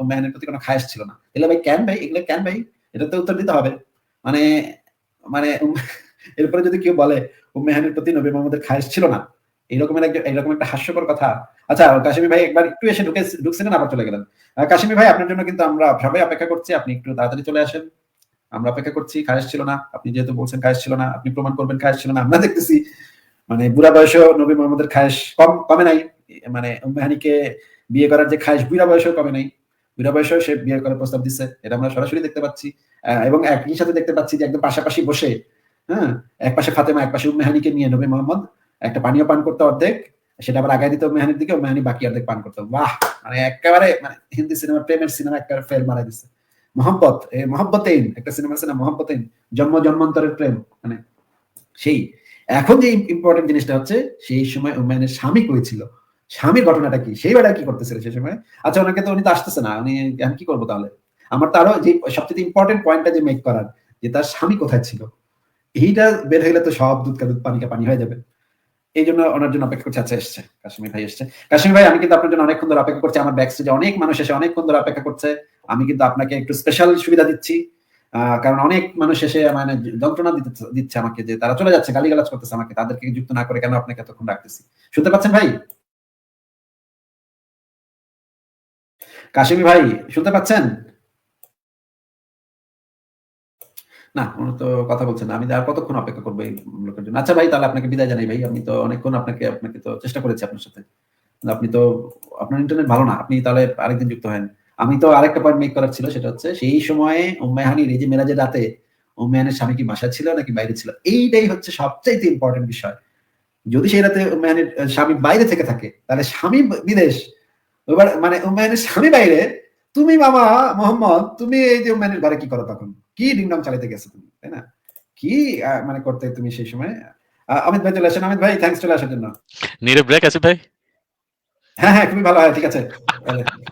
মেহানের প্রতি কোনো খায়েশ ছিল না। এগুলো ভাই কেন ভাই, এগুলো কেন ভাই, এটা তো উত্তর দিতে হবে। মানে মানে এরপরে যদি কেউ বলে মেহানের প্রতি নবী মোহাম্মদের খায়েশ ছিল না, এইরকম একটা হাস্যকর কথা। আচ্ছা কাশিমি ভাই একবার একটু এসে ঢুকছিলেন, আবার চলে গেলেন। কাশিমি ভাই আপনার জন্য কিন্তু আমরা সবাই অপেক্ষা করছি, আপনি একটু তাড়াতাড়ি চলে আসেন। আমরা অপেক্ষা করছি, খায়েশ ছিল না, আপনি যেহেতু বলছেন খায়েশ ছিল না, আপনি প্রমাণ করবেন খায়েশ ছিল না। আমরা দেখতেছি মানে বুড়া বয়সেও নবী মোহাম্মদের খায়েশ কমে নাই। মানে মেহানিকে বিয়ে করার যে খায়েশ বুড়া বয়সেও কমে নাই, বুড়া বয়সেও সে বিয়ে করার প্রস্তাব দিচ্ছে, এটা আমরা সরাসরি দেখতে পাচ্ছি। এবং একই সাথে দেখতে পাচ্ছি যে একদম পাশাপাশি বসে, হ্যাঁ, এক পাশে ফাতেমা এক পাশে মেহানিকে নিয়ে নবী মোহাম্মদ একটা পানীয় পান করতে অর্ধেক, সেটা আবার আগায় দিত মেহানির দিকে, মেহানি বাকি অর্ধেক পান করতো। বাহ, মানে একেবারে মানে হিন্দি সিনেমা, প্রেমের সিনেমা একেবারে ফেল মারা দিচ্ছে। মহব্বত, মহব্বতেইন একটা সিনেমা আছে না, মহব্বতেইন, জন্ম জন্মান্তরের প্রেম, মানে সেই। এখন যে ইম্পর্টেন্ট জিনিসটা হচ্ছে সেই সময় উম্মায়নের স্বামী কই ছিল, স্বামীর ঘটনাটা কি, সেই বেড়া কি করতেছিল সেই সময়। আচ্ছা ওনাকে তো উনি তো আসতেছে না, উনি আমি কি করবো তাহলে। আমার তো আরো যে সবচেয়ে ইম্পর্টেন্ট পয়েন্টটা যে মেক করার, যে তার স্বামী কোথায় ছিল, এইটা বের হয়ে গেলে তো সব দুধ কা দুধ পানি কা পানি হয়ে যাবে। এই জন্য ওনার জন্য অপেক্ষা করছে। আচ্ছা এসছে কাশ্মীর ভাই, এসছে কাশ্মীর ভাই। আমি কিন্তু আপনার জন্য অনেকক্ষণ ধরে অপেক্ষা করছি, আমার ব্যাক স্টেজে অনেক মানুষ এসে অনেকক্ষণ ধরে অপেক্ষা করছে। আমি কিন্তু আপনাকে একটু স্পেশাল সুবিধা দিচ্ছি, কারণ অনেক মানুষ এসে মানে যন্ত্রণা দিচ্ছে আমাকে, যে তারা চলে যাচ্ছে, গালিগালাজ করতেছে আমাকে, তাদেরকে যুক্ত না করে কেন আপনাকে এতক্ষণ রাখতেছি। শুনতে পাচ্ছেন ভাই? কাশিমি ভাই শুনতে পাচ্ছেন? না, উনি তো কথা বলছেন না। আমি আর কতক্ষণ অপেক্ষা করবো এই লোকের জন্য। আচ্ছা ভাই, তাহলে আপনাকে বিদায় জানাই ভাই। আমি তো অনেকক্ষণ আপনাকে তো চেষ্টা করেছি আপনার সাথে, আপনি তো, আপনার ইন্টারনেট ভালো না, আপনি তাহলে আরেকদিন যুক্ত হন। আমি তো আরেকটা পয়েন্ট মেক করার ছিল, সেটা হচ্ছে সেই সময়ে উম্মাহানির এই যে মেরাজের রাতে উম্মাহানের স্বামী কি বাসায় ছিল নাকি বাইরে ছিল, এইটাই হচ্ছে সবচাইতে ইম্পর্টেন্ট বিষয়। যদি সেই রাতে উম্মাহানির স্বামী বাইরে থেকে থাকে, তাহলে স্বামী বিদেশ, এবার মানে উম্মাহানের স্বামী বাইরে, তুমি মামা মোহাম্মদ, তুমি এই যে উম্মাহানের ঘরে কি করো তখন, কি ডিংডং চালাতে গেছো তুমি, তাই না? কি মানে করতে তুমি সেই সময়। অমিত ভাই চলে আসেন। অমিত ভাই থ্যাঙ্কস চলে আসার জন্য। নিরে ব্রেক আছে ভাই? হ্যাঁ হ্যাঁ, খুবই ভালো হয়, ঠিক আছে।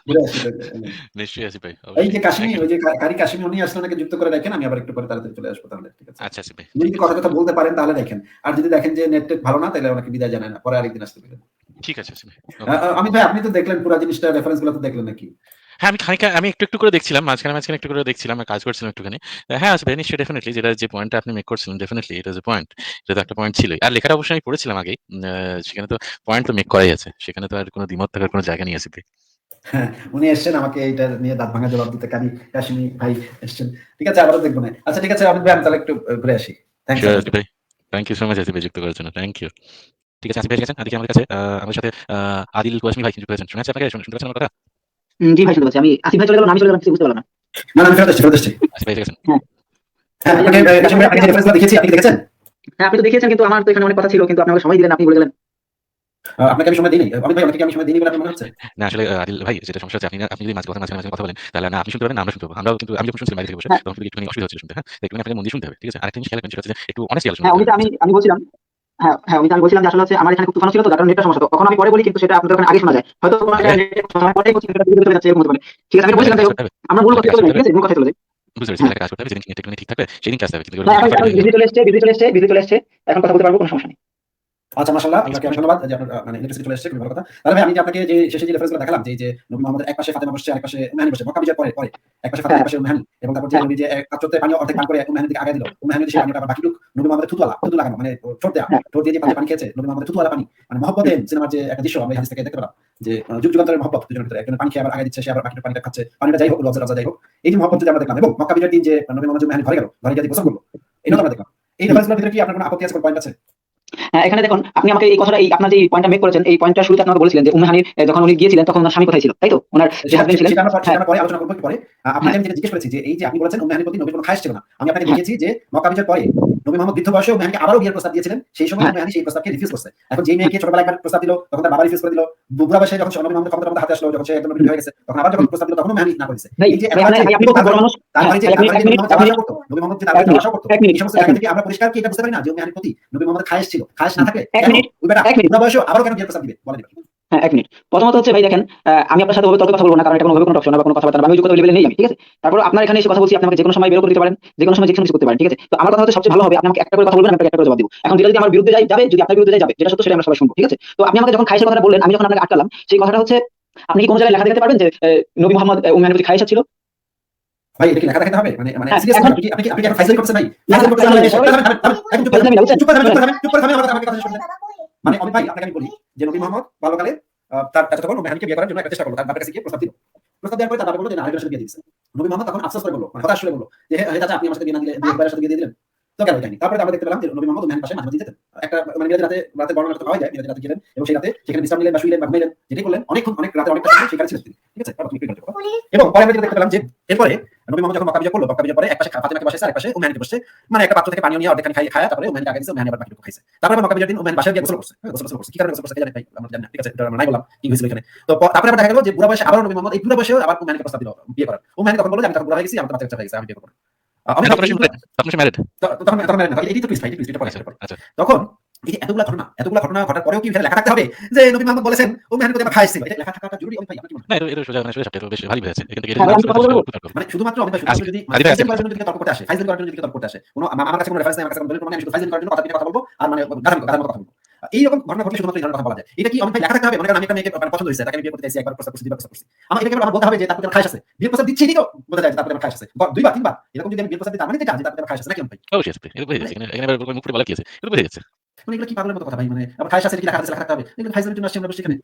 ঘুরে আসি তাহলে। নিশ্চয়ই আছি ভাই, এই যে অবশ্যই। Kasimi, thank you. ওই যে কারি কাশিমি, উনি আসলে ওনাকে যুক্ত করে রাখেন, আমি আবার একটু পরে তাড়াতাড়ি চলে আসবো তাহলে, ঠিক আছে। আচ্ছা আছি ভাই, উনি ঠিক যদি আছে। কথা বলতে পারেন তাহলে দেখেন, আর যদি দেখেন যে নেট ভালো না, তাহলে ওনাকে বিদায় জানায় না, পরে আরেকদিন আসতে পারেন। ঠিক আছে আছি ভাই। ওকে। অমিত ভাই আপনি তো দেখলেন পুরো জিনিসটা, রেফারেন্স গুলো তো দেখলেন নাকি? হ্যাঁ, আমি একটু করে দেখছিলাম। মাঝখানে একটু করে দেখছিলাম। আর কাজ করছিলাম একটুখানি। হ্যাঁ, আছে ভাই, নিশ্চয়ই, ডেফিনিটলি যেটা যে পয়েন্টটা আপনি মেক করছিলেন, ডেফিনিটলি এটা যে পয়েন্ট, এটা তো একটা পয়েন্ট ছিলই। আর লেখাটা অবশ্যই আমি পড়েছিলাম আগেই। সেখানে তো পয়েন্ট তো মেক করাই আছে। সেখানে তো আর কোনো দ্বিমত থাকার কোনো জায়গা নেই, আসিফ ভাই। হ্যাঁ, উনি এসছেন আমাকে এটা নিয়ে দাঁত ভাঙা জবাব দিতে, কাশিমি ভাই এসছেন। ঠিক আছে, আবারও দেখবো না। আচ্ছা ঠিক আছে অমিত ভাই, আমি তাহলে একটু ঘুরে আসি। থ্যাংকস শিওর আপনার আসিফ জন্য। ভাই। Thank you so much Asif ভাই, যুক্ত করার জন্য। Thank you. ঠিক আছে, আসিফ ভাই এসেছেন। আদিকে আমাদের কাছে আমাদের সাথে আদিল কোয়াশমি ভাই যুক্ত হয়েছেন। শোনা যাচ্ছে আপনাকে? শুনতে পাচ্ছেন আমার কথা? জি ভাই, শুনতে পাচ্ছি। আমি আসিফ ভাই চলে গেল না আমি চলে গেলাম কিছু বুঝতে পারলাম না। না না, আমি ফেরত এসছি। আসিফ ভাই এসেছেন। হ্যাঁ হ্যাঁ, আপনাকে কাশিমি ভাই, আপনাকে যে রেফারেন্স গুলো দেখিয়েছি, আপনি কি দেখেছেন? হ্যাঁ, আপনি তো দেখিয়েছেন, কিন্তু আমার তো এখানে অনেক কথা ছিল, কিন্তু আপনি আমাকে সময় দিলেন না, আপনি বলে গেলেন। আপনাকে আমি সময় দিইনি অমিত ভাই, আপনাকে আমি সময় দিইনি বলে আপনার মনে হচ্ছে? না আসলে আদিল ভাই, যেটা সমস্যা হচ্ছে, আপনি যদি মাঝখানে কথা বলেন, তাহলে না আপনি শুনতে পারেন, না আমরা শুনতে পাবো। আমরাও কিন্তু, আমি যখন শুনছিলাম বাইরে থেকে বসে, হ্যাঁ তখন কিন্তু একটুখানি অসুবিধা হচ্ছিল শুনতে। হ্যাঁ? তো একটুখানি আপনাকে মন দিয়ে শুনতে হবে। ঠিক আছে? আরেকটা জিনিস খেয়াল রাখবেন, সেটা হচ্ছে যে একটু অনেস্টলি আলোচনা হ্যাঁ করতে অমিতা, হবে। আমি ঠিক আছে? আমি বলছিলাম, হ্যাঁ অমিতা, আমি বলছিলাম যে আসলে হচ্ছে আমার এখানে খুব তুফান ছিল, তো যার কারণে নেটটা সমস্যা। তো কখন আমি পরে বলি, কিন্তু সেটা আপনাদের ওখানে আগে শোনা যায়, হয়তো কোনো একটা আগে নেটের সময় পরে বলছি, সেটা ধীরে ধীরে চলে যাচ্ছে, এরকম হতে পারে। ঠিক আছে, আমি তাহলে বলছিলাম, একটা যাই কাজ হোক, করতে হবে। আমরা মূল তাহলে একটা কথায় কাজ চলে করতে যাই, হবে। ঠিক আছে, মূল কথায় চলে যাই। বুঝতে পেরেছি। হ্যাঁ তাহলে একটা কাজ করতে হবে, যেদিন নেটটা একটুখানি ঠিক থাকবে, সেদিনকে আসতে হবে। কিন্তু না, এখন ফাটাফাটি এখন হয়ে যাবে। বিজলি চলে এসছে, এখন কথা বলতে পারবো, কোনো সমস্যা নেই। আচ্ছা মাশাআল্লাহ, ঠিক আছে, আপনাকে অনেক perfect। ধন্যবাদ যে আপনার মানে ইলেকট্রিসিটি চলে এসেছে, খুবই ভালো কথা। তাহলে ভাই আমি যে আপনাকে যে শেষে যে রেফারেন্সগুলো দেখালাম, যে নবী মুহাম্মদের এক পাশে ফাতেমা বসছে, আরেক পাশে উম্মে হানি বসে, মক্কা বিজয়ের পরে পরে এক পাশে ফাতেমা, হ্যাঁ এক পাশে উম্মে হানি, এবং তারপর যে হ্যাঁ নবী যে এক পাত্রতে পানি অর্ধেক পান করে উম্মে হানির দিকে আগায় দিল, উম্মে হানি সেই হ্যাঁ পানিটা আবার বাকিটুক নবী মুহাম্মদের থুতু লাগানো, মানে ঠোঁট দেয়া, হ্যাঁ ঠোঁট দিয়ে যে হ্যাঁ পাত্রে পানি খেয়েছে নবী মুহাম্মদের থুতুওয়ালা পানি, মানে মহব্বতে সিনেমার যে একটা দৃশ্য আমরা এই হাদিস থেকে দেখতে পেলাম, যে যুগ যুগান্তরের মহব্বত দুজনের ভিতরে, একজন পানি খেয়ে আবার আগায় দিচ্ছে, সে আবার বাকিটুক পানিটা খাচ্ছে, পানিটা যাই হোক রওজা রওজা যাই হোক, এই যে মহব্বত যদি আমরা দেখলাম, এবং মক্কা বিজয়ের দিন যে নবী মুহাম্মদ উম্মে হানি ঘরে গেল, ঘরে গিয়ে গোসল করলো, এটাও আমরা দেখলাম। এই রেফারেন্সগুলোর ভিতরে কি আপনার কোনো আপত্তি আছে, কোনো পয়েন্ট আছে? হ্যাঁ, এখানে দেখুন, আপনি আমাকে এই কথাটা, এই আপনার যে পয়েন্টটা মেক করেছেন, এই পয়েন্টটা শুরুতে আপনাকে বলেছিলেন যে উম্মে হানির যখন উনি গিয়েছিলেন, তখন ওনার স্বামী কোথায় ছিল, তাই তো? ওনার যে হাজবেন্ড ছিলেন। সেটা হ্যাঁ আমরা পরে আলোচনা করবো একটু পরে। আপনাকে হ্যাঁ আমি যেটা জিজ্ঞেস করেছি, যে এই যে আপনি বলেছেন উম্মে হানির প্রতি নবীর কোনো খায়েশ ছিল না, আমি আপনাকে হ্যাঁ দেখিয়েছি যে মক্কা বিজয়ের পরে নবী মুহাম্মদ বৃদ্ধ বয়সে উম্মে হানিকে আবারও বিয়ের প্রস্তাব দিয়েছিলেন, সেই সময় হ্যাঁ উম্মে হানি সেই প্রস্তাবকে রিফিউজ করছে। এখন যেই মেয়েকে ছোটবেলায় একবার প্রস্তাব দিল, তখন তার বাবা রিফিউজ করে দিল, বুড়া বয়সে যখন নবী মুহাম্মদ ক্ষমতার মধ্যে হাতে আসলো, যখন সে একদম নবী হয়ে গেছে, তখন আবার যখন প্রস্তাব দিল, তখন উম্মে হানি না করেছে। ভাই এই যে ভাই এখন আপনি আছে ভাই আপনি কিন্তু তো খুব বড় মানুষ। তার হ্যাঁ ঘরে যে ভাই, তার ঘরে যে নবী মুহাম্মদ এক যাওয়া আসা মিনিট, করতো, নবী মুহাম্মদ যে তার ঘরে এক যাওয়া মিনিট, আসা করতো, এক মিনিট, এই সমস্ত এক জায়গা মিনিট, থেকে আমরা পরিষ্কার কি এটা বুঝতে পারি না যে উম্মে হানির প্রতি নবী মুহাম্মদের খায়েশ ছিল? খায়েশ না থাকলে এক কেন মিনিট, ওই বেটা এক মিনিট। বুড়া বয়সে আবারও কেন বিয়ের প্রস্তাব দিবে, বলেন। হ্যাঁ, 1 মিনিট। প্রথমত হচ্ছে ভাই দেখেন, আমি আপনার সাথে ওভাবে তর্কে কথা বলব না, কারণ এটা কোনোভাবে কোনো অপশন না বা কোনো কথাবার্তা না, বা আমি যোগ্যতা লেভেলে নেই আমি, ঠিক আছে? তারপর আপনার এখানে এসে কথা বলছি, আপনি আমাকে যেকোনো সময় বের করে দিতে পারেন, যেকোনো সময় যেকোনো কিছু করতে পারেন, ঠিক আছে? তো আমার কথা হচ্ছে সবচেয়ে ভালো হবে আপনি আমাকে একটা করে কথা বলবেন, আমি আপনাকে একটা করে জবাব দিব। এখন যেটা যদি আমার বিরুদ্ধে যাবে, যদি আপনার বিরুদ্ধে যাবে, যেটা সত্য সেটা আমরা সবাই শুনবো, ঠিক আছে? তো আপনি আমাকে যখন খায়েশের কথাটা বললেন, আমি যখন আপনাকে আটকালাম, সেই কথাটা হচ্ছে আপনি কি কোনো জায়গায় লেখা দেখাতে পারবেন যে নবী মুহাম্মদ উম্মানের প্রতি খায়েশ ছিল? ভাই এটা কি লেখা দেখাতে হবে? মানে হ্যাঁ, সিরিয়াসলি এখন আপনি কি এখন ফাইজলামি করছেন ভাই? না, ফাইজলামি করছেন ফাইজলামি আমাকে না, শেষ একদম চুপ করে ফাইজলামি না, বুঝছেন? চুপ করে শুনেন, চুপ করে আমাকে কথা শেষ করতে। মানে অমিত ভাই আপনাকে আমি বলি যে নবী মোহাম্মদ বাল্যকালে তার চাচাতো বোন মেহানিকে বিয়ে করার জন্য একটা চেষ্টা করলো, তার বাবার কাছে গিয়ে প্রস্তাব দিল। প্রস্তাব দেওয়ার পরে তার বাবা বলল যে না, আরেকজনের সাথে বিয়ে দিয়েছে। নবী মোহাম্মদ তখন আফসোস করে বলল, মানে হতাশ হয়ে বলল যে হে চাচা, আপনি আমার সাথে বিয়ে না দিলে বিয়ে ভাইয়ের সাথে বিয়ে দিয়ে দিলেন, তো গেল কাহিনী। তারপরে আমরা দেখতে পেলাম যে নবী মোহাম্মদ মেহান পাশে মাঝে মাঝে যেতেন, একটা মানে মিরাজের রাতে বর্ণনা তো পাওয়া যায়, মিরাজের রাতে গেলেন এবং সেই রাতে সেখানে বিশ্রাম নিলেন বা শুইলেন বা ঘুমাইলেন, যেটাই করলেন অনেকক্ষণ অনেক রাতে অনেকটা সময় সেখানে ছিলেন তিনি, ঠিক আছে? এবং পরে আমরা যেটা দেখতে পেলাম যে এরপরে নবী মোহাম্মদ যখন মক্কা বিজয় করলো, মক্কা বিজয় পরে এক পাশে ফাতিমাকে বসেছে, আরেক পাশে উম্মাহানিকে বসছে, মানে একটা পাত্র থেকে পানি নিয়ে অর্ধেকখানি খায়া তারপরে উম্মাহানিকে আগে দিয়েছে, উম্মাহানি আবার বাকিটুকু খাইছে। তারপরে মক্কা বিজয়ের দিন উম্মাহানি বাসায় গিয়ে গোসল করছে, গোসল করছে। কি কারণে গোসল করছে জানেন ভাই? আমরা জানি না, ঠিক আছে? এটা আমরা নাই বললাম কি হয়েছিল এখানে। তো তারপরে আবার দেখা গেল যে বুড়া বয়সে আবার নবী মোহাম্মদ এই বুড়া বয়সেও আবার উম্মাহানিকে প্রস্তাব দিল বিয়ে করার। উম্মাহানি তখন বলল যে আমি তখন বুড়া হয়ে গেছি, আমার তো বাচ্চা হয়ে গেছে, আমি বিয়ে করব না। আমি আপনার সে ম্যারিড? তখন তখন এই তো টুইস্ট ভাই, টুইস্ট এটা পরে আচ্ছা, পরে। আচ্ছা। তখন এই যে এতগুলা ঘটনা ঘটার পরেও কি এখানে লেখা থাকতে হবে যে নবী মোহাম্মদ বলেছেন উম্মাহানির প্রতি আমার খায়েশ ছিল? এটা লেখা থাকাটা জরুরি অমিত ভাই, আপনার কি মনে হয়? না, এটা সোজা মানে সোজা সাপটা বেশ ভালোই হয়েছে। এখান থেকে হ্যাঁ, ভাই, আমি কথা বলবো। মানে শুধুমাত্র অমিত ভাই, শুধুমাত্র যদি ফাইজলামি করার জন্য যদি তর্ক করতে আসে, ফাইজলামি করার জন্য যদি তর্ক করতে আসে, কোনো আমার কাছে কোনো রেফারেন্স নাই, আমার কাছে কোনো দলিল প্রমাণ নাই, আমি শুধু ফাইজলামি করার জন্য কথা বলবো আর মানে গাধার মতো কথা বলবো। এইরকম ঘটনা ঘটলে শুধুমাত্র এই ধরনের কথা বলা যায়। এটা কি অমিত ভাই লেখা থাকতে হবে? মনে করেন আমি একটা মেয়েকে মানে পছন্দ হয়েছে, তাকে আমি বিয়ে করতে চাইছি, একবার প্রস্তাব করছি, দুইবার প্রস্তাব করছি, আমার এটা কেবল আমার বলতে হবে যে তার প্রতি আমার খায়েশ আছে। বিয়ের প্রস্তাব দিচ্ছি তো বোঝা যায় যে তার প্রতি আমার খায়েশ আছে। দুইবার তিনবার এরকম যদি আমি বিয়ের প্রস্তাব দিই, তার মানে এটা যে তার প্রতি আমার খায়েশ আছে নাকি অমিত ভাই? অবশ্যই আছে। এটা বুঝে যাচ্ছে। এখানে এবার মুখ ফুটে বলা কি আছে? এটা বুঝে যাচ্ছে। মানে এগুলো কি পাগলের মতো কথা ভাই? মানে আমার খায়েশ আছে কি লেখা থাকতে হবে? এগুলো ফাইজলামির জন্য আসছি আমরা বসে এখানে।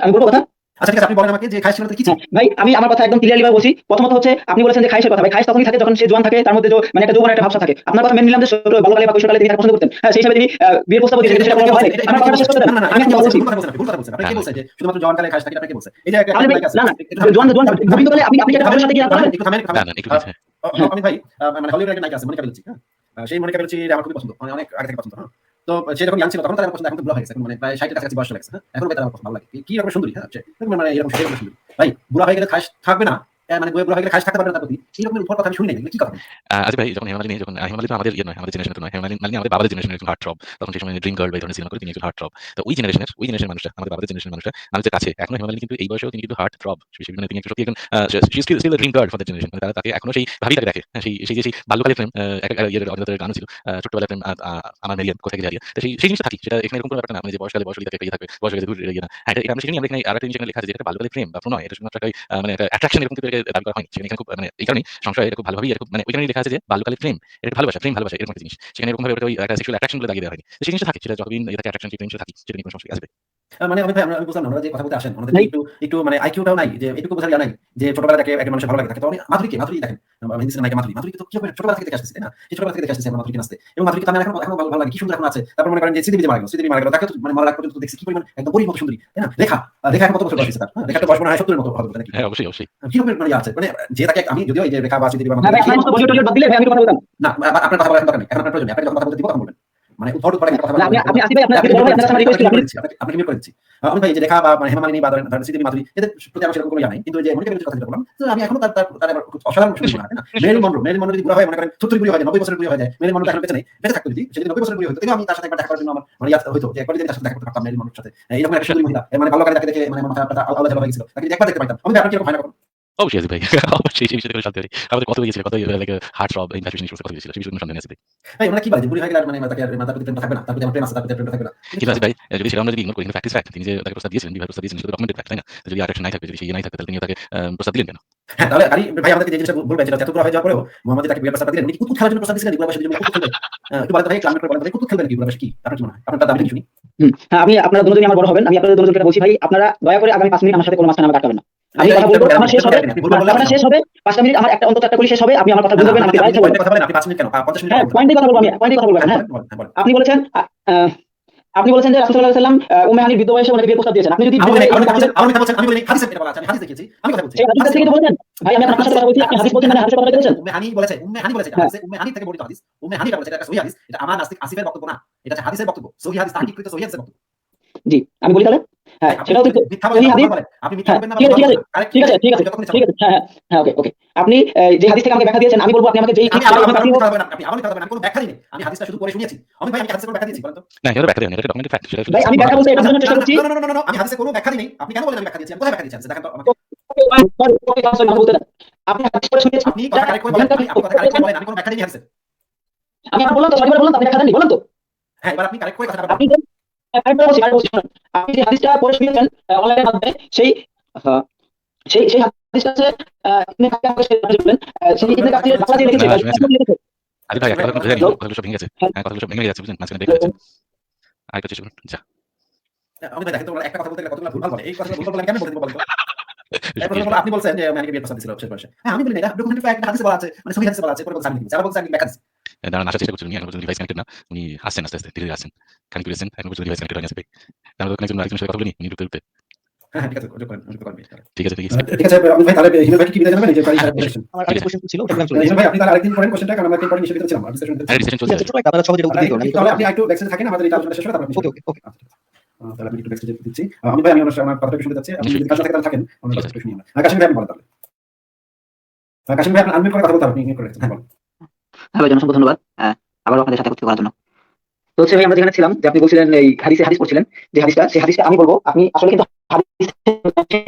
আমি বলবো কথা। আচ্ছা ঠিক আছে, আপনি বলেন আমাকে যে খায়েশ ছিল কি ছিল? হ্যাঁ, ভাই আমি আমার কথা একদম ক্লিয়ারলি ভাবে বলছি। প্রথমত হচ্ছে আপনি বলেছেন যে খায়েশের কথা, ভাই খায়েশ তখনই থাকে যখন সে জোয়ান থাকে, তার মধ্যে মানে একটা যৌবনের একটা ভাবসা থাকে। আপনার কথা মেনে নিলাম যে ছোট বাল্যকালে বা কৈশোরকালে তিনি তাকে পছন্দ করতেন, হ্যাঁ, সেই হিসাবে তিনি বিয়ের প্রস্তাব দিয়েছেন, কিন্তু সেটা কোনোভাবে হয়নি। আমার কথা শেষ করতে দেন। আমি আপনাকে বলছি ভুল কথা বলছেন। আপনি কে বলছেন যে শুধুমাত্র জওয়ানকালে খায়েশ থাকে? এটা কে বলছে? এই যে একটা তাহলে ভাই লাইক আছে, না, জোয়ান জোয়ান গোবিন্দকালে আপনি কি একটা ভাবের সাথে কি রাখতে পারবেন? একটু থামেন। না, না, একটু প্লিজ। হ্যাঁ। অমিত ভাই মানে হলিউডের একটা নায়িকা আছে মনিকা বেলুচি, হ্যাঁ? সেই মনিকা বেলুচি আমার খুবই পছন্দ, মানে অনেক আগে থেকে পছন্দ, হ্যাঁ? তো সে যখন ইয়াং ছিল তখন তার আমার পছন্দ, এখন তো বুড়া হয়ে গেছে, এখন মানে প্রায় 60 এর কাছাকাছি বয়স হয়ে গেছে, হ্যাঁ? এখনো তার আমার পছন্দ, ভালো লাগে। কি রকম সুন্দরী, হ্যাঁ? মানে এরকম সুন্দরী। ভাই বুড়া হয়ে গেলে খায়েশ থাকবে না? মানে বুড়া হয়ে গেলে খায়েশ থাকতে পারবে না তার প্রতি? এরকম উপর কথা আমি শুনি নাই। এগুলো কি কথা? আজি ভাই যখন হেমামালিনী তো আমাদের ইয়ে নয়, আমাদের জেনারেশন তো নয়। হেমামালিনী আমাদের বাবাদের জেনারেশনের একজন হার্ট থ্রব। তখন সেই সময় ড্রিম গার্ল বা এই ধরনের সিনেমা করে তিনি একজন হার্ট থ্রব। তো ওই জেনারেশনের মানুষরা, আমাদের বাবাদের জেনারেশনের মানুষরা আমাদের কাছে এখনো হেমামালিনী কিন্তু এই বয়সেও তিনি কিন্তু হার্ট থ্রব। মানে তিনি সত্যি একজন she is still dream girl for that generation. মানে তারা তাকে এখনো সেই ভাবেই তাকে দেখে। হ্যাঁ, সেই বাল্যকালের প্রেম, একটা ইয়ের অরিজিৎ গানও ছিল। ছোটবেলার প্রেম আমার মেরিয়ান কোথায় গিয়ে হারিয়ে। তো সেই জিনিসটা থাকি। সেটা এখানে এরকম কোনো ব্যাপার না। মানে যে বয়সকালে তাকে পেয়ে থাকবে, বয়স হয়ে দূর ইয়ে না। হ্যাঁ, এটা আমরা সেখানে আমরা এখানে আরেকটা জিনিস এখানে লেখা আছে যে এটা বাল্যকালের প্রেম বা প্রণয়। এটা শুধুমাত্র একটা মানে একটা অ্যাট্রাকশন এরকম কিছু দাবি করা হয়নি। সেখানে খুব মানে এই কারণেই সংশয় এটা খুব ভালোভাবেই এরকম মানে ওইখানেই লেখা আছে যে বাল্যকালের প্রেম, এটা ভালোবাসা, ভালোবাসা এরকম একটা জিনিস। সেখানে এরকম ভাবে ওই একটা সেক্সুয়াল অ্যাট্রাকশন বলে দাগিয়ে দেওয়া হয়নি। তো সেই জিনিসটা থাকে, সেটা যতদিন এটাকে অ্যাট্রাকশন সেই জিনিসটা থাকে, সেটা নিয়ে কোনো সমস্যা আসবে। মানে অমিত ভাই আমি বুঝলাম না, ওনারা যে কথা বলতে আসেন ওনাদের ভাই একটু মানে আইকিউটাও নাই, যে এটুকু বোঝার ইয়া নাই যে ছোটবেলা থেকে একটা মানুষের ভালো লাগে থাকে। তো মাধুরী দেখেন, হিন্দি সিনেমা মাধুরী তো কি ছোটবেলা থেকে দেখে আসতেছে, তাই না? সেই ছোটবেলা থেকে দেখে আসতেছে মাধুরীকে নাচতে, এবং মাধুরীকে তার এখন ভালো লাগে, কি সুন্দর এখন আছে। তারপর মনে করেন যে শ্রীদেবী মারা গেল, তাকে তো মানে মারা পর্যন্ত দেখছি কি পরিমাণ একদম পরীর মতো সুন্দরী, তাই না? রেখা এখন কত বছর বয়স হয়েছে তার? রেখা তো বয়স মনে হয় 70 এর মতো হবে নাকি? হ্যাঁ, অবশ্যই। কি রকমের মানে ইয়া আছে, মানে যে তাকে আমি যদিও এই যে রেখা বা শ্রীদেবী বা না ভাই, আপনার মতো বলিউড টলিউড বাদ দিলে ভাই আমি কথা বলতাম না, আপনার কথা বলার দরকার নেই, এখন আপনার প্রয়োজন নেই। আপনি যখন কথা বলতে দিব তখন বলবেন। মানে উদ্ভট করে কথা না। আপনি আসিফ ভাই, আপনার বড় ভাই, আপনার কাছে আমার রিকোয়েস্ট ছিল, আপনি মিউট করে দিচ্ছি। আমি ভাই যে রেখা বা মানে হেমামালিনী বা ধরেন শ্রীদেবী মাধুরী, এদের প্রতি আমার সেরকম কোনো ইয়া নাই, কিন্তু যে মনিকা বেলুচির কথা যেটা বললাম, তো আমি এখনো তার আমার খুব অসাধারণ সুন্দর মনে হয়, তাই না? মেরিল মনরো যদি বুড়া হয়, মনে করেন 70 বুড়ি হয়ে যায়, 90 বছরের বুড়ি হয়ে যায়, মেরিল মনরো এখন বেঁচে নেই, বেঁচে থাকতো যদি সেদিন 90 বছরের বুড়ি হতো, তাহলে আমি তার সাথে একবার দেখা করার জন্য আমার মানে ইয়া হইতো যে একবার যদি তার সাথে দেখা করতে পারতাম মেরিল মনরোর সাথে। এরকম একটা সুন্দরী মহিলা, মানে বাল্যকালে তাকে দেখে মানে মাথা আলাদা হয়ে গেছিল, তাকে যদি একবার দেখতে পাইতাম। আমি আপনার কি রকম হয় না কখনো? অবশ্যই আছে ভাই। অবশ্যই সেই বিষয়টা শান্তি হয়। আমাদের কত হয়ে গেছিল, কত লাইক হার্ট থ্রব ইনফ্যাচুয়েশন নিয়ে কথা হয়েছিল। সেই বিষয়ে কোনো সন্দেহ নেই আছে ভাই। ভাই ওনারা কি বলে যে বুড়ি হয়ে গেলে আর মানে তাকে আর মাথার প্রতি প্রেমটা থাকবে না, তার প্রতি আমার প্রেম আছে, তার প্রতি প্রেমটা থাকবে না। কিন্তু আছে ভাই, যদি সেটা আমরা যদি ইগনোর করি, কিন্তু ফ্যাক্ট ইজ ফ্যাক্ট। তিনি যে তাকে প্রস্তাব দিয়েছিলেন, বিবাহের প্রস্তাব দিয়েছিলেন, সেটা ডকুমেন্টেড ফ্যাক্ট, তাই না? তো যদি অ্যাট্রাকশন নাই থাকবে, যদি সেই নাই থাকবে, তাহলে তিনি তাকে প্রস্তাব দিলেন কেন? হ্যাঁ, তাহলে ভাই আমাদেরকে যে জিনিসটা বলবেন সেটা এত বুড়া হয়ে যাওয়ার পরেও মোহাম্মদ তাকে বিয়ের প্রস্তাব দিলেন, উনি কি কুতকুত খেলার জন্য প্রস্তাব দিয়েছিলেন? বুড়া বয়সে যদি কুতকুত খেলবে, একটু বলেন তো ভাই, ক্লামেট করে বলেন তো ভাই, কুতকুত খেলবেন কি বুড়া বয়সে? কি আপনার কি মনে হয়? আপনার দাবি কি শুনি? হ্যাঁ, আমি আপনারা দুজনই আমার বড় হবেন, আমি আপনাদের দুজনকে বলছি ভাই, আপনারা দয়া করে আগামী 5 মিনিট আমার সাথে কোনো মাঝখানে আমাকে আটকাবেন না। আমি কথা বলবো, আমার শেষ হবে, কথাটা শেষ হবে, 5টা মিনিট আমার একটা অন্তত একটা করে শেষ হবে, আপনি আমার কথা বুঝবেন, আমি বাইরে কথা বলেন, আপনি 5 মিনিট কেন 50 মিনিট হ্যাঁ, পয়েন্টে কথা বলবো, আমি পয়েন্টে কথা বলবো। হ্যাঁ, আপনি বলেছেন আপনি বলেছেন যে রাসূল সাল্লাল্লাহু আলাইহি ওয়াসাল্লাম উম্মে হানির বৃদ্ধ বয়সে ওনাকে বিয়ের প্রস্তাব দিয়েছেন। আপনি যদি আমি বলিনি, হাদিসে এটা বলা আছে, আমি হাদিস দেখেছি, আমি কথা বলছি। সেই হাদিস থেকে তো বলেছেন ভাই, আমি আপনার সাথে কথা বলছি, আপনি হাদিস বলছেন, মানে হাদিসের কথা বলেছেন। উম্মে হানি বলেছে এটা হাদিসে, উম্মে হানি থেকে বর্ণিত হাদিস, উম্মে হানি বলেছে, এটা একটা সহিহ হাদিস, এটা আমার নাস্তিক আসিফের বক্তব্য না, এটা হচ্ছে হাদিসের বক্তব্য, সহিহ হাদিস, তাহকিকৃত সহিহ হাদিসের বক্তব্য। জি, আমি বলি তাহলে হ্যাঁ আপনি সেটাও কিন্তু মিথ্যা সেই বলেন, হাদিস। বলেন। আপনি মিথ্যা হ্যাঁ বলবেন না, ঠিক আছে ঠিক আছে কারেক্ট ঠিক আছে ঠিক আছে যতক্ষণ ঠিক আছে, হ্যাঁ হ্যাঁ হ্যাঁ, ওকে ওকে। আপনি যে হাদিস থেকে আমাকে ব্যাখ্যা দিয়েছেন, আমি বলবো আপনি আমাকে যেই ঠিক আমি সালাহ আমার ব্যাখ্যা মিথ্যা হোক। বলবেন, আপনি আমার মিথ্যা বলবেন, আমি কোনো ব্যাখ্যা দিইনি। আমি হাদিসটা শুধু পড়ে শুনিয়েছি। অমিত ভাই, আমি হাদিসের কোনো ব্যাখ্যা দিয়েছি বলেন তো? না, এটা ব্যাখ্যা দেয়নি, এটা ডকুমেন্টেড ফ্যাক্ট, সেটা ভাই আমি ব্যাখ্যা বলতে এটা বোঝানোর চেষ্টা করছি। আমি হাদিসে কোনো ব্যাখ্যা দিইনি। আপনি কেন বলেন আমি ব্যাখ্যা দিয়েছি? আমি কোথায় ব্যাখ্যা দিয়েছি? দেখেন তো আমাকে। ওকে ভাই, sorry, ওকে sorry, আমি বলতে দেন। আপনি হাদিস পড়ে শুনিয়েছেন, আপনি কথা কারেক্ট করে বলেন, আপনি কথা কারেক্ট করে বলেন, আমি কোনো ব্যাখ্যা দিইনি হাদিসে। আমি আপনার বললাম তো, sorry বলে বললাম তো, আপনি ব্যাখ্যা দেননি, বললাম তো। হ্যাঁ, এবার আপনি কারেক্ট করে কথাটা আপনি বলেন। যে আরেকবার বলছি শুনুন। আপনি যে হাদিসটা পড়ে শুনিয়েছেন অনলাইনের মাধ্যমে, সেই সেই হাদিসটা হচ্ছে ইবনে কাসির বললেন, সেই ইবনে কাসির বাংলা দিয়ে লিখেছে, লিখেছে। আদিল ভাই, একটা কথা বুঝে গেল, কথাগুলো সব ভেঙে গেছে। হ্যাঁ, হ্যাঁ, কথাগুলো সব ভেঙে গেছে, বুঝলেন? মাঝখানে ব্রেক হয়ে যাচ্ছে। আরেকটা চেষ্টা করুন। যা। অমিত ভাই, দেখেন তো, একটা কথা বলতে গেলে কতগুলো ভুলভাল বলে। এই কথাগুলো ভুলভাল বলে আমি কেমনে বলতে দিব বলেন তো? এরপর হলো আপনি বলছেন যে ম্যানিকে বিয়ের প্রস্তাব দিছিল শেষ বয়সে। হ্যাঁ, আমি বলি না, এটা ডকুমেন্টারি ফ্যাক্ট, হাদিসে বলা আছে, মানে সহিহ হাদিসে বলা আছে, পরে বলছে আমি দিচ্ছি। আবার বলছে আমি ব্যাখ্যা দিচ্ছি। দাঁড়ান, আসার চেষ্টা করছিলেন উনি, এখন পর্যন্ত ডিভাইস কানেক্টেড না। উনি আসছেন আস্তে আস্তে, ধীরে ধীরে আসছেন। খানিক দূরে আছেন, এখন পর্যন্ত ডিভাইস কানেক্টেড হয়নি আছে ভাই। তাহলে ওখানে একজন আরেকজনের সাথে কথা বলিনি, উনি ঢুকতে ঢুকতে। হ্যাঁ, ঠিক আছে, যোগ করেন, যোগ করেন। ঠিক আছে, ঠিক আছে। ঠিক আছে অমিত ভাই, তাহলে হিমেল ভাই কি বিদায় জানাবেন? এই যে হ্যাঁ, কোয়েশ্চেন। আমার ঠিক আরেকটা আছে। কোশ্চেন ছিল, ওটা আমি চলে হিমেল ভাই, আপনি তাহলে আরেকদিন করেন কোয়েশ্চেনটা, কারণ আমরা একদিন পরে নিশ্চয়ই ভিতরে ছিলাম। ডিসকাশন আরে ডিসকাশন চলছে। ছোট একটা আপনারা সহজে উত্তর দিতে হবে তাহলে আপনি একটু ব্যাকসেজে থাকেন, আমাদের এটা আলোচনা শেষ হলে তারপর আপনি ওকে ওকে ওকে তাহলে আমি একটু ব্যাকসেজে দিচ্ছি। আমি ভাই, আমি আমার কথাটা শুনতে যাচ্ছি। আপনি যদি কাজ থাকে তাহলে থাকেন, আমরা কথা শুনি না। কাশিম ভাই, আপনি বলেন তাহলে। কাশিম ভাই, আপনি আনমিউট করে কথা বলতে হবে, আপনি মিউট করে রাখছেন। হ্যাঁ, বলেন। হ্যাঁ ভাই, অসংখ্য ধন্যবাদ আবার আপনাদের সাথে কথা করার জন্য। তো হচ্ছে ভাই, আমরা যেখানে ছিলাম, যে আপনি বলছিলেন এই হাদিস পড়ছিলেন, যে হাদিসটা, সেই হাদিসটা আমি বলবো, আপনি আসলে কিন্তু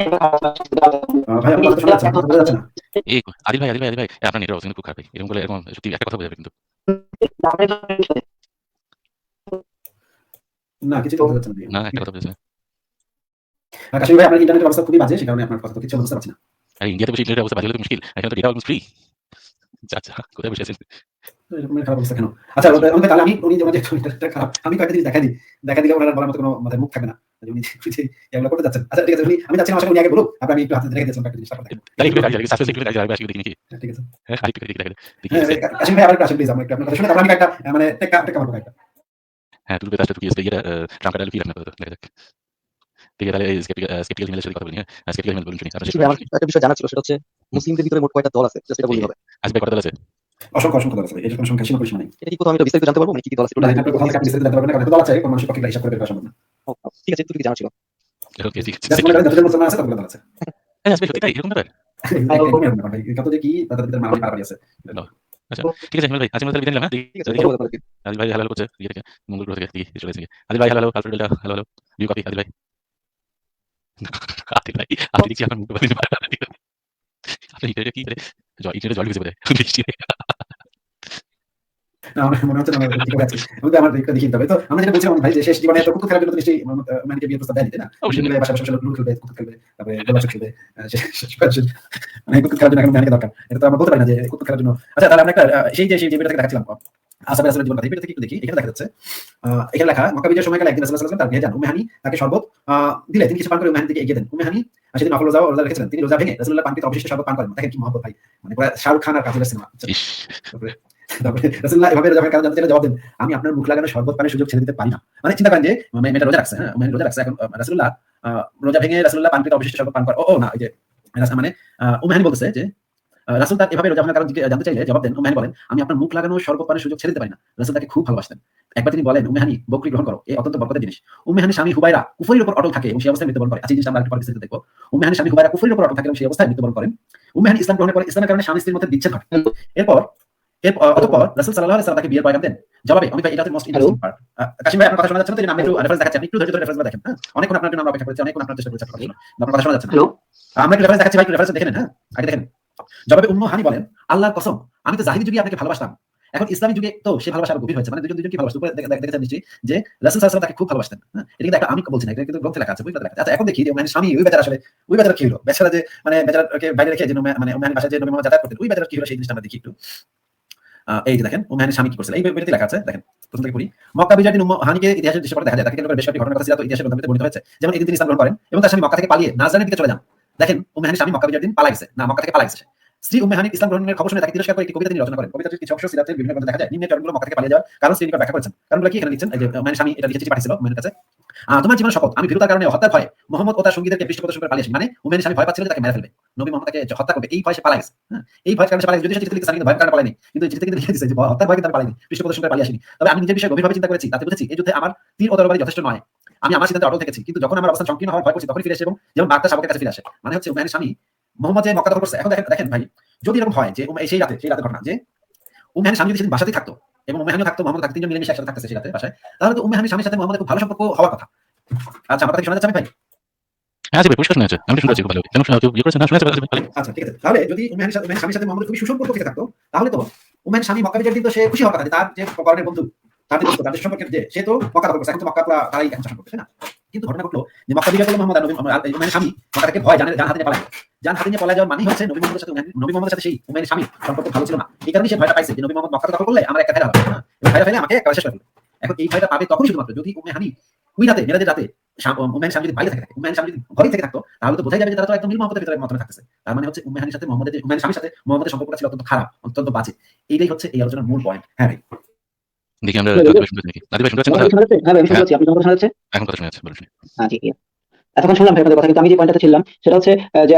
ভাই, আমার কথা শোনা যাচ্ছে না, কথা বোঝা যাচ্ছে না। এই আদিল ভাই, আদিল ভাই, আপনার নেটের অবস্থা কিন্তু খুব খারাপ ভাই। এরকম করলে এরকম সত্যি একটা কথা বোঝা যাবে কিন্তু। না, কিছু বোঝা যাচ্ছে না। না, একটা কথা বোঝা যাবে না। কাশিম ভাই, আপনার ইন্টারনেটের অবস্থা খুবই বাজে, সে কারণে আপনার কথা তো কিছু বুঝতে পারছি না। আরে ইন্ডিয়াতে বসে ইন্টারনেটের অবস্থা বাজে হলে তো মুশকিল। এখানে তো ডেটা অলমোস্ট ফ্রি। আচ্ছা, কোথায় বসে আছেন? এরকম খারাপ অবস্থা কেন? আচ্ছা, আমাকে তাহলে উনি যেমন ইন্টারনেটটা খারাপ, আমি কয়েকটা জিনিস দেখা দিলে ওনার বলার মতো কোনো মাথায় মুখ থাকে না। উনি যে এগুলো করতে যাচ্ছেন। আচ্ছা, ঠিক আছে, আমি চাচ্ছিলাম আসলে উনি আগে বলুক, তারপর আমি একটু হাতে রেখে দিয়েছিলাম কয়েকটা জিনিস, তারপর দেখেন। তাহলে একটু আগে সাসপেন্স একটু আগে আসবে দেখি নাকি? ঠিক আছে। হ্যাঁ, আরেকটু দেখি দেখি দেখি। হ্যাঁ, কাশিম ভাই, আবার একটু আসেন প্লিজ, আমরা একটু আপনার কথা শুনে তারপর আমি একটা মানে টেক্কা মারবো একটা। হ্যাঁ, তুই কাজটা তুই এটা ট্রাম্প কার্ড ফিল আপনার কথা দেখা যাক। ঠিক আছে, তাহলে স্কেপটিক্যাল হিমেলের সাথে কথা বলি। হ্যাঁ, স্কেপটিক্যাল হিমেল বলুন শুনি। আপনার শেষ আমার একটা বিষয় জানা ছিল, সেটা হচ্ছে মুসলিমদের ভিতরে মোট কয়টা দল আছে, জাস্ট এটা বললেই হবে। আসবে কত দল আছে? অসংখ্য দল আছে, এর কোনো সংখ্যা সীমা পরিসীমা নেই। এটা কি কোথাও আমি এটা বিস্তারিত জানতে পারবো, মানে কি কি দল আছে না, টোটাল? এটা আপনি কোথা থেকে আপনি বিস্তারিত জানতে পারবেন না, কারণ দল আছে, কোন মানুষের পক্ষে হিসাব করে বের করা সম্ভব না। ঠিক আছে, এটুকু জানা ছিল। ওকে, ঠিক আছে। জাস্ট মনে করেন যতজন মুসলমান আছে ততগুলো দল আছে। হ্যাঁ, আসবে সত্যি তাই এরকম ব্যাপার? কত যে কি তাদের ভিতরে মারামারি পারাপারি আছে। আচ্ছা, ঠিক আছে হিমেল ভাই, আজকে তাহলে বিদায় নিলাম। হ্যাঁ, ঠিক আছে, দেখি কথা বলতে পারি। আদিল ভাই হ্যালো করছে ইয়ে থেকে, মঙ্গল গ্রহ থেকে দেখি চলে এসেছে। আদিল ভাই hello, Alfred delta hello, view copy Adil ভাই। আদিল ভাই, আপনি দেখছি আপনার মুখ বলেন। আপনি এটা কি করে জল ঢুকেছে বোধহয় বৃষ্টি। না, আমার মনে হচ্ছে না আমার ঠিক আছে। আমি তো আমার দিকটা দেখি তবে তো আমরা যেটা বলছিলাম ভাই, যে শেষ জীবনে এত কুকুর খেলার জন্য তো নিশ্চয়ই ম্যানিকে বিয়ের প্রস্তাব দেয়নি, তাই না? অবশ্যই না। বাসা বাসা লুডো খেলবে, কুকুর খেলবে, তারপরে গোলাচক খেলবে, মানে কুকুর খেলার জন্য এখন ম্যানিকে দরকার। এটা তো আমরা বলতে পারি না যে কুকুর খেলার জন্য। আচ্ছা, তাহলে আমরা একটা সেই ভিডিওটা থেকে দেখাচ্ছিলাম আসাবে রাসূলের জীবন কথা, এই ভিডিও থেকে একটু দেখি। এখানে দেখা যাচ্ছে এখানে লেখা, মক্কা বিজয়ের সময়কালে একদিন রাসূলুল্লাহ সাল্লাল্লাহু আলাইহি ওয়াসাল্লাম তার গৃহে যান। উম্মে হানি তাকে শরবত দিলে, তিনি কিছু পান করে উম্মে হানির দিকে এগিয়ে দেন। উম্মে হানি সেদিন নফল রোজা রেখেছিলেন, তিনি রোজা ভেঙে রাসূলুল্লাহ পানকৃত অবশিষ্ট শরবত পান করেন। দেখেন কি মহব্বত ভাই, মানে পুরো শাহরুখ খান আর কাজলের সিনেমা। ইস, তারপরে রাসূলুল্লাহ এভাবে রোজা ভাঙার কারণ জানতে চাইলে জবাব দেন, আমি আপনার মুখ লাগানো শরবত পানের সুযোগ ছেড়ে দিতে পারি না। মানে চিন্তা করেন যে মেয়েটা রোজা রাখছে, হ্যাঁ, রোজা রাখছে, এখন রাসূলুল্লাহ রোজা ভেঙে রাসূলুল্লাহ পানকৃত অবশিষ্ট শরবত পান করে। ও না, এই যে মানে উম্মে হানি বলতেছে যে রাসূল তার এভাবে রোজা ভাঙার কারণ জানতে চাইলে জবাব দেন, উম্মে হানি বলেন, আমি আপনার মুখ লাগানো শরবত পানের সুযোগ ছেড়ে দিতে পারি না। রাসূল তাকে খুব ভালোবাসতেন। একবার তিনি বলেন, উম্মে হানি, বকরি গ্রহণ করো, এই অত্যন্ত বরকতের জিনিস। উম্মে হানির স্বামী হুবাইরা কুফরির উপর অটল থাকে এবং সেই অবস্থায় মৃত্যুবরণ করে। আচ্ছা, এই জিনিসটা আমরা একটু পরে বিস্তারিত দেখব। উম্মে হানির স্বামী হুবাইরা কুফরির উপর অটল থাকে এবং সেই অবস্থায় মৃত্যুবরণ করেন। উম্মে হানি ইসলাম গ্রহণের পরে ইসলামের কারণে স্বামী স্ত্রীর মধ্যে বিচ্ছেদ ঘটে। অতঃপর রাসূল সাল্লাল্লাহু আলাইহি ওয়াসাল্লাম তাকে বিয়ের পয়গাম দেন। জবাবে আমি ভাই, এটা মোস্ট ইন্টারেস্টিং পার্ট। কাশিম ভাই, আপনার কথা শোনা যাচ্ছে না, তো এই নামে একটু রেফারেন্স দেখাচ্ছি, আপনি একটু ধৈর্য ধরে রেফারেন্স দেখেন। হ্যাঁ, অনেকক্ষণ আপনার জন্য আমরা অপেক্ষা করেছি, অনেকক্ষণ আপনার চেষ্টা করেছি আপনার কথা শোনা। আপনার কথা শোনা যাচ্ছে না। হ্যালো, আমরা একটু রেফারেন্স দেখাচ্ছি ভাই, একটু রেফারেন্স দেখে নেন। হ্যাঁ, আগে দেখেন। জবাবে উম্মে হানি বলেন, আল্লাহর কসম, আমি তো জাহিলি যুগে আপনাকে ভালোবাসতাম, এখন ইসলামী যুগে তো সে ভালোবাসা আরো গভীর হয়েছে। মানে দুজন কি ভালোবাসতো দেখেছেন নিশ্চয়ই যে রাসূল সাল্লাল্লাহু আলাইহি ওয়াসাল্লাম তাকে খুব ভালোবাসতেন। হ্যাঁ, এটা কিন্তু একটা আমি বলছি না, এটা কিন্তু গ্রন্থে লেখা আছে, বইতে লেখা আছে। আচ্ছা, এখন দেখি যে উম্মে হানির স্বামী ওই বেচারা আসলে ওই বেচারা কি হলো, বেচারা যে মানে বেচারাকে বাইরে রেখে যে মানে উম্মে হানির বাসায় যে নবী মুহাম্মদ যাতায়াত করতেন, ওই বেচারা কি হলো সেই জিনিসটা আমরা দেখি একটু। এই যে দেখেন উম্মে হানির স্বামী কি করছিল, এই বইতে লেখা আছে। দেখেন প্রথম থেকে পড়ি। মক্কা বিজয়ের দিন উম্মে হানিকে ইতিহাসের দৃশ্য পড়ে দেখা যায়, তাকে কেন্দ্র করে বেশ কয়েকটি ঘটনার কথা সিরাত ও ইতিহাসের গ্রন্থে বর্ণিত হয়েছে। যেমন এই দিন তিনি ইসলাম গ্রহণ করেন এবং তার স্বামী মক্কা থেকে পালিয়ে নাজরানের দিকে চলে যান। দেখেন উম্মে হানির স্বামী মক্কা বিজয়ের দিন পালা গেছে, না মক্কা থেকে পালা গেছে। স্ত্রী উম্মে হানি ইসলাম গ্রহণের খবর শুনে তাকে তিরস্কার করে একটি কবিতা তিনি রচনা করেন। কবিতাটির কিছু অংশ সিরাতের বিভিন্ন গ্রন্থে দেখা যায়। নিম্নের চরণগুলো মক্কা থেকে পালিয়ে যাওয়ার কারণ শ্রীনিকট ব্যাখ্যা করেছেন। কারণগুলো কি এখানে লিখছেন, এই যে উম্মে স্বামী এটা লিখে চিঠি পাঠিয়েছিল উম্মের কাছে। তোমার জীবনের শপথ, আমি ভীরুতার কারণে হত্যার ভয়ে মুহাম্মদ ও তার সঙ্গীদেরকে পৃষ্ঠ প্রদর্শন করে পালিয়ে আসি। মানে উম্মে স্বামী ভয় পাচ্ছিল যে তাকে মেরে ফেলবে, নবী মুহাম্মদ তাকে হত্যা করবে, এই ভয়ে সে পালিয়ে গেছে। হ্যাঁ, এই ভয়ের কারণে সে পালিয়ে গেছে। যদি সে চিঠি লিখেছে কিন্তু ভয়ের কারণে পালায়নি, কিন্তু চিঠিতে কিন্তু লিখে দিয়েছে যে হত্যার ভয়ে কিন্তু আমি পালাইনি, পৃষ্ঠ প্রদর্শন করে পালিয়ে আসিনি। তবে আমি নিজের বিষয়ে গভীরভাবে চিন্তা করেছি, তাতে বুঝেছি এই যুদ্ধে আমার তীর ও তরবারি যথেষ্ট নয়। আমি আমার সিদ্ধান্তে অটল থেকেছি, কিন্তু যখন আমার অবস্থান সংকীর্ণ হওয়ার ভয় করছি তখন ফিরে এসে এবং যেমন বার্তা শাবকের কাছে ফিরে আসে। মানে হচ্ছে উম্মে স্বামী মুহাম্মদ যে মক্কা দখল করছে, এখন দেখেন ভাই, যদি এরকম হয় যে সেই রাতে ঘটনা যে উম্মে হানি স্বামী যদি সেদিন বাসাতেই থাকতো এবং উম্মে হানিও থাকতো, মুহাম্মদ থাকতো, তিনজন মিলেমিশে একসাথে থাকতেছে সেই রাতে বাসায়, তাহলে তো উম্মে হানির স্বামীর সাথে মুহাম্মদের খুব ভালো সম্পর্ক হওয়ার কথা। আচ্ছা, আমার কথা কি শোনা যাচ্ছে ভাই? হ্যাঁ জি ভাই, পরিষ্কার শোনা যাচ্ছে। আমি শুনতে পাচ্ছি খুব ভালো। কেন শোনা ইয়ে করেছেন না, শোনা যাচ্ছে ভালো। আচ্ছা, ঠিক আছে। তাহলে যদি উম্মে হানির স্বামীর সাথে মুহাম্মদের খুবই সুসম্পর্ক থেকে থাকতো, তাহলে তো উম্মে হানির স্বামী মক্কা বিজয়ের দিন তো সে খুশি হওয়ার কথা যে তার যে পরনের বন্ধু, তার যে দোস্ত, তার যে সম্পর্কের যে সে তো মক্কা দখল করছে, এখন তো মক্কা পুরা তারাই এখন শাসন করছে, তাই না? কিন্তু ঘটনা ঘটলো যে মক্কা বিজয় করলো মুহাম্মদ, আর উম্মে হানির স্বামী মক্কা থেকে ভয় জান হাতে নিয়ে পালায়। জান হাতে নিয়ে পালায় যাওয়ার মানে হচ্ছে নবী মুহাম্মদের সাথে সেই উম্মে হানির স্বামী সম্পর্ক ভালো ছিল না। এই কারণে সে ভয়টা পাইছে যে নবী মুহাম্মদ মক্কা দখল করলে আমার একটা ফেরা হবে, হ্যাঁ, এবং ফেরা ফেলে আমাকে একেবারে শেষ করে ফেলবে। এখন এই ভয়টা পাবে তখনই শুধুমাত্র যদি উম্মে হানি ওই রাতে মেরাজের রাতে উম্মে হানির স্বামী যদি বাইরে থাকে, উম্মে হানির স্বামী যদি ঘরে থেকে থাকতো, তাহলে তো বোঝাই যাবে যে তারা তো একদম মিল মুহাম্মদের ভিতরে মতনে থাকতেছে। তার মানে হচ্ছে উম্মে হানির সাথে মুহাম্মদের উম্মে হানির স্বামীর সাথে মুহাম্মদের সম্পর্কটা ছিল অত্যন্ত খারাপ, অত্যন্ত বাজে। এইটাই হচ্ছে এই আলোচনার মূল পয়েন্ট। হ্যাঁ ভাই, দেখি আমরা শুনতে পাচ্ছি নাকি? আদি ভাই শুনতে পাচ্ছেন কথা? হ্যাঁ ভাই, আমি শুনতে পাচ্ছি। আপনি আমার কথা শোনা যাচ্ছে? এখন কথা শোনা যাচ্ছে, বলুন। হ্যাঁ, ঠিক আছে। এতক্ষণ শুনলাম ভাই আপনাদের কথা, কিন্তু আমি যে পয়েন্টটাতে ছিলাম সেটা হচ্ছে যে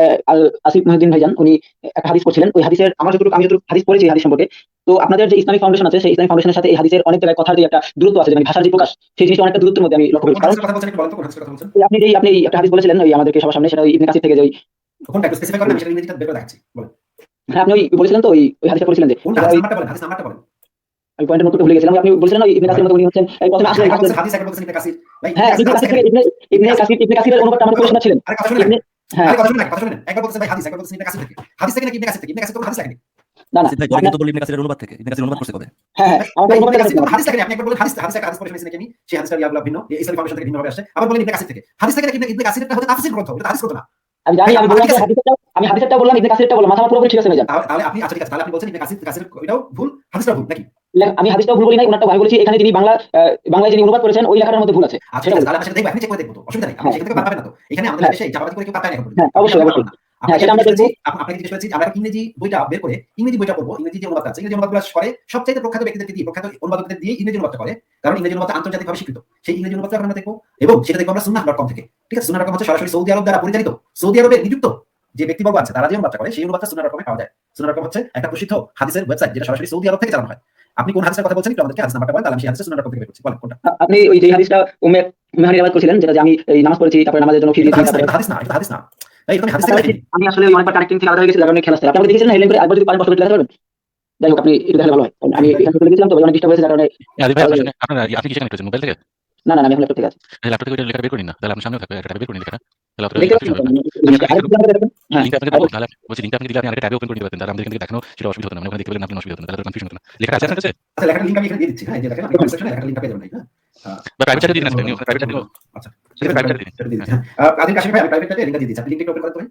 আসিফ মহিউদ্দিন ভাইজান উনি একটা হাদিস পড়ছিলেন। ওই হাদিসের আমি যতটুকু হাদিস পড়েছি এই হাদিস সম্পর্কে, তো আপনাদের যে ইসলামিক ফাউন্ডেশন আছে সেই ইসলামিক ফাউন্ডেশনের সাথে এই হাদিসের অনেক জায়গায় কথার যে একটা দূরত্ব আছে, মানে ভাষার যে প্রকাশ, সেই জিনিসটা অনেকটা দূরত্বের মধ্যে আমি লক্ষ্য করেছি। কোন কারণ হাদিসের কথা বলছেন একটু বলেন তো, কোন হাদিসের কথা বলছেন? আপনি একটা হাদিস বলেছিলেন ওই আমাদেরকে সবার সামনে, সেটা ওই ইবনে কাসির থেকে, যে ওই কোনটা একটু স্পেসিফাই করেন, আমি সেটা ইংরেজিতে বের করে দেখাচ্ছি, বলেন। হ্যাঁ আপনি ওই বলেছিলেন তো ওই হাদিসটা বলেছিলেন যে কোনটা হাদিস নাম্বারটা বলেন, হাদিস নাম্বারটা বলেন। আমি পয়েন্টের মধ্যে ভুলে গেছিলাম। আপনি বলেছিলেন ওই ইবনে কাসির মতো উনি হচ্ছেন প্রথমে আসলেন। একবার বলছেন হাদিস, একবার বলছেন ইবনে কাসির। ভাই হ্যাঁ, ইবনে কাসির থেকে ইবনে কাসিরের অনুবাদটা আমাদের পড়ে শোনাচ্ছিলেন। আরে কথা শুনেন, হ্যাঁ, আরে কথা শুনেন, কথা শুনেন। একবার বলছেন ভাই হাদিস, একবার বলছেন ইবনে কাসির থেকে। হাদিস থেকে নাকি ইবনে কাসির থেকে? ইবনে কাসির তো হাদিস লেখেনি। না না, ভাই, পরে কিন্তু বললি ইবনে কাসিরের অনুবাদ থেকে। ইবনে কাসির অনুবাদ করছে কবে? হ্যাঁ হ্যাঁ, আমাদের ভাই, অনুবাদ ইবনে লেখা কাসির আছে। হাদিস লেখেনি। আপনি একবার বলেন হাদিস, হাদিস একটা হাদিস পড়ে শুনেছি নাকি আমি, সেই হাদিসটা ইয়াবলা ভিন্ন, এই ইসলামিক ফাউন্ডেশন থেকে ভিন্নভাবে আসে। আবার বলেন ইবনে কাসির থেকে। হাদিস থেকে নাকি ইবনে কাসিরটা হতে তাফসীর গ্রন্থ, এটা হাদিস গ্রন্থ না। আমি জানি, আমি বললাম যে আমি হাদিসটা বললাম, ইবনে কাসিরটা বললাম, মাথা আমার পুরোপুরি ঠিক আছে ভাইজান। তাহলে আপনি, আচ্ছা ঠিক আছে, তাহলে আপনি বলছেন ইবনে কাসির এটাও ভুল, হাদিসটাও ভুল নাকি? আমি হাদিসটাও ভুল বলি নাই, ওনারটা আমি বলেছি এখানে যিনি বাংলায় যিনি অনুবাদ করেছেন ওই লেখাটার মধ্যে ভুল আছে। আচ্ছা ঠিক আছে, তাহলে আমরা সেটা দেখব, আপনি চেক করে দেখব তো, অসুবিধা নেই। আপনি সেখান থেকে বাদ পাবেন না তো। এখানে আমাদের দেশে চাপাবাজি করে কেউ পায় না এখন পর্যন্ত। হ্যাঁ, অবশ্যই অবশ্যই। হ্যাঁ, সেটা আমরা দেখব। আপনাকে জিজ্ঞেস করেছি আমরা ইংরেজি বইটা বের করে ইংরেজি বইটা পড়বো। ইংরেজি যে অনুবাদটা আছে, ইংরেজি অনুবাদগুলো করে সবচাইতে প্রখ্যাত ব্যক্তিদেরকে দিয়ে, প্রখ্যাত অনুবাদকদের দিয়ে ইংরেজি অনুবাদটা করে, কারণ ইংরেজি অনুবাদটা আন্তর্জাতিকভাবে স্বীকৃত। সেই ইংরেজি অনুবাদটা আমরা দেখবো এবং সেটা দেখবো আমরা sunnah.com থেকে। ঠিক আছে, sunnah.com হচ্ছে সরাসরি সৌদি আরব দ্বারা পরিচালিত, সৌদি আরবে নিযুক্ত যে ব্যক্তিবর্গ আছে তারা যে অনুবাদটা করে সেই অনুবাদটা sunnah.com এ পাওয়া যায়। sunnah.com হচ্ছে একটা প্রসিদ্ধ হাদিসের ওয়েবসাইট যেটা সরাসরি সৌদি আরব থেকে চালানো হয়। আপনি কোন হাদিসের কথা বলছেন একটু আমাদেরকে হাদিস নাম্বারটা বলেন, তাহলে আমি সেই হাদিসটা sunnah.com থেকে বের করছি। বলেন কোনটা? আপনি ওই যে হাদিসটা উম্মে হানি রিওয়ায়াত করেছিলেন, যেটা যে আমি এই নামাজ পড়েছি, তারপরে নামাজের জন্য ফি দিয়েছি, তারপরে হাদিস না, এটা হাদিস না। এই তুমি হাদিস থেকে দেখেন। আমি আসলে অনেকবার কানেক্টিং থেকে আলাদা হয়ে গেছি, যার কারণে খেলা আসছে। আপনি আমাকে দেখেছেন না, হেলেন করে একবার যদি পারেন কষ্ট করে দেখাতে পারবেন। যাই হোক, আপনি একটু দেখালে ভালো হয়। আমি এখান থেকে চলে গেছিলাম তো অনেক ডিস্টার্ব হয়েছে, যার কারণে। আদি ভাই আপনার আপনি কিসে কানেক্ট করেছেন, মোবাইল থেকে? না না, আমি এখন ল্যাপটপ থেকে আছি। ল্যাপটপ থেকে ওইটা লেখাটা বের করি না, তাহলে আপনার সামনে থাকবে একটা বের করি লেখাটা, তাহলে আপনার দেখতে পাচ্ছেন? হ্যাঁ, লিংকটা আপনাকে দেবো, তাহলে বলছি লিংকটা আপনি দিলে আপনি আরেকটা ট্যাবে ওপেন করে দিতে পারতেন, তাহলে আমাদের এখান থেকে দেখানো সেটা অসুবিধা হতো না, মানে ওখানে দেখতে পেলেন আপনি অসুবিধা হতো না, তাহলে কনফিউশন হতো না। লেখাটা আছে আপনার কাছে? আচ্ছা, লেখাটার লিংক আমি এখানে দিয়ে দিচ্ছি। হ্যাঁ, এই যে দেখেন, আপনি কমেন্ট সেকশনে লেখাটার লিংকটা পেয়ে যাবেন। হ্যাঁ, বা প্রাইভেট চ্যাটে দিন না, আপনি প্রাইভেট চ্যাটে আচ্ছা ঠিক আছে, প্রাইভেট চ্যাটে দিন। সেটা দিয়ে দিচ্ছি। হ্যাঁ, আদিল কাশিম ভাই, আমি প্রাইভেট চ্যাটে লিংকটা দিয়ে দিচ্ছি, আপনি লিংকটা ওপেন করেন তো ভাই।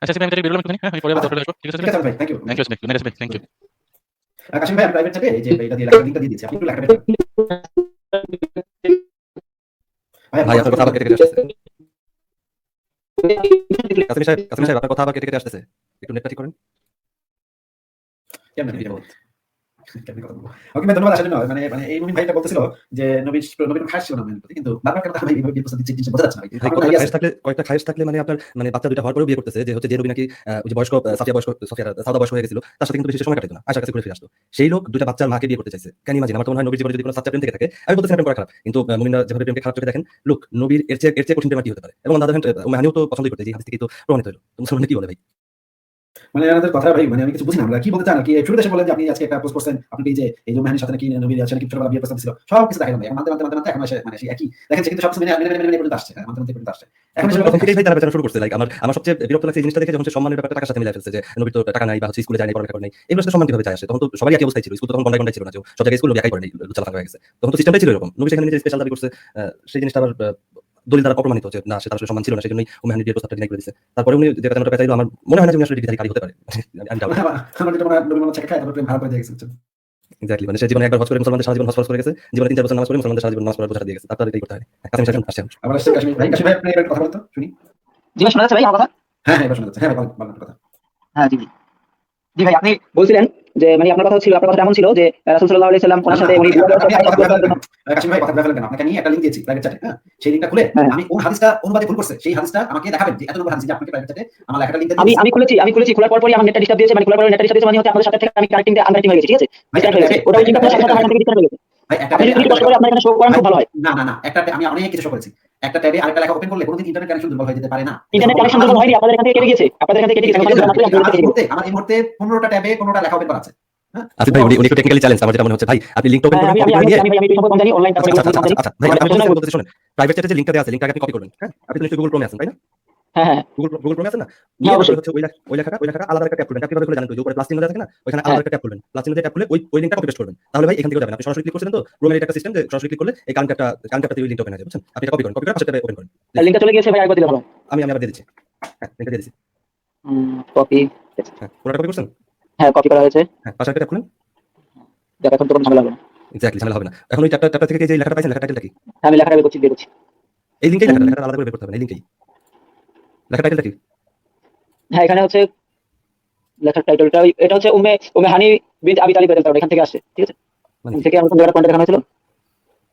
আচ্ছা আমি চ্যাটে বেরোলাম একটুখানি, হ্যাঁ আমি পরে আবার দরকার আসবো, ঠিক আছে? ঠিক আছে ভাই, thank you. Thank you thank you. Kasim ভাই, আমি প্রাইভেট চ্যাটে এই যে এটা দিয়ে লিংকটা দিয়ে দিচ্ছি, আপনি একটু লেখাটা বের করেন। ভাই, আপনার কথা আবার কেটে কেটে আসতেছে। কাসিম সাহেব, আপনার কথা আবার কেটে কেটে আসতেছে। একটু নেটটা ঠিক করেন। কেমন ওকে ভাই, ধন্যবাদ আসার জন্য। মানে মানে এই মুমিন ভাইটা বলতেছিল যে নবীর খাস ছিল না মেন প্রতি, কিন্তু বারবার কেন ভাই এইভাবে বিয়ে দিচ্ছে জিনিসটা বোঝা যাচ্ছে না। কয়েকটা খায়েশ থাকলে মানে আপনার মানে বাচ্চা দুইটা হওয়ার পরেও বিয়ে করতেছে, যে হচ্ছে যে নবী নাকি ওই যে বয়স্ক সাউদা বয়স্ক হয়ে গেছিল, তার সাথে কিন্তু বেশি সময় কাটাতো না, আয়সার কাছে ঘুরে ফিরে আসতো। সেই লোক দুইটা বাচ্চার মাকে বিয়ে করতে চাইছে। কেন ইমাজিন, আমার তো মনে হয় নবীর জীবনে যদি কোনো সাচ্চা প্রেম থেকে থাকে, আমি বলতেছি না প্রেম করা খারাপ, কিন্তু মুমিনরা যেভাবে প্রেমকে খারাপ চোখে দেখেন, লোক নবীর এর চেয়ে কঠিন প্রেম কি হতে পারে। এবং দাদা হানিও তো পছন্দ করতে, যে হাদিস থেকে তো প্রমাণিত হলো। তো মুসলমান কি বলে ভাই? মানে আমাদের কথা ভাই, মানে আমি কিছু বুঝি না, আমরা কি বলতে চান, কি শুরুতে এসে বলেন যে আপনি আজকে একটা পোস্ট করছেন, আপনি এই যে মেহানির সাথে নাকি নবীর আছে নাকি ছোটবেলা বিয়ে প্রস্তাব ছিল, সব কিছু দেখাইলাম ভাই, মানতে এখন এসে মানে সেই একই দেখেন, সে কিন্তু সব মেনে পর্যন্ত আসছে, মানতে পর্যন্ত আসছে। এখন এসে তখন থেকেই ভাই তারা বেচারা শুরু করছে। লাইক আমার সবচেয়ে বিরক্ত লাগছে এই জিনিসটা দেখে, যখন সে সম্মানের ব্যাপারটা টাকার সাথে মিলাই ফেলছে, যে নবীর তো টাকা নাই বা হচ্ছে স্কুলে যায় নাই, পড়ালেখা করে নাই, এগুলো সাথে সম্মান কিভাবে যায় আসে? তখন তো সবাই একই অবস্থায় ছিল, স্কুল তখন গন্ডায় ছিল না, যে সব জায়গায় স্কুল একাই করে নাই, চালানো হয়ে গেছে। তখন তো সিস্টেমটাই ছিল এরকম, নবী সেখানে নিজে স্পেশাল দাবি করছে, সেই জিনিসটা আবার দলিল দ্বারা অপ্রমাণিত, যে না সে তার আসলে সম্মান ছিল না, সেই জন্যই উম্মে হানির বিয়ের প্রস্তাবটা ডিনাই করে দিয়েছে। তারপরে উনি যে কথাটা পেঁচাইলো, আমার মনে হয় না যে উনি আসলে ডিগ্রি হতে পারে। আমি ডাউট। আমার যেটা মনে হয় নবী মোহাম্মদ ছেড়ে খায়, তারপর প্রেম ভাড়া করে দিয়ে গেছে। এক্স্যাক্টলি, মানে সে জীবনে একবার হজ করে মুসলমানদের সারা জীবন হজ ফরজ করে গেছে, জীবনে 3-4 বছর নামাজ পড়ে মুসলমানদের সারা জীবন নামাজ পড়ার বোঝা দিয়ে গেছে, তারপর এটাই করতে হয়। কাসিম সাহেব আসছে। আবার আসছে কাশ্মীর ভাই, আপনি এবার কথা বলতো শুনি। জি ভাই, শোনা যাচ্ছে ভাই আমার কথা? হ্যাঁ হ্যাঁ, এবার শোনা যাচ্ছে। হ্যাঁ ভাই, বলেন কথা। হ্যাঁ জি ভাই। জি ভাই, আপনি বলছিলেন যে মানে আপনার কথা ছিল, আপনার কথা এমন ছিল যে রাসূল সাল্লাল্লাহু আলাইহি সাল্লাম ওনার সাথে উনি কাশিম ভাই কথা বলে ফেলেন কেন? আপনাকে আমি একটা লিংক দিয়েছি প্রাইভেট চ্যাটে, হ্যাঁ? সেই লিংকটা খুলে হ্যাঁ। আমি কোন হাদিসটা অনুবাদে ভুল করছে সেই হাদিসটা আমাকে দেখাবেন যে এত নম্বর হাদিস যে আপনাকে প্রাইভেট চ্যাটে আমার লেখাটা লিংকটা আমি দিয়েছি। আমি খুলেছি খোলার পরই আমার নেটটা ডিস্টার্ব দিয়েছে, মানে খোলার পরে নেটটা ডিস্টার্ব দিয়েছে মানে হচ্ছে আপনাদের সাথে থেকে আমি আনকানেক্টিং হয়ে গেছি, ঠিক আছে? ডিসকানেক্ট হয়ে গেছে। ওটা ওই লিংকটা খোলার সাথে সাথে আমার এখান থেকে ডিসকানেক্ট হয়ে গেছে। ভাই একটা আপনি ট্যাবে যদি কষ্ট করে আপনার এখানে শো করেন খুব ভালো হয়। না একটা আমি অনেক কিছু শো করেছি। একটা ট্যাবে আরেকটা লেখা ওপেন করলে কোনদিন ইন্টারনেট কানেকশন দুর্বল হয়ে যেতে পারে না। ইন্টারনেট কানেকশন দুর্বল হয়নি, আপনাদের এখান থেকে কেটে গিয়েছে। আপনাদের এখান থেকে কেটে গেছে। আমার মাত্রই আপনাদের এখান থেকে কেটে গেছে। এই মুহূর্তে 15টা ট্যাবে 15টা লেখা ওপেন করা আছে। হ্যাঁ? আসিফ ভাই উনি একটু টেকনিক্যালি চ্যালেঞ্জ, আমার যেটা মনে হচ্ছে ভাই আপনি লিংকটা ওপেন করবেন, কপি করে নিয়ে আমি একটু সম্পর্ক জানি অনলাইন তারপরে আচ্ছা জানি। ভাই আমি বলতেছি শুনুন, প্রাইভেট চ্যাটে যে লিংকটা দেওয়া আছে লিংকটাকে আপনি কপি করবেন, হ্যাঁ? আপনি তো নিশ্চয়ই গুগল ক্রোমে আছেন তাই না? হ্যাঁ। গুগল ক্রোমে আছেন না? হ্যাঁ, অবশ্যই। হচ্ছে ওই লেখাটা আলাদা একটা ট্যাব করবেন। ট্যাব কিভাবে খুলে জানেন তো? যে উপরে প্লাস চিহ্ন দেওয়া থাকে না? ওখানে আলাদা একটা ট্যাব করবেন। প্লাস চিহ্ন দিয়ে ট্যাব খুলে ওই লিংকটা কপি পেস্ট করবেন। তাহলে ভাই এখান থেকে যাবেন। আপনি সরাসরি ক্লিক করছেন তো ক্রোমের এটা একটা সিস্টেম যে সরাসরি ক্লিক করলে এই কারেন্ট ট্যাবটা ওই লিংকটা ওপেন হয়ে যাবে, বুঝছেন? আপনি এটা কপি করেন, কপি করে পাশের ট্যাবে ওপেন করেন। লিংকটা চলে গিয়েছে ভাই, আরেকবার দিলে ভালো। আমি আবার দিয়ে দিচ্ছি। হ্যাঁ, লিংকটা দিয়ে দিচ্ছি। কপি। হ্যাঁ, পুরোটা কপি করছেন? হ্যাঁ, কপি করা হয়েছে। হ্যাঁ, পাশের একটা ট্যাব খুলেন। দেখ এখন তো কোনো ঝামেলা হবে না। এক্স্যাক্টলি, ঝামেলা হবে না। এখন ওই ট্যাবটা থেকে যে লেখাটা পাইছেন, লেখার টাইটেলটা কি? হ্যাঁ, আমি লেখাটা বের করছি, এই লিংকেই লেখাটা আলাদা করে বের করতে হবে না, এই লিংকেই। লেখার টাইটেলটা কি? হ্যাঁ, এখানে হচ্ছে লেখার টাইটেলটা এটা হচ্ছে উম্মে হানি বিনত আবি তালিব রাদিয়াল্লাহু আনহা, এখান থেকে আসছে, ঠিক আছে? মানে এখান থেকে আমার কোন জায়গায় পয়েন্ট দেখানো হয়েছিল?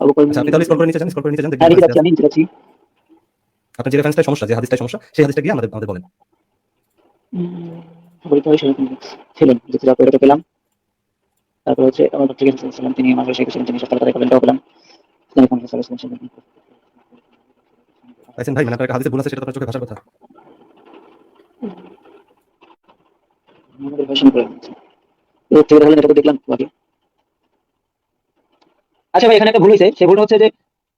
আচ্ছা, আপনি তাহলে স্ক্রল করে নিচে যান, দেখবেন হ্যাঁ, নিচে যাচ্ছি, আমি নিচে যাচ্ছি। আপনার যে রেফারেন্সটাই সমস্যা, যে হাদিসটাই সমস্যা, সেই হাদিসটা গিয়ে আমাদের বলেন। বলতে হয় সেরকম ছিলেন, যেটা এটা পেলাম। তারপর হচ্ছে আমার ঠিক আছে সালাম, তিনি আমার শেখ ছিলেন, তিনি সত্য কথা বলেনটাও পেলাম। তিনি কোন সালাম ছিলেন। পাইছেন ভাই? মানে আপনার একটা হাদিসে ভুল আছে, সেটা তো আপনার চোখে ভাষার কথা। আমাদের ভাষণ করে এর থেকে তাহলে এটা তো দেখলাম বাকি। আচ্ছা ভাই, এখানে একটা ভুল হয়েছে। সেই ভুলটা হচ্ছে যে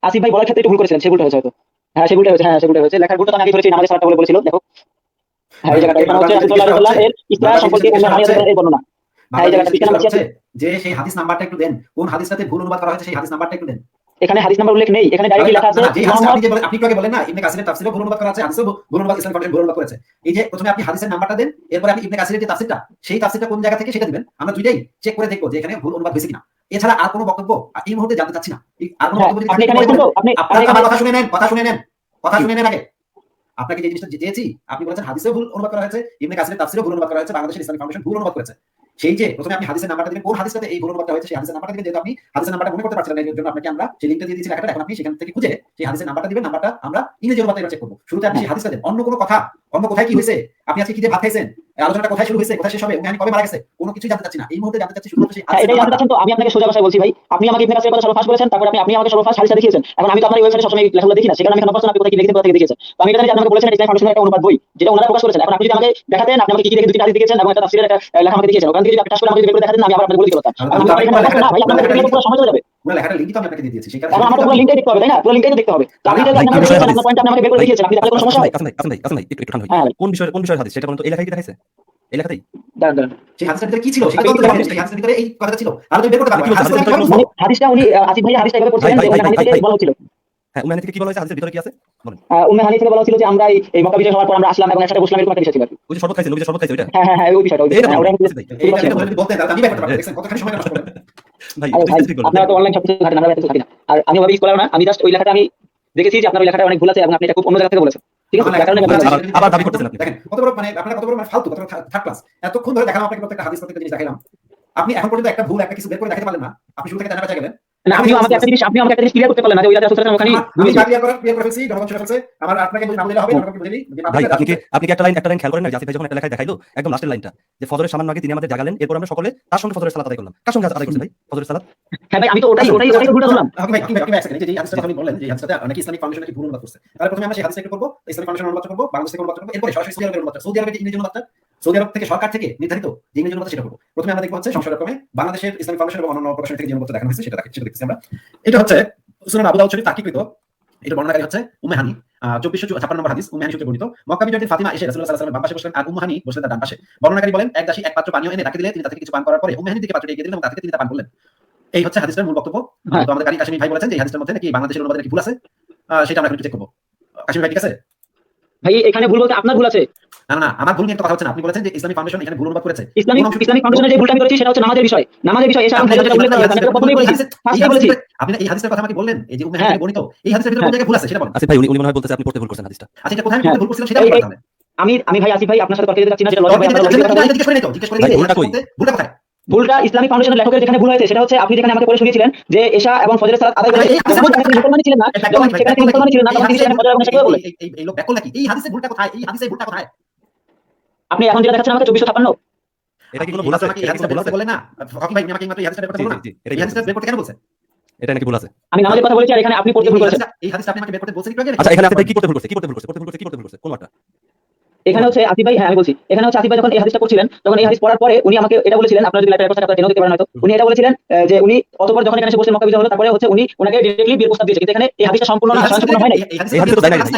আসিফ ভাই বলার ক্ষেত্রে একটু ভুল করেছিলেন, সেই ভুলটা হয়েছে হয়তো। হ্যাঁ, সেই ভুলটা হয়েছে। হ্যাঁ, সেই ভুলটা হয়েছে। লেখার ভুলটা তো আমি আগে ধরেছি, আমাদের স্যারটা বলেছিল, দেখো। হ্যাঁ, এই জায়গাটা এখানে হচ্ছে রাসূলুল্লাহ সাল্লাল্লাহু আলাইহি ওয়াসাল্লাম এর ইসলাম সম্পর্কে উম্মে হানি রাদিয়াল্লাহু আনহা এর বর্ণনা। হ্যাঁ, এই জায়গাটা এখানে হচ্ছে যে সেই হাদিস নাম্বারটা একটু দেন। কোন হাদিসটাতে ভুল অনুবাদ করা হয়েছে সেই হাদিস নাম্বারটা একটু দেন। এখানে হাদিস নাম্বার উল্লেখ নেই, এখানে ডাইরেক্টলি লেখা আছে যে হাদিস মুহাম্মদ। আপনি যে আপনি একটু আগে বলেন না ইবনে কাসিরের তাফসিরে ভুল অনুবাদ করা আছে, হাদিসে ভুল অনুবাদ ইসলামিক ফাউন্ডেশন ভুল অনুবাদ করেছে। এই যে প্রথমে আপনি হাদিসের নাম্বারটা দেন, এরপর আপনি ইবনে কাসিরের যে তাফসিরটা, সেই তাফসিরটা কোন জায়গা থেকে সেটা দিবেন। আমরা দুইটাই চেক করে দেখব যে এখানে ভুল অনুবাদ হয়েছে কিনা। এছাড়া আর কোনো বক্তব্য এই মুহূর্তে জানতে চাচ্ছি না। আর কোনো বক্তব্য যদি আপনি থাকে এখানে এসেছেন তো আপনার কথা শুনে নেন, কথা শুনে নেন আগে। আপনাকে যে জিনিসটা চেয়েছি, আপনি বলেছেন হাদিসে ভুল অনুবাদ করা হয়েছে, ইবনে কাসিরের তাফসিরে ভুল অনুবাদ করা হয়েছে, বাংলাদেশের ইসলামিক ফাউন্ডেশন ভুল অনুবাদ করেছে। সেই যে প্রথমে আপনি হাদিসের নাম্বারটা দিবেন, কোন হাদিসটাতে এই ভুল অনুবাদটা হয়েছে সেই হাদিসের নাম্বারটা দিবেন। যেহেতু আপনি হাদিসের নাম্বারটা মনে করতে পারছিলেন না, এর জন্য আপনাকে আমরা সেই লিংকটা দিয়ে দিয়েছি লেখাটা। এখন আপনি সেখান থেকে খুঁজে সেই হাদিসের নাম্বারটা দিবেন, নাম্বারটা আমরা ইংরেজি অনুবাদে চেক করব। শুরুতে আপনি সেই হাদিসটা দেন। অন্য কোনো কথা, অন্য কোথায় কি হয়েছে, আপনি আজকে কি দিয়ে ভাত খাইছেন, আলোচনাটা কোথায় শুরু হয়েছে, কোথায় শেষ হবে, উম্মে কবে মারা গেছে, কোনো কিছুই জানতে চাচ্ছি না। এই মুহূর্তে জানতে চাচ্ছি শুধুমাত্র সেই হ্যাঁ, এটাই জানতে চাচ্ছেন তো। আমি আপনাকে সোজা ভাষায় বলছি ভাই, আপনি আমাকে ইবনে কাসিরের কথা সর্বফাস বলেছেন, তারপর আপনি আমাকে সর্বফাস হাদিসটা দেখিয়েছেন। এখন আমি তো আপনার ওয়েবসাইটে সবসময় লেখাগুলো দেখি না, সেখানে আমি এখন আপনি কোথায় কি লিখেছেন, কোথা থেকে দেখিয়েছেন। তো আমি এটা জানি যে আপনি বলেছেন ইসলামিক ফাউন্ডেশনের একটা অনুবাদ বই, যেটা ওনারা প্রকাশ করেছেন। এখন আপনি যদি আমাকে দেখাতেন, আপনি আমাকে কি কি দেখে দুটি হাদিস দেখিয়েছেন এবং একটা তাফসীরের একটা লেখা আমাকে দেখিয়েছেন, ওখান থেকে যদি আপনি টাচ করে আমাকে যদি বের করে দেখাতেন, আমি আবার আপনাকে বলে দিতে পারতাম। এখন আমি তো এখানে না ভাই, আপনার পুরো সময় চলে যাবে। পুরো লেখাটার লিংক তো আমি আপনাকে দিয়ে দিয়েছি। সেই এখন আমাকে পুরো লিংকটাই দেখতে হবে, তাই না? পুরো লিংকটাই দেখতে হবে। তো আপনি যদি আপনার পয়েন্ট আপনি আমাকে বের করে দেখিয়েছেন, আপনি তাহলে কোনো সমস্যা হয়? আসেন ভাই, একটু ঠান্ডা হই। হ্যাঁ, কোন বিষয়ের হাদিস সেটা বলুন তো? এই লেখায় কি দেখাইছে? এই লেখাতেই? দাঁড়ান। সেই হাদিসের ভিতরে কি ছিল সেটা তো দেখেন। সেই হাদিসের ভিতরে এই কথাটা ছিল। আর তুমি বের করতে পারবে। হাদিসটা উনি আসিফ ভাই হাদিসটা এভাবে পড়ছিলেন যে হাদিস থেকে বলা হচ্ছিল। হ্যাঁ, উম্মে হানি থেকে কি বলা হয়েছে? হাদিসের ভিতরে কি আছে বলেন। উম্মে হানি থেকে বলা হচ্ছিল যে আমরা এই মক্কা বিজয় হওয়ার পর আমরা আসলাম এবং একসাথে বসলাম, এরকম একটা বিষয় ছিল আর কি। ওই যে শরবত খাইছে, ওইটা? হ্যাঁ, ওই বিষয়টা। এইটা ওটা এইটা যদি বলতেন তাহলে আমি বের করতে পারতাম। দেখেন কতখানি সময় নষ্ট করলেন। ভাই আপনারা তো অনলাইন সবকিছু ঘাটেন, আমরা এত ঘাটি না। আর আমি ওভাবে স্কলার না, আমি জাস্ট ওই লেখাটা আমি দেখেছি যে আপনার ওই লেখাটা অনেক ভুল আছে এবং আপনি এটা খুব অন্য জায়গা থেকে বলেছেন, ঠিক আছে? তার কারণে আবার দাবি করতেছেন আপনি। দেখেন কত বড় মানে আপনারা কত বড় মানে ফালতু, কত থার্ড ক্লাস। এতক্ষণ ধরে দেখালাম আপনাকে প্রত্যেকটা হাদিস, প্রত্যেকটা জিনিস দেখাইলাম। আপনি এখন পর্যন্ত একটা ভুল, একটা কিছু বের করে দেখাতে পারলেন না। আপনি শুরু থেকে জানা গেলেন না, আপনি আমাকে একটা জিনিস ক্লিয়ার করতে পারলেন না যে ওই রাতে রাসূল সাল্লাল্লাহু আলাইহি ওখানে আমি ক্লিয়ার করে ফেলছি, জনগণ শুনে ফেলছে। আমার আপনাকে বুঝে না বুঝলে হবে, জনগণকে বুঝেনি। ভাই আপনি কি একটা লাইন খেয়াল করেন না? জাসিফ ভাই যখন একটা লেখায় দেখাইলো, একদম লাস্টের লাইনটা যে ফজরের সামান্য আগে তিনি আমাদের জাগালেন, এরপর আমরা সকলে তার সঙ্গে ফজরের সালাত আদায় করলাম। কার সঙ্গে আদায় করছে ভাই ফজরের সালাত? হ্যাঁ ভাই, আমি তো ওটাই ভুলটা ধরলাম। ভাই যে হাদিসটা আপনি বললেন যে হাদিসটা নাকি ইসলামিক ফাউন্ডেশন নাকি ভুল অনুবাদ করছে। তাহলে প্রথমে আমরা সেই হাদিসটা একটু করব, ইসলামিক ফাউন্ডেশন অনুবাদ করব, বাংলাদেশ থেকে অনুবাদ করব, এরপর সরাসরি সৌদি আরবের অনুবাদ। সৌদি আরবের যে ইংরেজি অনুবাদটা, সৌদি আরব থেকে সরকার থেকে নির্ধারিত যে ইংরেজি অনুবাদ সেটা করব। প্রথমে আমরা দেখব হচ্ছে সংসদক্রমে বাংলাদেশের ইসলামিক ফাউন্ডেশন এবং অন্যান্য প্রকাশন থেকে যে অনুবাদ দেখানো হয়েছে সেটা দেখতেছি আমরা। এটা হচ্ছে সুনান আবু দাউদ শরীফ তাহকিকৃত। এটা বর্ণনাকারী হচ্ছে উম্মে হানি, 2456 নম্বর হাদিস। উম্মে হানি সূত্রে বর্ণিত। মক্কা বিজয়ীর ফাতিমা এসে রাসূলুল্লাহ সাল্লাল্লাহু আলাইহি ওয়াসাল্লামের বাম পাশে বসলেন আর উম্মে হানি বসলেন তার ডান পাশে। বর্ণনাকারী বলেন এক দাসী এক পাত্র পানীয় এনে তাকে দিলে তিনি তা থেকে কিছু পান করার পরে উম্মে হানির দিকে পাত্রটি এগিয়ে দিলেন এবং তা থেকে তিনি তা পান করলেন। এই হচ্ছে হাদিসের মূল বক্তব্য। তো আমাদের কারি কাশিমি ভাই বলেছেন যে এই হাদিসের মধ্যে নাকি বাংলাদেশের অনুবাদে নাকি ভুল আছে, সেটা আমরা একটু চেক করব। কাশিমি ভাই ঠিক আছে? ভাই এখানে ভুল বলতে আপনার ভুল আছে। না আমার ভুল নিয়ে কথা হচ্ছে না। আপনি বলেছেন যে ইসলামিক ফাউন্ডেশন এখানে ভুল অনুবাদ করেছে। ইসলামিক ফাউন্ডেশনের যে ভুলটা আমি করেছি সেটা হচ্ছে নামাজের বিষয় এসে আমি উল্লেখ করা হয়েছে। আমি প্রথমেই বলেছি, ফার্স্টে বলেছি। আপনি এই হাদিসের কথা আমাকে বললেন, এই যে উম্মে হানি বর্ণিত, এই হাদিসের ভিতরে কোন জায়গায় ভুল আছে সেটা বলুন। আচ্ছা ভাই উনি মনে হয় বলতেছে আপনি পড়তে ভুল করছেন হাদিসটা। আচ্ছা এটা কোথায় ভুল করছিলেন সেটা বলুন তাহলে। আমি ভাই আসিফ ভাই আপনার সাথে কথা বলতে চাচ্ছি না, সেটা লজিক ভাই, আমরা লজিকের কথা বলি। জিজ্ঞেস করে নাই তো, জিজ্ঞেস করে ভাই, নাই, ভুলটা কই? ভুলটা কোথায়? ভুলটা ইসলামিক ফাউন্ডেশনের লেখকের যেখানে ভুল হয়েছে সেটা হচ্ছে আপনি যেখানে আমাকে পড়ে শুনিয়েছিলেন যে এশা এবং ফজরের সালাত আদায় করে এই হাদিসে যখন সেখানে মুসলমানই ছিলেন না, একটা যখন ব্যাকল সেখানে তিনি মুসলমানই ছিলেন না, তখন তিনি সেখানে ফজর এবং এশা কিভাবে বললেন? এই লোক ব্যাকল নাকি? এই হাদিসে ভুলটা কোথায়? এই হাদিসে ভুলটা কোথায়? আপনি এখন যেটা দেখাচ্ছেন আমাকে 2456, এটা কি কোনো ভুল আছে? আমাকে এই এটা কি হাদিসটা কোনো ভুল বের আছে? করতে বললেন না? হকি ভাই আমাকে মাত্র এই হাদিসটা বের করতে জি, বলুন না। জি, জি, এই হাদিসটা বের করতে কেন বলছে? এটা নাকি ভুল আছে? আমি নামাজের কথা বলেছি আর এখানে আপনি পড়তে ভুল করেছেন। এই হাদিসটা আপনি আমাকে বের করতে বলছেন একটু আগে? আচ্ছা, এখানে আপনি কি করতে ভুল করছে? কি করতে ভুল করছে? করতে ভুল করছে, কি করতে ভুল করছে? কোন মাঠটা? এখানে হচ্ছে আসিফ ভাই, হ্যাঁ আমি বলছি, এখানে হচ্ছে আসিফ ভাই যখন এই হাদিসটা পড়ছিলেন তখন এই হাদিস পড়ার পরে উনি আমাকে এটা বলেছিলেন, আপনারা যদি লাইভটা রেকর্ড থাকে আপনারা জেনেও দিতে পারেন হয়তো, উনি এটা বলেছিলেন যে উনি অতঃপর যখন এখানে এসে বসে মক্কা বিজয় হলো তারপরে হচ্ছে উনি ওনাকে ডাইরেক্টলি বিয়ের প্রস্তাব দিয়েছে, কিন্তু এখানে এই হাদিসটা সম্পূর্ণ না, সম্পূর্ণ হয় নাই। এই এই হাদিসে তো তাই নাই ভাই।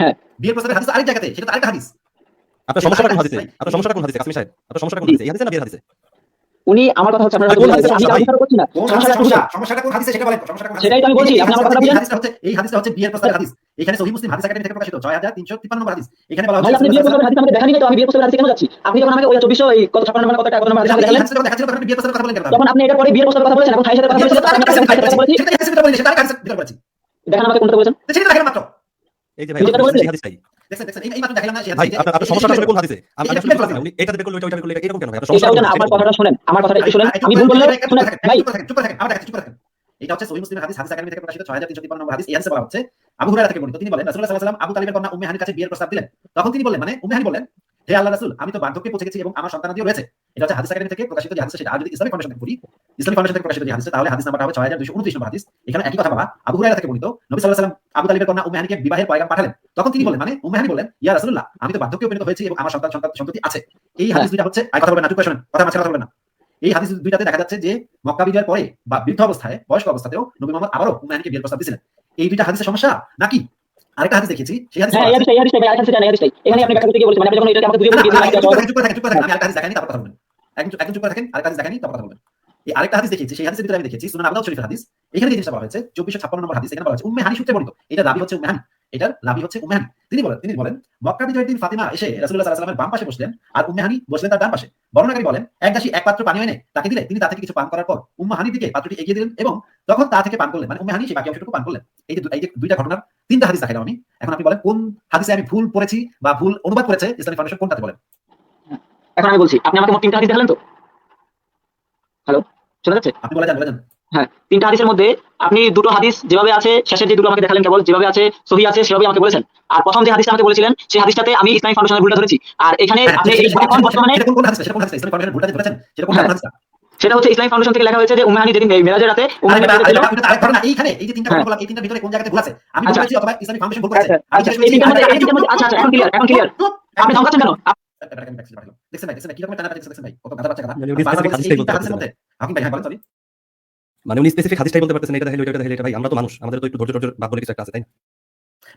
হ্যাঁ, বিয়ের প্রস্তাবের হাদিস আরেক জায়গাতে, সেটা তো আরেকটা হাদিস। আপনার সমস্যাটা কোন হাদিসে? আপনার সমস্যাটা কোন হাদিসে কাসমি সাহেব? আপনার সমস্যাটা কোন হাদিসে? এই হাদিসে না বিয়ের হাদিসে? উনি আমার কথা হচ্ছে আপনারা কোন হাদিসে আমি সমস্যা ভাই? আলোচনা করছি না, কোন সমস্যাটা সমস্যা? কোথায়? সমস্যাটা কোন হাদিসে সেটা বলেন। সমস্যাটা কোন হাদিসে? সেটাই তো আমি বলছি, আপনি আমার কথা বুঝেন। এই হাদিসটা হচ্ছে বিয়ের প্রস্তাবের হাদিস। এখানে সহিহ মুসলিম হাদিস একাডেমি থেকে প্রকাশিত 6353 নম্বর হাদিস। এখানে বলা ভাই হচ্ছে আপনি বিয়ের প্রস্তাবের হাদিস আমাকে দেখানি নাই তো, আমি বিয়ের প্রস্তাবের হাদিস কেন যাচ্ছি? আপনি যখন আমাকে ওই 2400 এই কত 56 নম্বর কত টাকা কত নম্বর হাদিস আমাকে দেখালেন, হাদিসটা দেখাচ্ছিল তখন আপনি বিয়ের প্রস্তাবের কথা বলেন কেন? তখন আপনি এটা পরে বিয়ের প্রস্তাবের কথা বলেছেন এবং ভাইয়ের সাথে কথা বলেছেন, তখন আমি আপনাকে ভাইয়ের সাথে কথা বলেছি। সেটা হাদিসের কথা বলিনি, সেটা আরেক হাদিসের ভিতরে বলেছি। দেখান আমাকে কোনটা বলেছেন। সেটা দেখেন মাত্র। এই যে ভাই, তুমি যেটা বলছিলে? এই হাদিসটাই। দেখছেন এই মাত্র দেখালাম না সেই ভাই, হাদিস। আপনার সমস্যাটা আসলে কোন হাদিসে? আমি এটা আসলে বের বুঝতে করলাম। পারছি না। উনি এটা বের করলে ওইটা বের করলে এরকম কেন ভাই? আপনার এটাও সমস্যাটা জানা, কোন আমার হাদিসে? কথাটা শুনেন, আমার কথাটা একটু শুনেন, আমি ভুল বললে শুনেন ভাই। চুপ করে থাকেন, আমরা দেখাচ্ছি, চুপ করে থাকেন। এটা হচ্ছে সহিহ মুসলিম হাদিস একাডেমি থেকে প্রকাশিত 6353 নম্বর হাদিস। এই হাদিসে বলা হচ্ছে আবু হুরায়রা থেকে বর্ণিত, তিনি বলেন রাসূলুল্লাহ সাল্লাল্লাহু আলাইহি ওয়াসাল্লাম আবু তালিবের কন্যা উম্মে হানির কাছে বিয়ের প্রস্তাব দিলেন। তখন তিনি বললেন, মানে উম্মে হানি বললেন, হে আল্লাহর রাসূল, আমি তো বার্ধক্যে পৌঁছে গেছি এবং আমার সন্তানাদিও রয়েছে। এটা হচ্ছে হাদিস একাডেমি থেকে প্রকাশিত যে হাদিস, সেটা আর যদি ইসলামিক ফাউন্ডেশন থেকে পড়ি, ইসলামিক ফাউন্ডেশন থেকে প্রকাশিত যে হাদিস, তাহলে হাদিস নাম্বারটা হবে 6229 নম্বর হাদিস। এখানে একই কথা বলা, আবু হুরায়রা থেকে বর্ণিত, নবী সাল্লাল্লাহু আলাইহি ওয়াসাল্লাম আবু তালিবের কন্যা উম্মে হানিকে বিবাহের পয়গাম পাঠালেন। তখন তিনি বললেন, মানে উম্মে হানি বললেন, ইয়া রাসূলুল্লাহ, আমি তো বার্ধক্যে পরিণত হয়েছি এবং আমার সন্ততি আছে। এই হাদিস দুইটা হচ্ছে, আর কথা বলবেন না, চুপ করে শুনেন, কথা মাঝখানে কথা বলবেন না। এই হাদিস দুইটাতে দেখা যাচ্ছে যে মক্কা বিজয়ের পরে বা বৃদ্ধ অবস্থায়, বয়স্ক অবস্থাতেও নবী মুহাম্মদ আবারও উম্মে হানিকে বিয়ের প্রস্তাব দিয়েছিলেন। এই দুইটা হাদিসের সমস্যা নাকি? আরেকটা হাদিস দেখেছি, সেই হাদিস হ্যাঁ, এই হাদিসটাই ভাই, আরেকটা জানা, এই হাদিসটাই এখানে আপনি ব্যাখ্যা করতে গিয়ে বলছেন, মানে আপনি যখন এটাকে আমাকে বুঝিয়ে বলে দিয়েছিলেন, চুপ করে থাকেন, আমি আরেকটা হাদিস দেখাইনি তারপর কথা বলবেন। একজন চুপ করে থাকেন, আরেকটা হাদিস দেখাইনি তারপর কথা বলবেন। এই আরেকটা হাদিস দেখেছি, সেই হাদিসের ভিতরে আমি দেখেছি সুনান আবু দাউদ শরীফের হাদিস। এখানে যে জিনিসটা বলা হয়েছে 2456 নম্বর হাদিস, এখানে বলা হচ্ছে উম্মে হানি সূত্রে বর্ণিত। এটা রাবি হচ্ছে উম্মে হানি, এটার রাবি হচ্ছে উম্মে হানি। তিনি বলেন মক্কা বিজয়ের দিন ফাতিমা এসে রাসূলুল্লাহ সাল্লাল্লাহু আলাইহি ওয়াসাল্লামের বাম পাশে বসলেন আর উম্মে হানি বসলেন তার ডান পাশে। বর্ণনাকারী বলেন, এক দাসী এক পাত্র পানি এনে তাকে দিলে তিনি তা থেকে কিছু পান করার পর উম্মে হানির দিকে পাত্রটি এগিয়ে দিলেন এবং তখন তা থেকে পান করলেন, মানে উম্মে হানি সেই বাকি অংশটুকু পান করলেন। এই যে দুইটা ঘটনার তিনটা হাদিস দেখাইলাম আমি। এখন আপনি বলেন কোন হাদিসে আমি ভুল পড়েছি বা ভুল অনুবাদ করেছে ইসলামিক ফাউন্ডেশন, কোনটাতে বলেন? এখন আমি বলছি, আপনি আমাকে মোট 3টা হাদিস দেখালেন তো। হ্যালো, শোনা যাচ্ছে? আপনি বলে যান। হ্যাঁ, 3টা হাদিসের মধ্যে আপনি দুটো হাদিস যেভাবে আছে, শেষের যে দুটো আমাকে দেখালেন কেবল যেভাবে আছে সহিহ আছে সেভাবে আমাকে বলেছেন। আর প্রথম যে হাদিসটা আমাকে বলেছিলেন সেই হাদিসটাতে আমি ইসলামিক ফাউন্ডেশনের ভুলটা ধরেছি। আর এখানে আপনি এই এখন বর্তমানে সেটা কোন হাদিস? সেটা কোন হাদিস? ইসলামিক ফাউন্ডেশন ভুলটা ধরেছেন, সেটা কোন হাদিস? সেটা হচ্ছে ইসলামিক ফাউন্ডেশন থেকে লেখা হয়েছে যে উম্মে হানি যেদিন মেরাজের রাতে উম্মে হানি ছিল। আরেক ঘটনা এইখানে, এই যে তিনটা ঘটনা বললাম, এই তিনটার ভিতরে কোন জায়গাতে ভুল আছে? আমি ভুল করেছি অথবা ইসলামিক ফাউন্ডেশন ভুল করেছে? আচ্ছা, এই তিনটার মধ্যে আচ্ছা এখন ক্লিয়ার আপনি ধমকাচ্ছেন কেন? দেখছেন ভাই কি রকম টানা দেখছেন ভাই, কত গাধা বাচ্চা কথা। মানে উনি স্পেসিফিক হাদিসটাই বলতে পারতেছেন না। আপনি ভাই বলেন সরি, মানে উনি স্পেসিফিক হাদিসটাই বলতে পারতেছেন, এটা দেখাইলে ওইটা দেখাইলে, এটা ভাই আমরা তো মানুষ, আমাদের তো একটু ধৈর্য ভাব বলে কিছু একটা আছে, তাই না?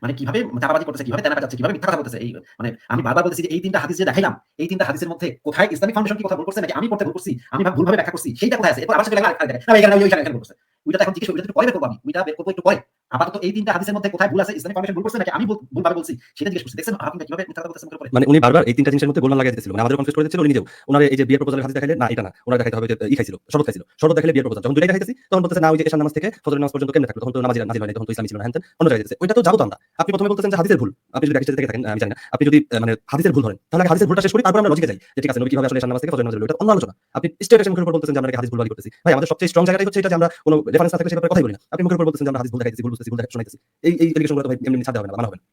মানে কিভাবে চাপাবাজি করতেছে, কিভাবে টানা পাচ্ছে, কিভাবে মিথ্যা কথা বলতেছে। এই মানে আমি বারবার বলতেছি যে এই তিনটা হাদিস যে দেখাইলাম, এই তিনটা হাদিসের মধ্যে কোথায় ইসলামিক ফাউন্ডেশন কি কথা ভুল করছে নাকি আমি পড়তে ভুল করছি, আমি ভুলভাবে ব্যাখ্যা করছি, সেইটা কোথায় আছে? এরপর আবার সেটা লাগা আর দেখেন না এখানে ওইখানে ভুল করছে। ওইটা এখন জিজ্ঞেস, ওইটা একটু পরে বের করব, আমি ওইটা বের করব একটু পরে। আপাতত এই তিনটা হাদিসের মধ্যে কোথায় ভুল আছে, ইসলামিক ফাউন্ডেশন ভুল করছে নাকি আমি ভুলভাবে বলছি, সেটা জিজ্ঞেস করছি। দেখছেন আপনি কিভাবে মিথ্যা কথা বলতেছেন মুখের উপরে। মানে উনি বারবার এই তিনটা জিনিসের মধ্যে গোলমাল লাগাই দিতেছিল, মানে আমাদের কনফিউজ করে দিচ্ছিল। উনি নিজেও ওনার এই যে বিয়ের প্রপোজালের হাদিস দেখাইলে, না এটা না, ওনার দেখাইতে হবে যে খাইছিল, শরবত খাইছিল, শরবত দেখাইলে বিয়ের প্রপোজাল। যখন দুইটাই দেখাইতেছি তখন বলতেছে না, ওই যে এশার নামাজ থেকে ফজরের নামাজ পর্যন্ত কেমনে থাকলো, তখন তো নামাজ নাজিল হয় নাই, তখন তো ইসলামী ছিল না, হ্যাঁ অন্য জায়গায় দিতেছে। ওইটা তো যাবো তো আমরা। আপনি প্রথমে বলতেছেন যে হাদিসের ভুল, আপনি যদি হাদিস থেকে থাকেন আমি জানি না, আপনি যদি মানে হাদিসের ভুল ধরেন তাহলে হাদিসের ভুলটা শেষ করি, তারপর আমরা লজিকে যাই যে ঠিক আছে নবী কিভাবে আসলে এশার নামাজ থেকে ফজরের নামাজ হলো, এটা অন্য আলোচনা। আপনি স্টেট এর মুখের উপর বলতেছেন যে আমরা হাদিস ভুলভাবে করতেছি। ভাই আমাদের সবচেয়ে স্ট্রং জায়গাটাই হচ্ছে এটা যে আমরা কোনো রেফারেন্স না থাকলে সে ব্যাপারে কথাই বলি না। আপনি মুখের উপর বলতেছেন যে আমরা হাদিস ভুল দেখাইতেছি, ভুল বুঝতেছি, ভুল শোনাইতেছি। এই এলিগেশনগুলো তো ভাই এমনি ছাড় দেওয়া হবে না, মানা হবে না।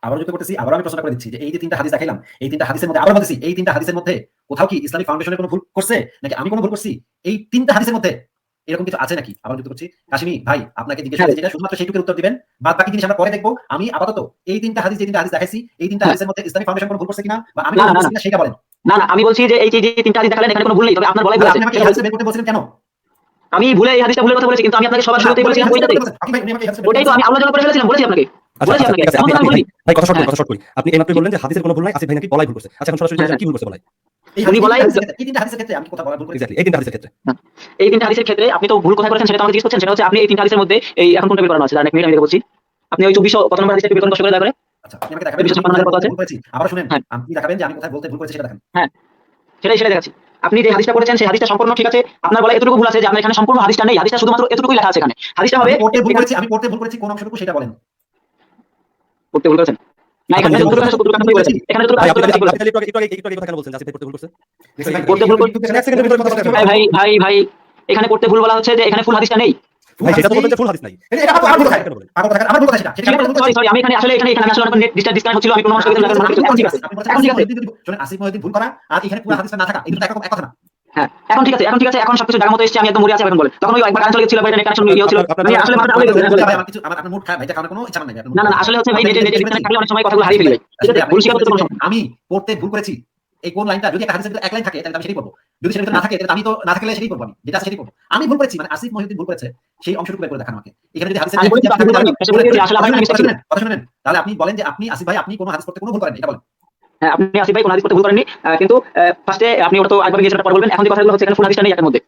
আবার যুক্ত করতেছি, আবার আমি প্রশ্ন করে দিচ্ছি যে এই যে তিনটা হাদিস দেখাইলাম, এই তিনটা হাদিসের মধ্যে আবার বলতেছি, এই তিনটা হাদিসের মধ্যে কোথাও কি ইসলামিক ফাউন্ডেশনের কোনো ভুল করছে নাকি আমি কোনো ভুল করছি? এই তিনটা হাদিসের মধ্যে এরকম কিছু আছে নাকি? আবার যুক্ত করছি, কাশিমি ভাই আপনাকে জিজ্ঞেস করছি, যেটা শুধুমাত্র সেইটুকুর উত্তর দিবেন, বাদ বাকি জিনিস আমরা পরে দেখবো। আমি আপাতত এই তিনটা হাদিস, যে তিনটা হাদিস দেখাইছি, এই তিনটা হাদিসের মধ্যে ইসলামিক ফাউন্ডেশন কোনো ভুল করছে কিনা বা আমি কোনো ভুল করছি কিনা সেটা বলেন। না আমি বলছি যে এই যে তিনটা হাদিস দেখালেন এখানে কোনো ভুল নেই, তবে আপনার বলাই ভুল আছে। আপনি আমাকে এই হাদিস বের করতে বলছিলেন কেন? আমি ভুলে এই হাদিসটা ভুলের কথা বলেছি, কিন্তু আমি আপনাকে সবার শুরুতেই বলেছিলাম ওইটাতে। ওইটাই তো আমি আলোচনা করে ফেলেছিলাম, বলেছি আপনাকে। আচ্ছা বলেছি আপনাকে, ঠিক আছে, এখন তো আমি বলি। ভাই কথা শর্ট করি। আপনি এই মাত্র বললেন যে হাদিসের কোনো ভুল নাই, আসিফ ভাই নাকি বলাই ভুল করছে। আচ্ছা এখন সরাসরি কি ভুল করছে বলাই? এই তিনটা হাদিসের ক্ষেত্রে আমি কথা বলা ভুল করেছি। এক্স্যাক্টলি এই তিনটা হাদিসের ক্ষেত্রে। এই তিনটা হাদিসের ক্ষেত্রে আপনি তো ভুল কোথায় করেছেন সেটা আমাকে জিজ্ঞেস করছেন। সেটা হচ্ছে আপনি এই তিনটা হাদিসের মধ্যে এই এখন কোনটা বের করানো আছে, এক মিনিট আমি বলছি। আপনি ওই 2400 কত নম্বর হাদিসটা বের করেন কষ্ট করে দয়া করে। আচ্ছা আপনি আমাকে দেখাবেন কত আছে ভুল করেছি, আবার শুনেন আপনি দেখাবেন যে আমি কোথায় বলতে ভুল করেছি সেটা দেখেন। হ্যাঁ সেটাই দেখাচ্ছি। আপনি যে হাদিসটা পড়েছেন সেই হাদিসটা সম্পূর্ণ ঠিক আছে, আপনার বলা এতটুকু ভুল আছে যে আপনার এখানে সম্পূর্ণ হাদিসটা নেই, হাদিসটা শুধুমাত্র এতটুকুই লেখা আছে এখানে। হাদিসটা হবে আমি পড়তে ভুল করেছি কোন অংশটুকু সেটা বলেন। পড়তে ভুল করেছেন না এখানে আপনি যতটুকু আছে ততটুকু আপনি বলেছেন, এখানে যতটুকু ভাই আছে ততটুকু আপনি আপনি বলেছেন। একটু আগে কথা কেন বলছেন যে আসিফ ভাই করতে ভুল করছে? করতে ভুল এক সেকেন্ডের ভিতরে কথা বলতে ভাই ভাই ভাই ভাই এখানে করতে ভুল বলা হচ্ছে যে এখানে ফুল হাদিসটা নেই। ভাই সেটা তো বলবেন যে ফুল হাদিস নাই। এটা আমার ভুল কোথায়? আমার কথা আমার ভুল কোথায় সেটা? সরি সরি আমি এখানে আসলে আমি আসলে অনেক নেট ডিসকানেক্ট হচ্ছিল, আমি কোনো মানুষকে এখন ঠিক আছে, এখন ঠিক আছে। শুনে আসিফ মহিউদ্দিন ভুল করা আর এখানে পুরো হাদিসটা না থাকা এটা তো এক কথা না। হ্যাঁ এখন ঠিক আছে, এখন ঠিক আছে, এখন সবকিছু জায়গা মতো এসেছে, আমি একদম মরে আছি এখন বলে। তখন ওই একবার কারেন্ট চলে গেছিল, ভাই নেট কানেকশন ইয়ে ছিল, ভাই আসলে মাথাটা আউলে গেছে আসলে। ভাই আমার কিছু আপনার মুড খারাপ, এটা কারণে কোনো ইচ্ছা নাই। না না না আসলে হচ্ছে ভাই নেট ডিসকানেক্ট থাকলে অনেক সময় কথাগুলো হারিয়ে ফেলি ভাই, ঠিক আছে ভুল স্বীকার করতে কোনো সমস্যা। আমি পড়তে ভুল করেছি। এই কোন লাইনটা যদি একটা হাদিসের ভিতরে এক লাইন থাকে তাহলে আমি সেটাই পড়বো। যদি সেটা না থাকে তাহলে আমি তো না থাকলে সেটাই পড়বো, আমি যেটা আছে সেটাই পড়বো। আমি ভুল করেছি মানে আসিফ মহিউদ্দিন ভুল করেছে সেই অংশটুকু বের করে দেখান আমাকে। এখানে যদি হাদিসের আমি বলি তো আপনি ভুল করেননি, সেটা বলে দিয়েছি, আসলে আমার আমি মিস্টেক ছিল। কথা শুনেন তাহলে আপনি বলেন যে আপনি আসিফ ভাই আপনি কোনো হাদিস পড়তে কোনো ভুল করেন এটা বলেন। হ্যাঁ আপনি আসিফ ভাই কোন হাদিস করতে ভুল করেননি, কিন্তু ফার্স্টে আপনি ওটা তো একবার গিয়েছেন, পরে বলবেন। এখন যে কথাগুলো হচ্ছে এখানে ফুল হাদিসটা নেই এর মধ্যে,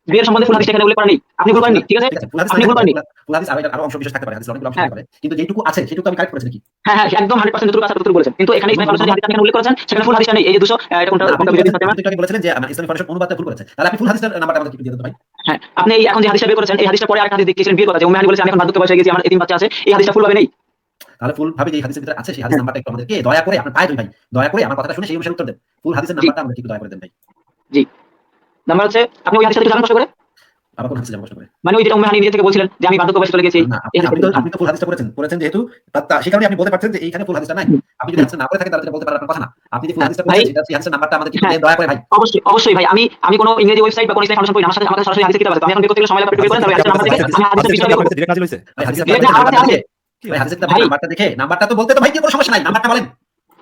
বিয়ের সম্বন্ধে ফুল হাদিসটা এখানে উল্লেখ করা নেই, আপনি ভুল করেননি, ঠিক আছে আপনি ভুল করেননি। ফুল হাদিস আরো অংশ বিশেষ থাকতে পারে, হাদিসের অনেকগুলো অংশ থাকতে পারে, কিন্তু যেটুকু আছে সেটুকু আমি কারেক্ট করেছি নাকি? হ্যাঁ হ্যাঁ একদম 100% যতটুকু আছে ততটুকু বলেছেন, কিন্তু এখানে ইসলামিক ফাউন্ডেশন যে হাদিস আপনি উল্লেখ করেছেন সেখানে ফুল হাদিসটা নেই। এই যে 200 এটা কোনটা কোনটা ভিডিও দিতে আপনি তো আগে বলেছিলেন যে আমার ইসলামিক ফাউন্ডেশন অনুবাদটা ভুল করেছে, তাহলে আপনি ফুল হাদিসের নাম্বারটা আমাকে একটু দিয়ে দিতে ভাই। হ্যাঁ আপনি এই এখন যে হাদিসটা বের করেছেন এই হাদিসটা পরে আরেকটা হাদিস দেখেছেন বিয়ের কথা, যে উম্মে হানি বলেছে আমি এখন বার্ধক্য বয়সে গেছি, আমার এতিম বাচ্চা আছে, এই হাদিসটা ফুল ভাবে নেই। তাহলে ফুল ভাবে যে হাদিসের ভিতরে আছে সেই হাদিস নাম্বারটা একটু আমাদেরকে দয়া করে আপনার পায়ে ধরি ভাই, দয়া করে আমার কথাটা শুনে সেই অনুসারে উত্তর দেন। ফুল হাদিসের নাম্বারটা আমাদেরকে একটু দয়া করে দেন ভাই। জি নাম্বার হচ্ছে আপনি ওই হাদিসটা জানেন কষ্ট করে, আবার কোন হাদিস জানতে কষ্ট করে? মানে ওই যেটা উম্মে হানি নিজে থেকে বলছিলেন যে আমি বার্ধক্য বয়সে চলে গেছি, না এই হাদিসটা আপনি তো ফুল হাদিসটা করেছেন যেহেতু সেই কারণে আপনি বলতে পারছেন যে এইখানে ফুল হাদিসটা নাই। আপনি যদি হাদিসটা না পড়ে থাকেন তাহলে বলতে পারার কথা না। আপনি যে ফুল হাদিসটা করেছেন সেটা সেই হাদিসের নাম্বারটা আমাদেরকে একটু দয়া করে ভাই। অবশ্যই অবশ্যই ভাই, আমি কোনো ইংরেজি ওয়েবসাইট বা কোনো ইসলামিক ফাউন্ডেশন পড়ি না, আমার সাথে আমাদের সরাসরি হাদিসের কিতাব আছে, তো আমি এখন বের করতে গেলে সময় লাগবে, একটু বের করেন তাহলে হাদিসের নাম্বার থেকে আমি হাদিসের বিষয় বের করব। ডিরেক্ট নাজিল হইছে। ভাই হাদিসের ডিরেক্ট না, আমার কাছে আছে। হাদিসের নাম্বারটা দেখে নাম্বারটা তো বলতে তো ভাই কোনো সমস্যা নাই, নাম্বারটা বলেন।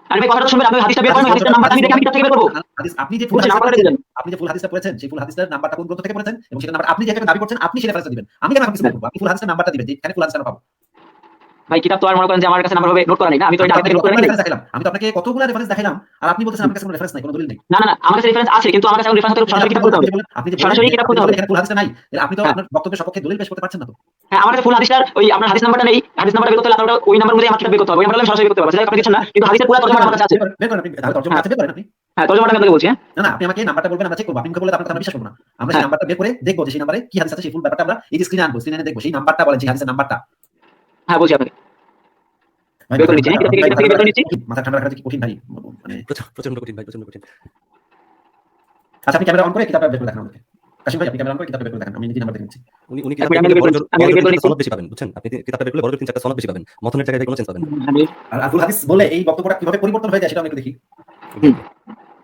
আরে ভাই কথাটা শুনবেন, আপনি হাদিসটা বের করেন, হাদিসের নাম্বারটা আমি দেখে আমি কিতাব থেকে বের করব। হাদিস আপনি যে বলছেন আমার কথা দিবেন। আপনি যে ফুল হাদিসটা পড়েছেন সেই ফুল হাদিসটার নাম্বারটা কোন গ্রন্থ থেকে পড়েছেন এবং সেটা নাম্বার আপনি যেটা দাবি করছেন আপনি সেটা রেফারেন্স দিবেন। আমি কেন কিছু বলবো? আপনি ফুল হাদিসটার নাম্বারটা দিবেন, যেখানে ফুল হাদিসটা পাবো। ভাই কিতাব তো আর মনে করেন যে আমার কাছে নাম্বার ভাবে নোট করা নেই না, আমি তো এটা আপনাকে নোট করে নিই। আমি তো আপনাকে কতগুলো রেফারেন্স দেখাইলাম আর আপনি বলতেছেন আমার কাছে কোনো রেফারেন্স নাই, কোনো দলিল নেই। না না না আমার কাছে রেফারেন্স আছে, কিন্তু আমার কাছে এখন রেফারেন্স হতে সরাসরি কিতাব করতে হবে, আপনি যে সরাসরি কিতাব করতে হবে। এখানে ফুল হাদিসটা নাই, তাহলে আপনি তো আপনার বক্তব্যের সপক্ষে দলিল পেশ করতে পারছেন না তো। হ্যাঁ আমার কাছে ফুল হাদিসটার ওই আপনার হাদিস নাম্বারটা নেই, হাদিস নাম্বারটা বের করতে হলে আপনার ওই নাম্বার অনুযায়ী আমার কিতাব বের করতে হবে, ওই নাম্বারটা আমি সরাসরি করতে পারবো, সেটা আপনি দিচ্ছেন না, কিন্তু হাদিসের পুরো তর্জমাটা আমার কাছে আছে। বের করেন আপনি, তাহলে তর্জমা আছে বের করেন আপনি। হ্যাঁ তর্জমাটা আমি আপনাকে বলছি। হ্যাঁ না আপনি আমাকে নাম্বারটা বলবেন, আমরা চেক করব। আপনি বললে আপনার কথা আমরা বিশ্বাস করব না। আমরা সেই নাম্বারটা বের করে দেখব যে সেই নাম্বারে কি হাদিস আছে, সেই ফুল ব্যাপারটা আমরা এই স্ক্রিনে আনবো, স্ক্রিনে এনে দেখব সেই নাম্বারটা বলেন, সেই হাদিসের নাম্বারটা। হ্যাঁ বলছি আপনাকে বের করে নিচ্ছি, কিতাব থেকে বের করে নিচ্ছি। মাথা ঠান্ডা রাখা কি কঠিন ভাই, মানে প্রচন্ড কঠিন ভাই, প্রচন্ড কঠিন। আচ্ছা আপনি ক্যামেরা অন করে কিতাবটা বের করে দেখান আমাকে। কাশিম ভাই আপনি ক্যামেরা অন করে কিতাবটা বের করে দেখান, আমি নিজে নাম্বার দেখে নিচ্ছি। উনি কিতাবটা সনদ বেশি পাবেন, বুঝছেন? আপনি কিতাবটা বের করলে বড় 3-4টা সনদ বেশি পাবেন, মথনের জায়গায় কোনো চেঞ্জ পাবেন না। আর ফুল হাদিস বলে এই বক্তব্যটা কিভাবে পরিবর্তন হয়ে যায় সেটা আমি একটু দেখি,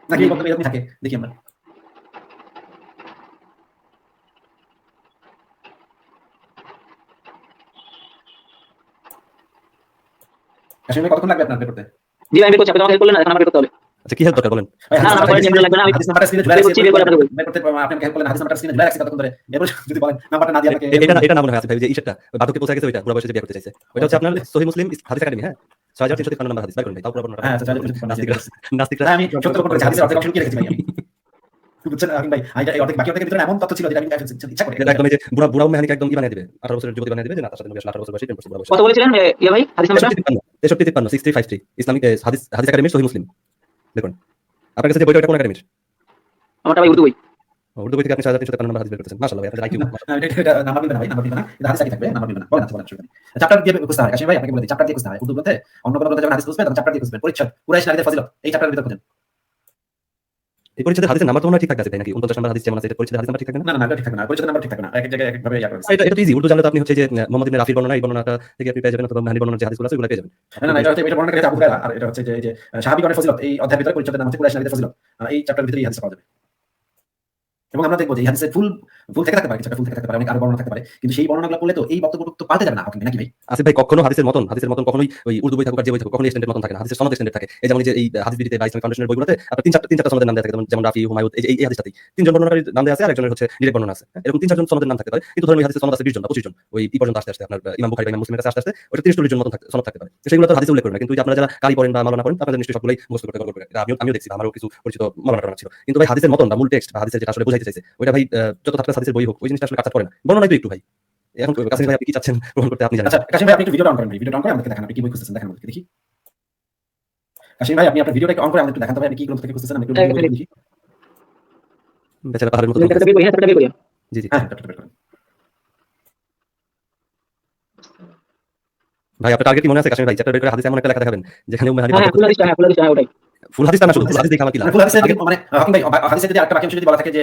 নাকি এই বক্তব্য এরকমই থাকে দেখি আমরা। কাশিম ভাই কতক্ষণ লাগবে আপনার বের করতে? জি ভাই বের করছি, আপনি আমাকে হেল্প করলেন না, এখন আমার বের করতে হবে। আচ্ছা কি হেল্প দরকার বলেন? না না পরে নিয়ে লাগবে না, আমি হাদিস নাম্বারটা স্ক্রিনে ঝুলাই রাখছি, বের করতে আপনি আমাকে হেল্প করলেন, হাদিস নাম্বারটা স্ক্রিনে ঝুলাই রাখছি ততক্ষণ ধরে। এরপর যদি বলেন নাম্বারটা না দিয়ে আমাকে এটা না মনে হয় আছে ভাই, যে ইশাটা বাদকে পৌঁছে গেছে, ওইটা বুড়া বয়সে যে বিয়ে করতে চাইছে, ওইটা হচ্ছে আপনার সহিহ মুসলিম হাদিস একাডেমি। হ্যাঁ 6353 নম্বর হাদিস, বাইর করেন ভাই, তাও পুরো আপনারা। হ্যাঁ আচ্ছা নাস্তিকরা আমি সত্য করে হাদিসের অর্ধেক অংশ লুকিয়ে রেখেছি ভাই আমি। বুঝছেন আকিম ভাই, এই অর্ধেক বাকি অর্ধেকের ভিতরে এমন তথ্য ছিল যেটা আমি ইচ্ছা করে একদম এই যে বুড়া মেহানিকে একদম বানিয়ে দিবে, 18 বছরের যুবতী বানিয়ে দিবে, যে না তার সাথে নবী আসলে 18 বছর বয়সে প্রেম করছে বুড়া বয়সে। কত বলেছিলেন ইয়া ভাই হাদিস নাম্বারটা? 6353 6353 ইসলামিক হাদিস একাডেমির সহিহ মুসলিম। দেখুন আপনার কাছে যে বইটা, ওটা কোন একাডেমির? আমারটা ভাই উর্দু বই। উর্দু বই থেকে আপনি 6353 নম্বর হাদিস বের করতেছেন, মাশাআল্লাহ ভাই, আপনাদের আইকিউ। এটা নাম্বার দিবেন না ভাই, নাম্বার দিবেন না, এটা হাদিস আগে থাকবে, নাম্বার দিবেন না। বলেন বলেন শুরু করেন। চ্যাপ্টার দিয়ে খুঁজতে হয় কাশিম ভাই, আপনাকে বলে দিই চ্যাপ্টার দিয়ে খুঁজতে হয়। উর্দু বলতে অন্য কোনো গ্রন্থে যখন হাদিস খুঁজবেন তখন চ্যাপ্টার দিয়ে খুঁজবেন। পরিচ্ছদ কুরাইশ নারীদের ফজিলত এই চ্যাপ্টারের ভিতরে খুঁজেন। এই পরিচ্ছেদের হাদিসের নাম্বার তো মনে হয় ঠিক থাকবে তাই নাকি? 49 নম্বর হাদিস যেমন আছে, এটা পরিচ্ছেদের হাদিস নাম্বার ঠিক থাকবে না? না এটা ঠিক থাকবে না, পরিচ্ছদের নাম্বার ঠিক থাকবে না, এক এক জায়গায় এক একভাবে ইয়া করেছে। এটা তো ইজি, উর্দু জানলে তো আপনি হচ্ছে যে মুহাম্মদ ইবনে রাফির বর্ণনা, এই বর্ণনাটা থেকে আপনি পেয়ে যাবেন, অথবা মেহানির বর্ণনার যে হাদিসগুলো আছে ওগুলো পেয়ে যাবেন। না এটা হচ্ছে এটা বর্ণনা করে আবু হুরায়রা, আর এটা হচ্ছে যে এই যে সাহাবীগণের ফজিলত এই অধ্যায়ের ভিতরে পরিচ্ছদের নাম হচ্ছে কুরাইশ নারীদের ফজিলত। এই চ্যাপ্টারের ভিতরে এই হাদিস পাওয়া যাবে। এবং আমরা দেখবো যে এই হাদিসে ফুল থেকে থাকতে পারে, কিছু ফুল থেকে থাকতে পারে, অনেক আরো বর্ণনা থাকতে পারে, কিন্তু সেই বর্ণনাগুলো পড়লে তো এই বক্তব্য তো পাল্টে যাবে না আপনি নাকি ভাই? আসিফ ভাই কখনো হাদিসের মতন কখনোই ওই উর্দু বই থাকুক আর যে বই থাকুক কখনোই স্ট্যান্ডার্ড মতন থাকে না, হাদিসের সনদ স্ট্যান্ডার্ড থাকে। এই যেমন যে এই হাদিস বিডিতে বা ইসলামিক ফাউন্ডেশনের বইগুলোতে আপনার 3-4টা সনদের নাম দেয়া থাকে, যেমন রাফি, হুমায়ুন, এই হাদিসটাতেই 3 জন বর্ণনাকারীর নাম দেয়া আছে, আর একজনের হচ্ছে ডিরেক্ট বর্ণনা আছে। এরকম 3-4 জন সনদের নাম থাকতে পারে, কিন্তু ধরুন এই হাদিসের সনদ আছে 20 জন বা 25 জন, ওই এই পর্যন্ত আসতে আপনার ইমাম বুখারী বা ইমাম মুসলিমের কাছে আসতে ওটা 30-40 জন মতন সনদ থাকতে পারে। সেগুলো তো হাদিসে উল্লেখ করে না, কিন্তু আপনারা যারা কারি পড়েন বা মাওলানা পড়েন আপনাদের নিশ্চয়ই সবগুলোই মুখস্থ করতে গল্প করে। আমিও দেখছি, আমারও কিছু পরিচিত মাওলানা ছিল, কিন্তু ভাই হাদিসের মতন বা মূল টেক্সট বা হাদিসের যেটা আসলে বোঝাইতে চাইছে ওইটা ভাই যত থাকতে হাদিসের বই হোক ওই জিনিসটা আসলে কাজ করে না, বর্ণনা একটু ভাই। এখন কাসিম ভাই আপনি কি চাচ্ছেন প্রমাণ করতে, আপনি জানেন। আচ্ছা কাশিম ভাই আপনি একটু ভিডিওটা অন করেন, ভিডিওটা অন করে আমাকে দেখান আপনি কি বই খুঁজতেছেন, দেখান আমাকে দেখি। কাশিম ভাই আপনি আপনার ভিডিওটা অন করে আমাকে একটু দেখান তো ভাই আপনি কি গ্রন্থ থেকে খুঁজতেছেন, আমি একটু দেখি। বেচারা পাহাড়ের মতো। জি চ্যাপ্টারটা বের করেন। ভাই আপনার টার্গেট কি মনে আছে কাশ্মীর ভাই? চ্যাপ্টার বের করে হাদিসে এমন একটা লেখা দেখাবেন যেখানে উম্মে হানি হ্যাঁ ফুল হাদিসটা, হ্যাঁ ফুল হাদিসটা, হ্যাঁ ওটাই। ফুল হাদিসটা না, শুধু ফুল হাদিস দেখে আমার কি লাভ? ফুল হাদিসে মানে হকিম ভাই হাদিসে যদি আরেকটা বাকি অংশ যদি বলা থাকে যে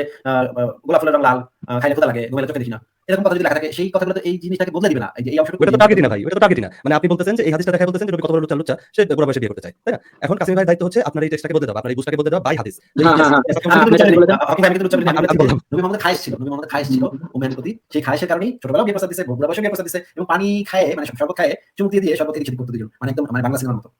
গোলাপ ফুলের রং লাল, খাইলে ক্ষুধা লাগে, ঘুমাইলে চোখে দেখি না, এরকম কথা যদি লেখা থাকে সেই কথাগুলো তো এই জিনিসটাকে বদলে দিবে না। এই যে এই অংশটুকু ওটা তো টার্গেটই না ভাই, ওটা তো টার্গেটই না। মানে আপনি বলতেছেন যে এই হাদিসটা দেখায় বলতেছেন যে নবী কত বড় লুচ্চা সে বুড়া বয়সে বিয়ে করতে চায়, তাই না? এখন কাসিম ভাই দায়িত্ব হচ্ছে আপনার এই টেক্সটটাকে বদলে দেওয়া, আপনার এই বুস্টটাকে বদলে দেওয়া বাই হাদিস। হ্যাঁ হ্যাঁ হ্যাঁ আমি আপনি কিন্তু বলেছেন। হকিম ভাই কিন্তু উচ্চারণ আমি বললাম নবী মোহাম্মদ খায়েশ ছিল উম্মেহানির প্রতি। সেই খায়েশের কারণেই ছোটবেলাও বিয়ে প্রস্তাব দিছে, বুড়া বয়সে বিয়ে প্রস্তাব দিছে এবং পানি খায় মানে শরবত খায় চুমুক দিয়ে শরবত নিষেধ করতে দিল। মানে একদম মানে বাংলা সিনেমার মতো।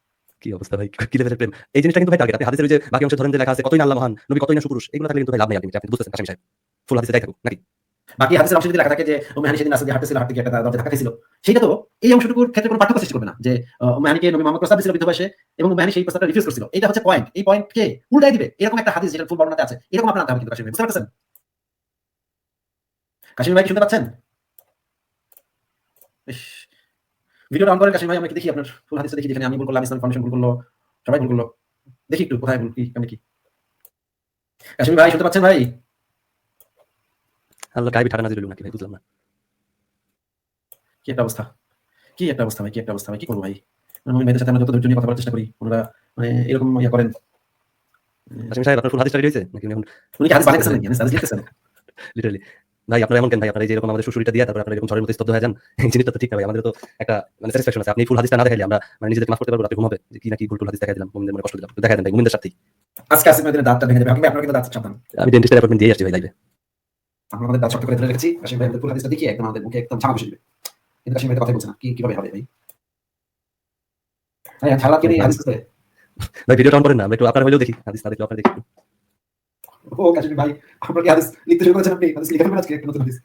কি অবস্থা ভাই, কি লেভেলের প্রেম! এই জিনিসটা কিন্তু ভাই টার্গেট। আপনি হাদিসের ওই যে বাকি অংশে ধরেন যে লেখা আছে কতই না আল্লাহ মহান, নবী কতই না সুপুরুষ, এগুলো থাকলে কিন্তু ভাই লাভ নাই। আপনি বুঝতেছেন কাসিম সাহেব, ফুল হাদিসে যাই থাকুক নাকি? বাকি হাদিসের অংশে যদি লেখা থাকে যে উম্মেহানি সেদিন রাস্তা দিয়ে হাঁটতেছিল, হাঁটতে গিয়ে একটা দরজা ধাক্কা খেয়েছিল, সেটা তো এই অংশটুকুর ক্ষেত্রে কোনো পার্থক্য সৃষ্টি করবে না যে উম্মেহানিকে নবী মোহাম্মদ প্রস্তাব দিয়েছিল বৃদ্ধ বয়সে এবং উম্মেহানি সেই প্রস্তাবটা রিফিউজ করছিল। এটা হচ্ছে পয়েন্ট। এই পয়েন্টকে উল্টাই দিবে এরকম একটা হাদিস যেটা ফুল বর্ণনাতে আছে, এরকম আপনার আনতে হবে কিন্তু কাশিম ভাই, বুঝতে পারছেন? কাশিম ভাই কি শুনতে পাচ্ছেন? ইস, ভিডিওটা অন করেন কাশিম ভাই, আমরা কি দেখি আপনার ফুল হাদিসটা দেখি, যেখানে আমি ভুল করলাম, ইসলাম ফাউন্ডেশন ভুল করলো, সবাই ভুল করলো। দেখি একটু কোথায় ভুল, কি আমি কি। কাশিম ভাই শুনতে পাচ্ছেন ভাই? আল্লাহ গায়েবী ঠাড়া নাজির হইল নাকি ভাই, বুঝলাম না। কি একটা অবস্থা, কি একটা অবস্থা ভাই, কি একটা অবস্থা ভাই, কি করবো ভাই। আমি মেয়েদের সাথে আমরা যত ধৈর্য নিয়ে কথা বলার চেষ্টা করি, ওনারা মানে এরকম ইয়া করেন। কাসিম সাহেব আপনার ফুল হাদিসটা রেডি হয়েছে নাকি? এখন উনি কি হাদিস বানাইতেছেন নাকি? হাদিস লিখতেছেন? লিটারালি ভাই আপনার এমন কেন ভাই? আপনার এই যে এরকম আমাদের সুশুরিটা দিয়ে তারপরে আপনার এরকম ঝড়ের মতো স্তব্ধ হয়ে যান, এই জিনিসটা তো ঠিক না ভাই। আমাদের তো একটা মানে স্যাটিসফ্যাকশন আছে। আপনি ফুল হাদিসটা না দেখাইলে আমরা মানে নিজেদেরকে মাফ করতে পারবো, রাতে ঘুম হবে যে কি না কি ভুল হাদিস দেখাই দিলাম, মুমিনদের মনে কষ্ট দিলাম। দেখাই দেন ভাই মুমিনদের সাথেই। আজকে আসিফ ভাইদের দাঁতটা ভেঙে যাবে। আপনার কিন্তু দাঁত সাবধান। আমি ডেন্টিস্টের অ্যাপয়েন্টমেন্ট দিয়ে আসছি ভাই লাইভে। আমরা আমাদের দাঁত শক্ত করে ধরে রেখেছি। কাশিম ভাই আমাদের পুরো হাদিসটা দেখিয়ে একদম আমাদের মুখে একদম ঝামা বসে দিবে। কিন্তু কাশিম ভাই তো কথাই বলছে না। কিভাবে হবে ভাই? ভাই ছাড়া কি হাদিস আছে? ভাই ভিডিওটা অন করেন না, আমরা একটু আপনার হইলেও দেখি, হাদিস না দেখলে আপনার দেখি। ও কাশিম ভাই, আপনার কি হাদিস লিখতে শুরু করেছেন আপনি? হাদিস লিখে ফেলবেন আজকে একটা নতুন হাদিস।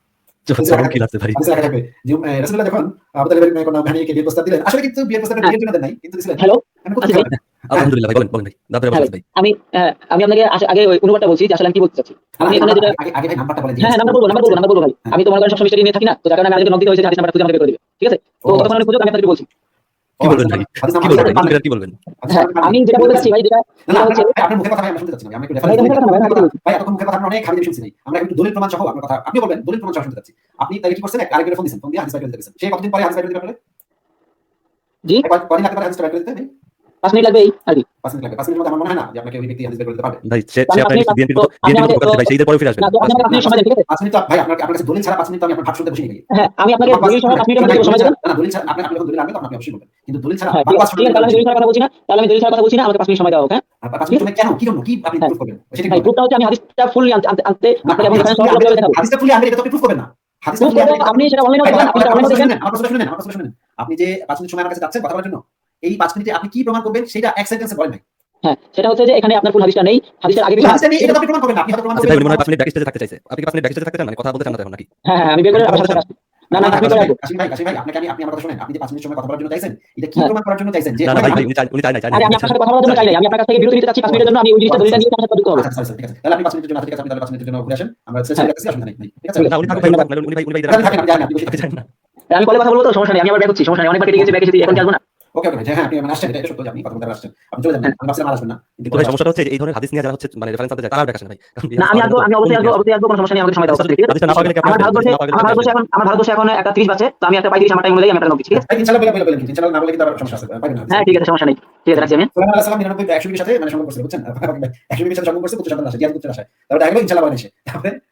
চরম কি লাগছে ভাই। হাদিস লেখা থাকবে যে রাসূলুল্লাহ যখন আবু তালিবের মেয়ে কন্যা উম্মে হানিকে বিয়ের প্রস্তাব দিলেন। আসলে কিন্তু বিয়ের প্রস্তাবটা বিয়ের জন্য দেন নাই, কিন্তু দিছিলেন। হ্যালো আমি কোথায় আচ্ছা ভাই, ছিলাম? আলহামদুলিল্লাহ ভাই, বলেন বলেন ভাই, দাদা হ্যাঁ বলেন ভাই, ভাই। আমি আপনাকে আগে ওই অনুবাদটা বলছি যে আসলে আমি কি বলতে চাচ্ছি। আমি এখানে যেটা আগে ভাই নাম্বারটা বলে দিন। হ্যাঁ নাম্বার বলবো ভাই। আমি তো মনে করেন সবসময় মিস্টেরি নিয়ে থাকি না, তো যার কারণে আমি আগে নক দিতে হয়েছে যে হাদিস নাম্বারটা খুঁজে আমাকে বের করে দিবে, ঠিক আছে? তো তখন আমি খুঁজে আমি আপনাকে বলছি। কি বলবেন ভাই, কি বলবেন ভাই, কি বলবেন? হ্যাঁ আমি যেটা বলতে চাচ্ছি ভাই, যেটা হচ্ছে আপনার মুখের কথা আমি শুনতে চাচ্ছি না। আমি একটু ভাই মুখের কথা না, ভাই, ভাই এতক্ষণ মুখের কথা আমরা অনেক হাবিয়ে শুনছি নাই। আমরা একটু দলিল প্রমাণ সহ আপনার কথা আপনি বলবেন, দলিল প্রমাণ সহ শুনতে চাচ্ছি। আপনি তাহলে কি করছেন? আরেকবার ফোন দিয়েছেন, ফোন দিয়ে হাদিস বাইরে দিয়েছেন। সেই কতদিন পরে হাদিস বাইরে দিতে পারবে? জি কদিন লাগতে পারে হাদিসটা বাইরে দিতে? 5 মিনিট লাগবে এই আর কি। 5 মিনিট লাগবে। 5 মিনিটের মধ্যে আমার মনে হয় না যে আপনাকে ওই ব্যক্তি হাদিস বের করে দিতে পারবে। ভাই সে আপনার বিএনপি করতে ভাই, সেই ঈদের পরে ফিরে আসবেন। না তো আপনি আমাকে 5 মিনিট সময় দেন, ঠিক আছে? 5 মিনিট ভাই আপনার কাছে দলিল ছাড়া 5 মিনিট তো আমি আপনার ভাত শুনতে বসে গেছি। হ্যাঁ আমি আপনাকে দলিল সময় 5 মিনিটের মধ্যে সময় দেন। না দলিল ছাড়া আপনি যখন দলিল আনবেন তখন আপনি অবশ্যই বলবেন। কিন্তু দলিল ছাড়া হ্যাঁ ঠিক আছে, তাহলে আমি দলিল ছাড়া কথা বলছি না, আমাকে 5 মিনিট সময় দাও, ওকে? 5 মিনিট সময় কেন? কি জন্য? কি আপনি প্রুফ করবেন? সেটা ভাই প্রুফটা হচ্ছে আমি হাদিসটা ফুললি আনতে আপনাকে এখন এখানে সব করে দেখাবো। হাদিসটা ফুলি আনলে এটা তো আপনি প্রুফ করবেন না। হাদিসটা ফুলি আনলে আপনি সেটা অনলাইনে দেখেন, আপনি সেটা অনলাইনে দেখেন। আমার কথা শুনুন। আপনি যে 5 মিনিট সময় আমার কাছে যাচ্ছেন কথা বলার জন্য, এই 5 মিনিটে আপনি কি প্রমাণ করবেন সেটা এক সেন্টেন্সে বলেন ভাই। হ্যাঁ সেটা হচ্ছে যে এখানে আপনার ফুল হাদিসটা নেই, হাদিসের আগে পিছনে হাদিসটা নেই এটা তো আপনি প্রমাণ করবেন না। আপনি হয়তো প্রমাণ আচ্ছা করবেন। ভাই উনি মনে হয় 5 মিনিট ব্যাক স্টেজে থাকতে চাইছে। আপনি কি 5 মিনিট ব্যাক স্টেজে থাকতে চান? মানে কথা বলতে চান না এখন নাকি? হ্যাঁ হ্যাঁ আমি বের করে আপনার সাথে আসছি। না না আপনি করে আসবো। কাশিম ভাই আপনি আমার কথা শুনেন। আপনি যে 5 মিনিট সময় কথা বলার জন্য চাইছেন, এটা কি প্রমাণ করার জন্য চাইছেন? যে না না ভাই উনি চাই না। আরে আমি আপনার সাথে কথা বলার জন্য চাই নাই, আমি আপনার কাছ থেকে বিরতি নিতে চাচ্ছি 5 মিনিটের জন্য। আমি ওই জিনিসটা দলিলটা নিয়ে আপনার সাথে যুক্ত হবো। আচ্ছা ঠিক আছে। তাহলে আপনি 5 মিনিটের জন্য ঠিক আছে, আপনি তাহলে 5 মিনিটের জন্য ঘুরে আসেন। আমরা সেশন রাখছি, অসুবিধা নেই। ঠিক আছে? না উনি থাকুক ভাই, উনি ভাই থাকেন আপনি যান, আপনি বসে থাকেন। না। আমি কলে কথা বলবো তো, সমস্যা নেই, আমি আবার ব্যাক হচ্ছি, সমস্যা নেই। অনেকবার কেটে গেছে, ব্যাক এসেছি, এখন কি আসবো না? ওকে ভাই, হ্যাঁ আপনি মানে আসছেন, এটা সত্য যে আপনি কথা বলতে আসছেন। আপনি চলে যান, আমি ভাবছিলাম আর আসবেন না। কিন্তু ভাই সমস্যাটা হচ্ছে এই ধরনের হাদিস নিয়ে যারা হচ্ছে মানে রেফারেন্স আনতে যায় তারা আর ব্যাক আসে না ভাই। না আমি আসবো, আমি অবশ্যই আসবো, কোনো সমস্যা নেই, আমাকে সময় দাও। ঠিক আছে? হাদিসটা না পাগলে কি আমার ভারতবর্ষে এখন একটা 30 বাজে, তো আমি একটা 35 আমার টাইম অনুযায়ী আমি একটা নক দিচ্ছি, ঠিক আছে? ইনশাআল্লাহ বলেন কি ইনশাআল্লাহ না বলে কিন্তু আবার সমস্যা আছে পাবেন না। হ্যাঁ ঠিক আছে, সমস্যা নেই, ঠিক আছে রাখছি আমি। সুলাইমান আলাইহিস সালাম 99 120 এর সাথে মানে সংগ্রাম করছে বুঝছেন? 120 এর সাথে সংগ্রাম করছে পুত্র সন্তান আসে, জিয়াদ পুত্র আসে। তারপরে দেখা গেল ইনশাআল্লাহ বলেন এসে।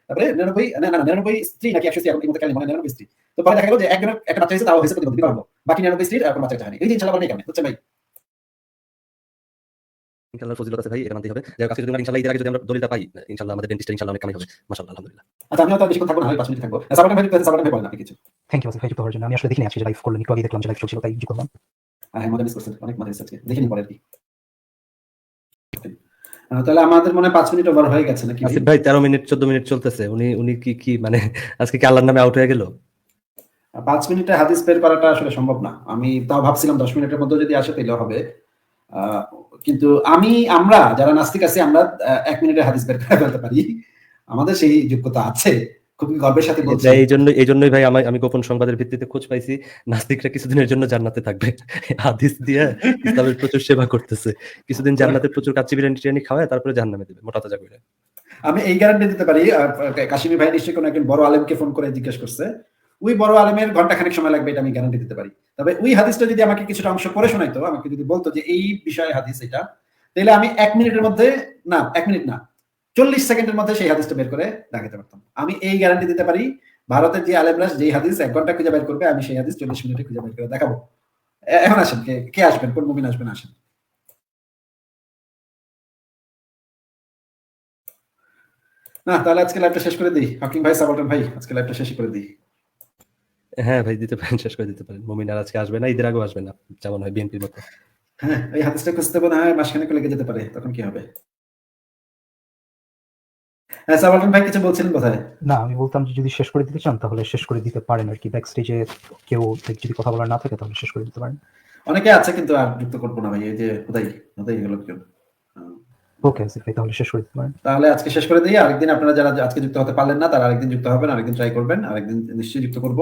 তারপরে 99 স্ত্রী নাকি 100 স্ত্রী এখন এই মতো কেন মানে 99 স্ত্রী। তো পরে দেখা গেল যে একজনের একটা বাচ্চা হয়েছে, তাও হয়েছে প্রতিবন্ধী বিবাহ হলো। বাকি 99 স্ত্রীর কোনো বাচ্চা হয়নি। এই যে ইনশাআল্লাহ বলেন কেন বুঝছেন ভাই? ইনশাআল্লাহ ফজিলত আছে ভাই, এটা মানতেই হবে। যাই হোক আজকে যদি আমরা ইনশাআল্লাহ ঈদের আগে যদি আমরা দলিলটা পাই, ইনশাআল্লাহ আমাদের ডেন্টিস্টের ইনশাআল্লাহ অনেক কামাই হবে। মাশাআল্লাহ আলহামদুলিল্লাহ। আচ্ছা আমি হয়তো বেশিক্ষণ থাকবো না, আমি 5 মিনিট থাকবো। সাবান ভাই বলেন আপনি কিছু। থ্যাংক ইউ ভাই যুক্ত হওয়ার জন্য। আমি আসলে দেখিনি আজকে যে লাইভ করলেন, একটু আগে দেখলাম যে লাইভ চলছিল, তাই যুক্ত হলাম। হ্যাঁ মজা মিস করছেন, অনেক মজা মিস আজকে। দেখিনি পরে আর কি। তাহলে আমাদের মনে হয় 5 মিনিট ওভার হয়ে গেছে নাকি? আসিফ ভাই 13 মিনিট 14 মিনিট চলতেছে। উনি কি মানে আজকে কি আল্লাহর নামে আউট হয়ে গেল? 5 মিনিটে হাদিস বের করাটা আসলে সম্ভব না। আমি তাও ভাবছিলাম 10 মিনিটের মধ্যে যদি আসে তাহলে হবে। কিন্তু আমরা যারা নাস্তিক আছি আমরা 1 মিনিটে হাদিস বের করে ফেলতে পারি। আমাদের সেই যোগ্যতা আছে। খুবই গর্বের সাথে বলছি। এইজন্যই ভাই আমি গোপন সংবাদের ভিত্তিতে খোঁজ পাইছি নাস্তিকরা কিছুদিনের জন্য জান্নাতে থাকবে। হাদিস দিয়ে ইসলামের প্রচুর সেবা করতেছে। কিছুদিন জান্নাতে প্রচুর কাচ্চি বিরিয়ানি খাওয়ায় তারপরে জাহান্নামে দিবে মোটা তাজা করে। আমি এই গ্যারান্টি দিতে পারি, কাশিমি ভাই নিশ্চয়ই কোনো একজন বড় আলেমকে ফোন করে জিজ্ঞেস করছে। ওই বড় আলেমের ঘন্টাখানেক সময় লাগবে, এটা আমি গ্যারান্টি দিতে পারি। তবে ওই হাদিসটা যদি আমাকে কিছুটা অংশ পড়ে শোনাইতো, আমাকে যদি বলতো যে এই বিষয়ে হাদিস এটা, তাহলে আমি 1 মিনিটের মধ্যে, না 1 মিনিট না, 40 সেকেন্ডের মধ্যে সেই হাদিসটা বের করে দেখাতে পারতাম। আমি এই গ্যারান্টি দিতে পারি, ভারতের যে আলেমরা যেই হাদিস 1 ঘন্টা খুঁজে বের করবে, আমি সেই হাদিস 40 মিনিটে খুঁজে বের করে দেখাবো। এখন আসেন, কে আসবেন, কোন মুমিন আসবেন, আসেন। না তাহলে আজকে লাইভটা শেষ করে দিই। হকিং ভাই, সাবলটন ভাই, আজকে লাইভটা শেষ করে দিই। হ্যাঁ ভাই, দিতে পারেন, শেষ করে দিতে পারেন। মুমিন আর আজকে আসবে না, ঈদের আগেও আসবে না, যেমন হয় বিএনপির মতো। হ্যাঁ, এই হাদিসটা খুঁজতে মনে হয় মাসখানেক লেগে যেতে পারে, তখন কি হবে? হ্যাঁ সাবলটন ভাই কিছু বলছিলেন বোধহয়। না, আমি বলতাম যে যদি শেষ করে দিতে চান তাহলে শেষ করে দিতে পারেন আর কি। ব্যাক স্টেজে কেউ যদি কথা বলার না থাকে তাহলে শেষ করে দিতে পারেন। অনেকে আছে কিন্তু আর যুক্ত করবো না ভাই, এই যে কোথায় গেল কেউ। ওকে আসিফ ভাই, তাহলে শেষ করে দিতে পারেন। তাহলে আজকে শেষ করে দিই। আরেকদিন আপনারা যারা আজকে যুক্ত হতে পারলেন না, তারা আরেকদিন যুক্ত হবেন, আরেকদিন ট্রাই করবেন, আরেকদিন নিশ্চয়ই যুক্ত করব।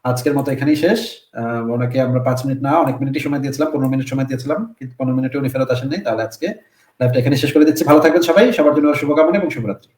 আজকের মতো এখানেই শেষ। ওনাকে আমরা 5 মিনিট না, অনেক মিনিটই সময় দিয়েছিলাম, 15 মিনিট সময় দিয়েছিলাম, কিন্তু 15 মিনিটে উনি ফেরত আসেন নাই। তাহলে আজকে লাইভটা এখানে শেষ করে দিচ্ছি। ভালো থাকবেন সবাই, সবার জন্য শুভকামনা এবং শুভরাত্রি।